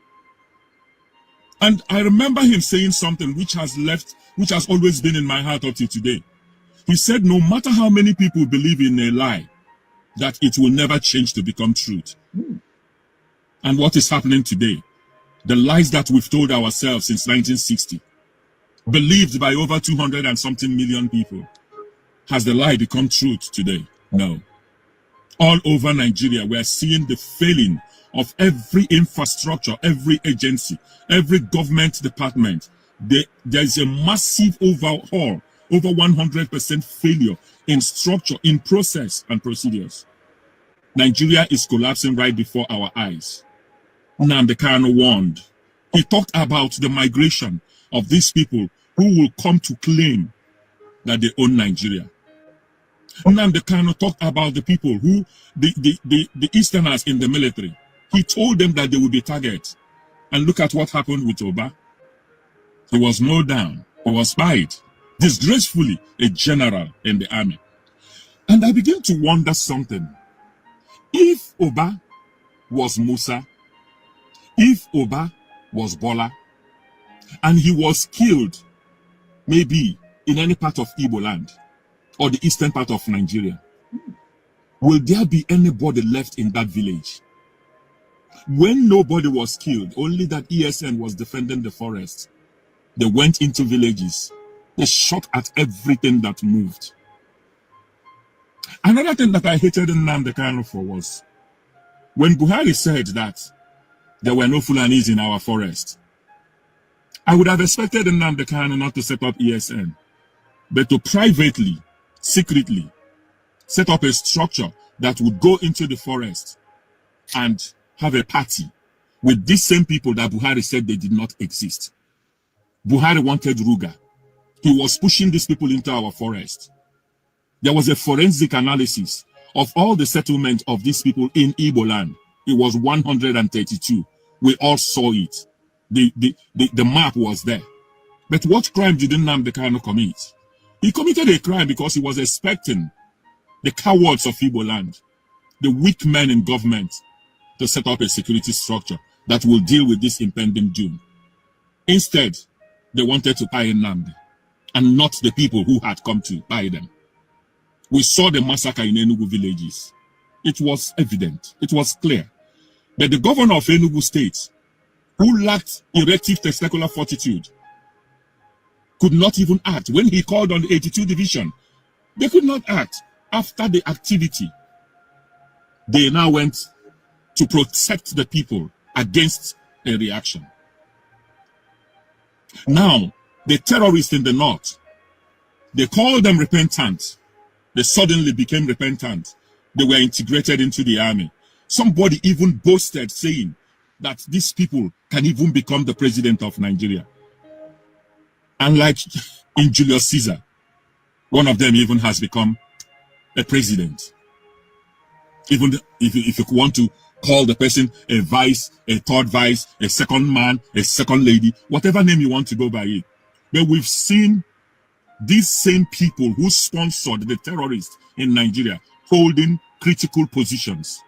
And I remember him saying something which has always been in my heart up to today. He said, no matter how many people believe in a lie, that it will never change to become truth. And what is happening today? The lies that we've told ourselves since 1960, believed by over 200 and something million people, has the lie become truth today? No. All over Nigeria, we are seeing the failing of every infrastructure, every agency, every government department. There is a massive overhaul, over 100% failure in structure, in process and procedures. Nigeria is collapsing right before our eyes. Nnamdi Kanu warned. He talked about the migration of these people who will come to claim that they own Nigeria. Nnamdi Kanu talked about the people who, the Easterners in the military. He told them that they would be targets. And look at what happened with Oba. He was mowed down. He was spied. Disgracefully, a general in the army. And I begin to wonder something. If Oba was Musa, if Oba was Bola, and he was killed, maybe in any part of Igbo land, or the eastern part of Nigeria, will there be anybody left in that village? When nobody was killed, only that ESN was defending the forest, they went into villages. They shot at everything that moved. Another thing that I hated Nnamdi Kanu for was when Buhari said that there were no Fulanis in our forest. I would have expected Nnamdi Kanu not to set up ESN, but to privately, secretly, set up a structure that would go into the forest and have a party with these same people that Buhari said they did not exist. Buhari wanted Ruga. He was pushing these people into our forest. There was a forensic analysis of all the settlement of these people in Igbo land. It was 132. We all saw it. The map was there. But what crime did Nnamdi Kanu commit? He committed a crime because he was expecting the cowards of Igbo land, the weak men in government, to set up a security structure that will deal with this impending doom. Instead, they wanted to buy Nnamdi, and not the people who had come to buy them. We saw the massacre in Enugu villages. It was evident. It was clear. But the governor of Enugu State, who lacked erective testicular fortitude, could not even act. When he called on the 82 division, they could not act. After the activity, they now went to protect the people against a reaction. Now, the terrorists in the north, they called them repentant. They suddenly became repentant. They were integrated into the army. Somebody even boasted saying that these people can even become the president of Nigeria. And like in Julius Caesar, one of them even has become a president. Even if you want to call the person a vice, a third vice, a second man, a second lady, whatever name you want to go by it. But we've seen these same people who sponsored the terrorists in Nigeria holding critical positions.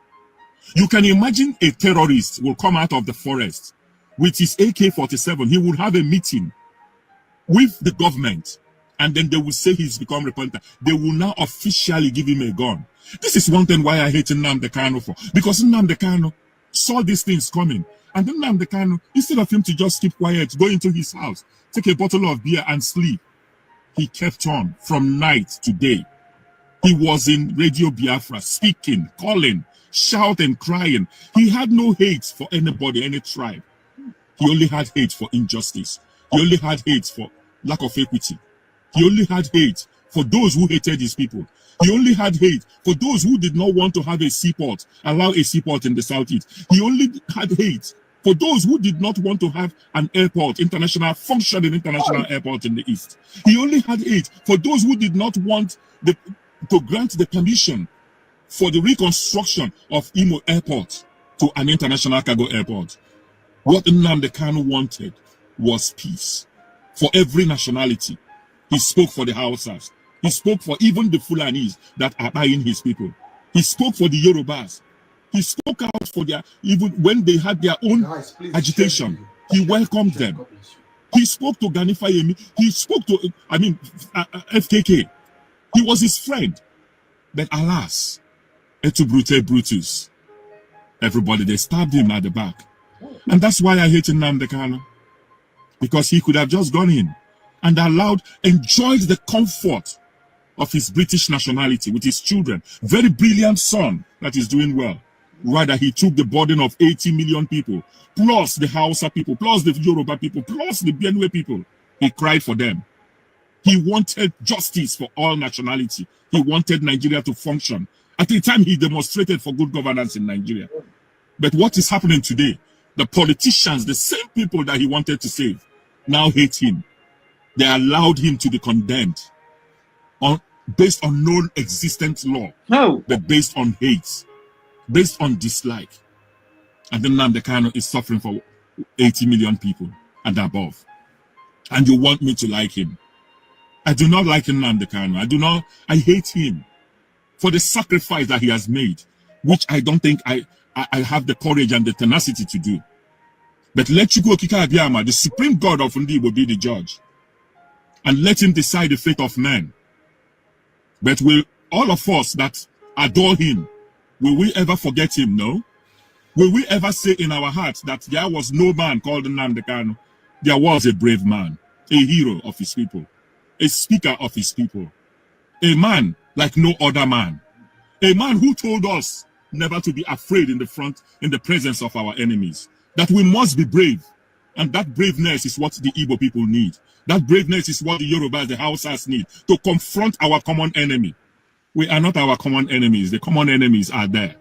You can imagine a terrorist will come out of the forest with his AK-47. He will have a meeting with the government, and then they will say he's become repentant. They will now officially give him a gun. This is one thing why I hate Nnamdi Kanu for. Because Nnamdi Kanu saw these things coming. And then Nnamdi Kanu, instead of him to just keep quiet, go into his house, take a bottle of beer and sleep, he kept on from night to day. He was in Radio Biafra, speaking, calling, shouting, crying. He had no hate for anybody, any tribe. He only had hate for injustice. He only had hate for lack of equity. He only had hate for those who hated his people. He only had hate for those who did not want to have a seaport, allow a seaport in the southeast. He only had hate for those who did not want to have an airport, functioning international airport in the east. He only had hate for those who did not want to grant the permission for the reconstruction of Imo Airport to an international cargo airport. What Nnamdi Kanu wanted was peace for every nationality. He spoke for the Hausas. He spoke for even the Fulanis that are buying his people. He spoke for the Yorubas. He spoke out for their, even when they had their own agitation, he welcomed them. He spoke to Gani Fayemi. He spoke to, FKK. He was his friend. But alas, et tu brute Brutus. Everybody, they stabbed him at the back. And that's why I hate Nnamdi Kanu. Because he could have just gone in and enjoyed the comfort of his British nationality with his children. Very brilliant son that is doing well. Rather, he took the burden of 80 million people, plus the Hausa people, plus the Yoruba people, plus the Benue people. He cried for them. He wanted justice for all nationality. He wanted Nigeria to function. At the time, he demonstrated for good governance in Nigeria. But what is happening today? The politicians, the same people that he wanted to save, now hate him. They allowed him to be condemned based on non-existent law, but based on hate, based on dislike. And then Nnamdi Kanu is suffering for 80 million people and above. And you want me to like him? I do not like Nnamdi Kanu. I hate him for the sacrifice that he has made, which I don't think I have the courage and the tenacity to do. But let Chukwu Okike Abiyama, the supreme God of Ndi, will be the judge. And let him decide the fate of men. But will all of us that adore him, will we ever forget him? No. Will we ever say in our hearts that there was no man called Nnamdi Kanu? There was a brave man, a hero of his people, a speaker of his people, a man like no other man, a man who told us never to be afraid in the presence of our enemies, that we must be brave. And that braveness is what the Igbo people need. That braveness is what the Yorubas, the Hausas need to confront our common enemy. We are not our common enemies. The common enemies are there.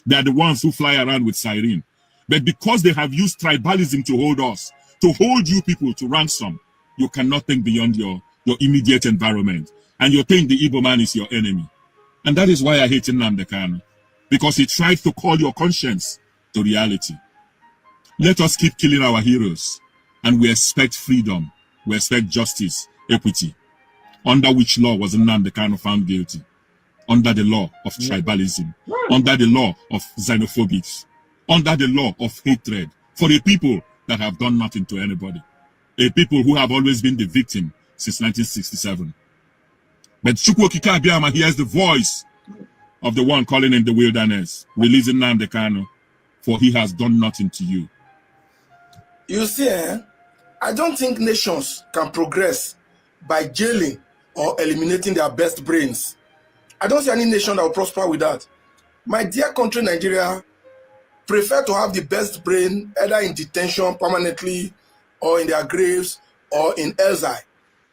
They are the ones who fly around with siren. But because they have used tribalism to hold us, to hold you people to ransom, you cannot think beyond your immediate environment. And you think the Igbo man is your enemy. And that is why I hate Nnamdi Kanu. Because he tried to call your conscience to reality. Let us keep killing our heroes. And we expect freedom. We expect justice, equity. Under which law was Nnamdi Kanu found guilty? Under the law of tribalism. Under the law of xenophobia. Under the law of hatred. For a people that have done nothing to anybody. A people who have always been the victim since 1967. But Chukwu Okike Abiyama hears the voice of the one calling in the wilderness, releasing Nnamdi Kanu, for he has done nothing to you. You see, I don't think nations can progress by jailing or eliminating their best brains. I don't see any nation that will prosper with that. My dear country, Nigeria, prefer to have the best brain either in detention permanently or in their graves or in exile.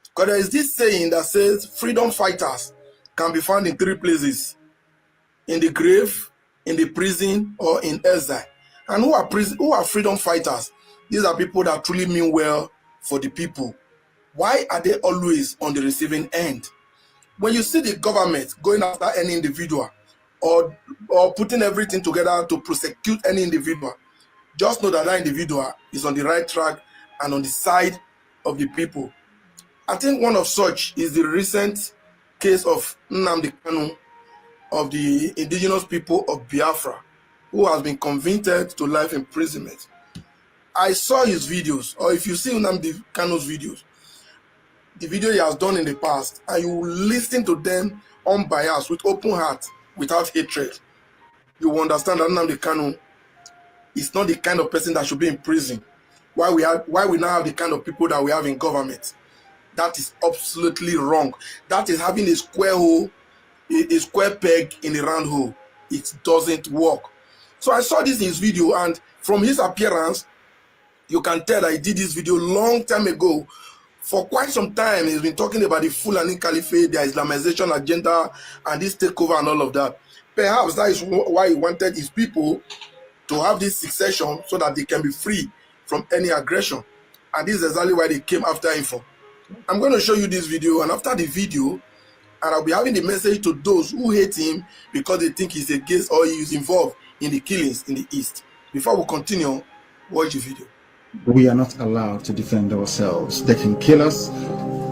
Because there is this saying that says freedom fighters can be found in 3 places: in the grave, in the prison, or in exile. And who are freedom fighters? These are people that truly mean well for the people. Why are they always on the receiving end? When you see the government going after any individual or putting everything together to prosecute any individual, just know that that individual is on the right track and on the side of the people. I think one of such is the recent case of Nnamdi Kanu, of the indigenous people of Biafra, who has been convicted to life imprisonment. I saw his videos, or if you see Nnamdi Kanu's videos, the video he has done in the past, and you will listen to them unbiased, with open heart, without hatred, you will understand that Nnamdi Kanu is not the kind of person that should be in prison. Why we now have the kind of people that we have in government. That is absolutely wrong. That is having a square hole, a square peg in a round hole. It doesn't work. So I saw this in his video, and from his appearance, you can tell that he did this video long time ago. For quite some time, he's been talking about the Fulani Caliphate, their Islamization agenda, and this takeover and all of that. Perhaps that is why he wanted his people to have this succession so that they can be free from any aggression. And this is exactly why they came after him for. I'm going to show you this video, and after the video, and I'll be having the message to those who hate him because they think he's against or he is involved in the killings in the East. Before we continue, watch the video. We are not allowed to defend ourselves. They can kill us,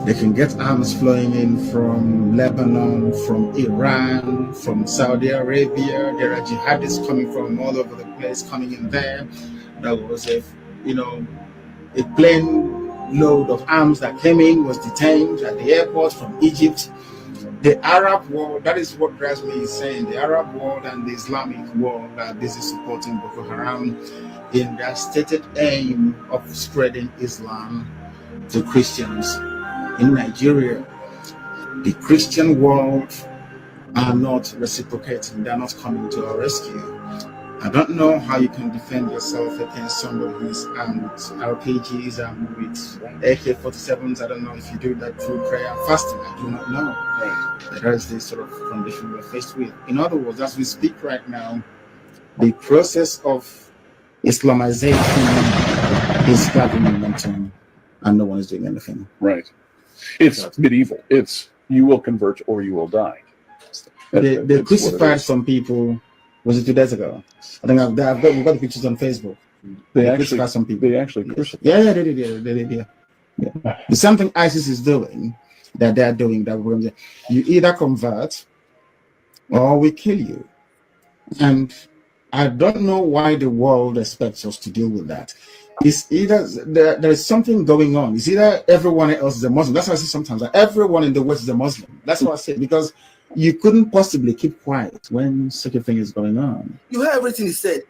They can get arms flowing in from Lebanon, from Iran, from Saudi Arabia. There are jihadists coming from all over the place, coming in there. That was a plane load of arms that came in, was detained at the airport from Egypt. The Arab world, that is what drives me insane. The Arab world and the Islamic world are busy supporting Boko Haram in their stated aim of spreading Islam to Christians in Nigeria. The Christian world are not reciprocating, they're not coming to our rescue. I don't know how you can defend yourself against somebody who's armed with RPGs, armed with AK-47s. I don't know if you do that through prayer and fasting. I do not know. That is the sort of condition we're faced with. In other words, as we speak right now, the process of Islamization is gathering momentum, and no one is doing anything. Right. It's medieval. It's you will convert or you will die. They crucified some people. Was it 2 days ago? I think we've got the pictures on Facebook. They actually crucified some people. They actually crucified. Yeah, they did. Yeah. There's something ISIS is doing that they're doing that you either convert or we kill you. And I don't know why the world expects us to deal with that. It's either there's something going on. It's either everyone else is a Muslim. That's what I say sometimes. Like everyone in the West is a Muslim. That's what I say, because you couldn't possibly keep quiet when such a thing is going on. You heard everything he said.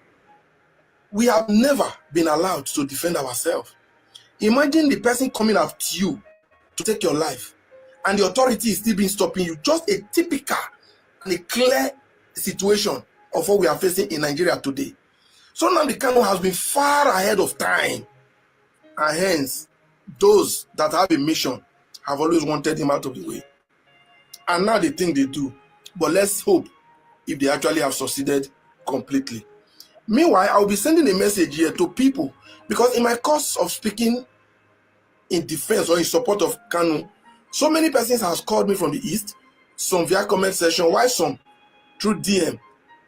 We have never been allowed to defend ourselves. Imagine the person coming after you to take your life, and the authority is still being stopping you. Just a typical and a clear situation of what we are facing in Nigeria today. So now the Kanu has been far ahead of time, and hence those that have a mission have always wanted him out of the way. And now they think they do. But let's hope if they actually have succeeded completely. Meanwhile, I'll be sending a message here to people, because in my course of speaking in defense or in support of Kanu, so many persons has called me from the East, some via comment section, while some through DM,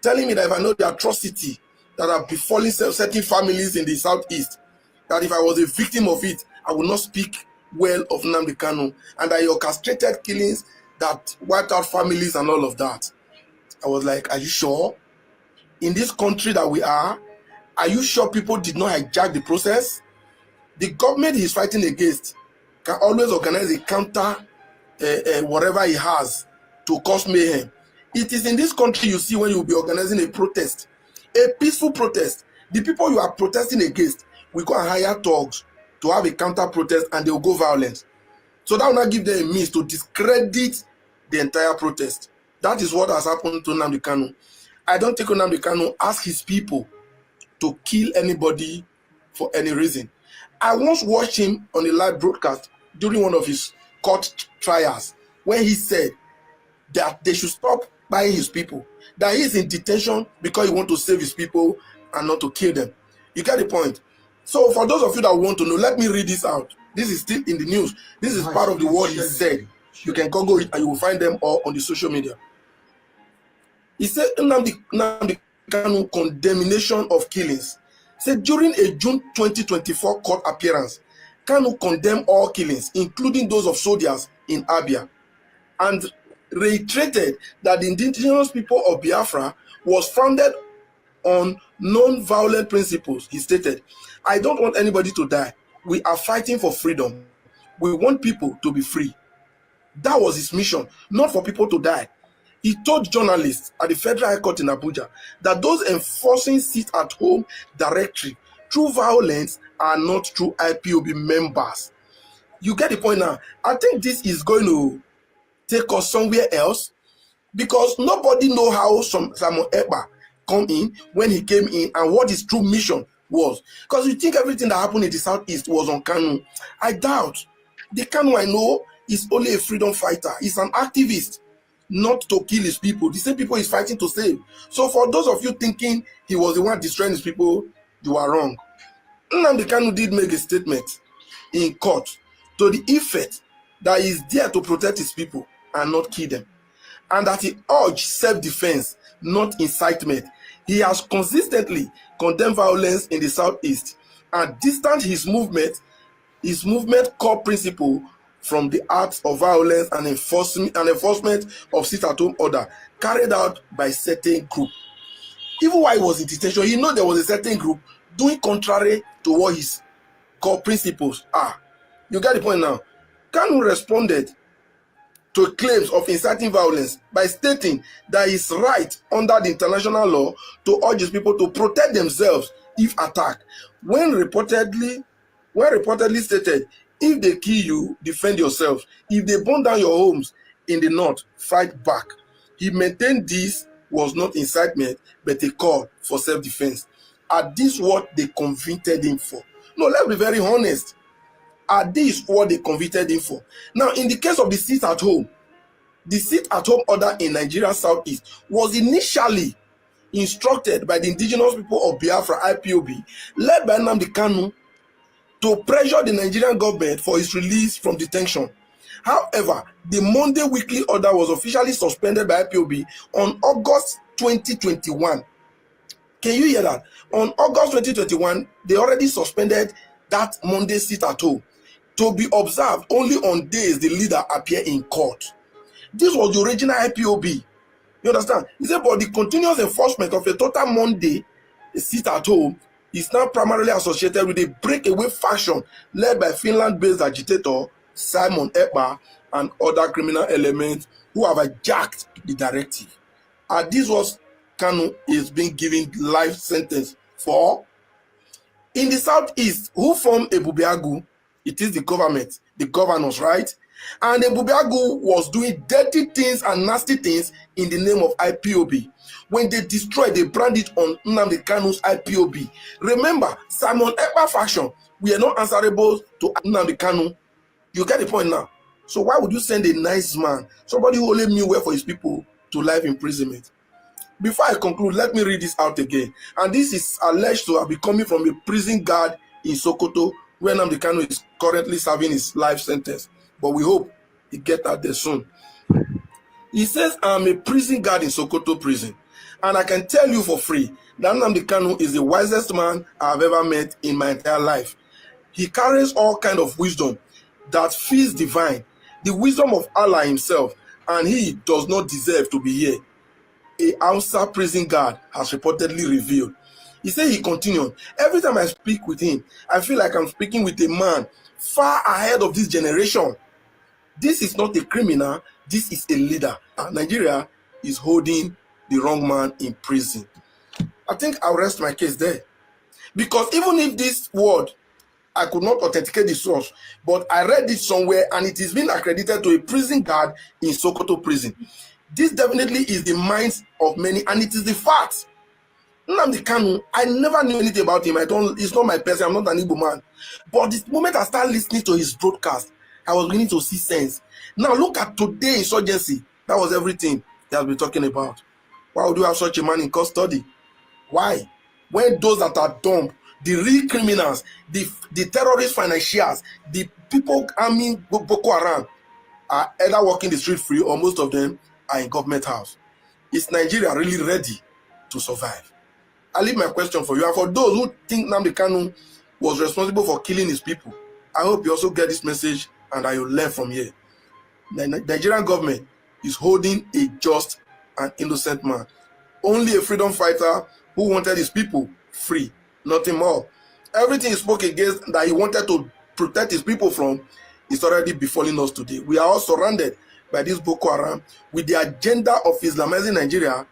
telling me that if I know the atrocity that are befalling certain families in the Southeast, that if I was a victim of it, I would not speak well of Nnamdi Kanu, and that he orchestrated killings that wiped out families and all of that. I was like, are you sure? In this country that we are you sure people did not hijack the process? The government he's fighting against can always organize a counter whatever he has to cause mayhem. It is in this country you see when you'll be organizing a protest, a peaceful protest. The people you are protesting against will go and hire thugs to have a counter protest, and they will go violent. So that will not give them a means to discredit the entire protest. That is what has happened to Nnamdi Kanu. I don't think Nnamdi Kanu asked his people to kill anybody for any reason. I once watched him on a live broadcast during one of his court trials, when he said that they should stop buying his people, that he is in detention because he wants to save his people and not to kill them. You get the point? So for those of you that want to know, let me read this out. This is still in the news. This is part of the word he said. You can Google it and you will find them all on the social media. He said Nnamdi Kanu condemnation of killings. Said during a June 2024 court appearance, Kanu condemned all killings, including those of soldiers in Abia, and reiterated that the indigenous people of Biafra was founded on non-violent principles. He stated, I don't want anybody to die. We are fighting for freedom. We want people to be free. That was his mission, not for people to die. He told journalists at the Federal High Court in Abuja that those enforcing sit-at-home directory through violence are not true IPOB members. You get the point now? I think this is going to take us somewhere else, because nobody know how Samuel Ekpa come in, when he came in, and what his true mission was. Because you think everything that happened in the Southeast was on Kanu. I doubt. The Kanu I know is only a freedom fighter. He's an activist, not to kill his people. The same people he's fighting to save. So for those of you thinking he was the one destroying his people, you are wrong. Nnamdi Kanu did make a statement in court to the effect that he's there to protect his people and not kill them, and that he urged self-defense, not incitement. He has consistently condemned violence in the Southeast and distanced his movement core principle from the acts of violence and enforcement of sit-at-home order carried out by certain group. Even while he was in detention, he know there was a certain group doing contrary to what his core principles are. You get the point now? Kanu responded to claims of inciting violence by stating that it's right under the international law to urge his people to protect themselves if attacked. When reportedly stated, if they kill you, defend yourselves. If they burn down your homes in the north, fight back. He maintained this was not incitement, but a call for self-defense. Are this what they convicted him for? No, let's be very honest. Are this what they convicted him for? Now, in the case of the sit-at-home order in Nigeria Southeast was initially instructed by the indigenous people of Biafra, IPOB, led by Nnamdi Kanu, to pressure the Nigerian government for his release from detention. However, the Monday weekly order was officially suspended by IPOB on August 2021. Can you hear that? On August 2021, they already suspended that Monday sit-at-home to be observed only on days the leader appear in court. This was the original IPOB. You understand? He said, but the continuous enforcement of a total Monday sit-at-home is now primarily associated with a breakaway faction led by Finland-based agitator Simon Ekpa and other criminal elements who have hijacked the directive. And this was Kanu is being given life sentence for. In the Southeast, who form Ebubeagu? It is the government, the governors, right? And Ebubeagu was doing dirty things and nasty things in the name of IPOB. When they destroyed, they brand it on Nnamdi Kanu's IPOB. Remember, Simon Ekpa faction, we are not answerable to Nnamdi Kanu. You get the point now? So why would you send a nice man, somebody who only knew well for his people, to life imprisonment? Before I conclude, let me read this out again. And this is alleged to have been coming from a prison guard in Sokoto, where Nnamdi Kanu is currently serving his life sentence. But we hope he gets out there soon. He says, I'm a prison guard in Sokoto prison, and I can tell you for free that Nnamdi Kanu is the wisest man I've ever met in my entire life. He carries all kind of wisdom that feels divine, the wisdom of Allah himself, and he does not deserve to be here. A Hausa prison guard has reportedly revealed. He said he continued, every time I speak with him, I feel like I'm speaking with a man far ahead of this generation. This is not a criminal, this is a leader. Nigeria is holding the wrong man in prison. I think I'll rest my case there. Because even if this word, I could not authenticate the source, but I read it somewhere and it is being accredited to a prison guard in Sokoto prison. This definitely is the minds of many, and it is the fact. Nnamdi Kanu, I never knew anything about him. It's not my person, I'm not an Igbo man. But the moment I started listening to his broadcast, I was beginning to see sense. Now look at today's insurgency. That was everything he has been talking about. Why would you have such a man in custody? Why? When those that are dumb, the real criminals, the terrorist financiers, the people arming Boko Haram are either walking the street free or most of them are in government house. Is Nigeria really ready to survive? I leave my question for you. And for those who think Nnamdi Kanu was responsible for killing his people, I hope you also get this message and that you learn from here. The Nigerian government is holding a just and innocent man. Only a freedom fighter who wanted his people free, nothing more. Everything he spoke against that he wanted to protect his people from is already befalling us today. We are all surrounded by this Boko Haram with the agenda of Islamizing Nigeria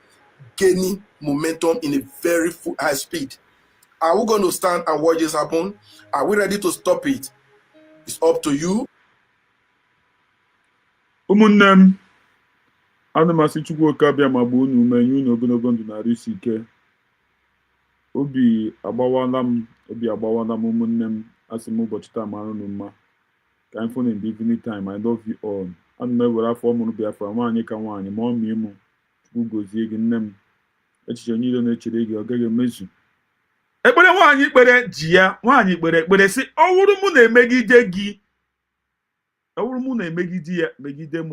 gaining momentum in a very high speed. Are we going to stand and watch this happen? Are we ready to stop it? It's up to you. Ụmụnne m, ana m asị Chukwu oke abịa ma gbuo unu ume, nye unu ogologo ndụ na arụ isi ike. Obi agbawala m ụmụnne m, asị m ụbọchị taa mara unu mma. Ka anyị fụ na the evening time, I love you all. Ana m ewere afọ ọmụrụ Biafra, nwaanyị ka nwaanyị, ma ọ mịa ịmụ. Chukwu gozie gị nne m. Echiche niile na-echere gị ọ gaghị emezu. Ekpere nwaanyị kpere ji ya, nwaanyị kpere ekpere sị, ọ wụrụ mụ na-emegide gị. Ọ wụrụ mụ na-emegide ya, megide m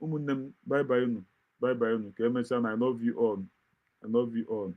ụmụnne m. Bye bye unu. Ka emesịa na I love you all.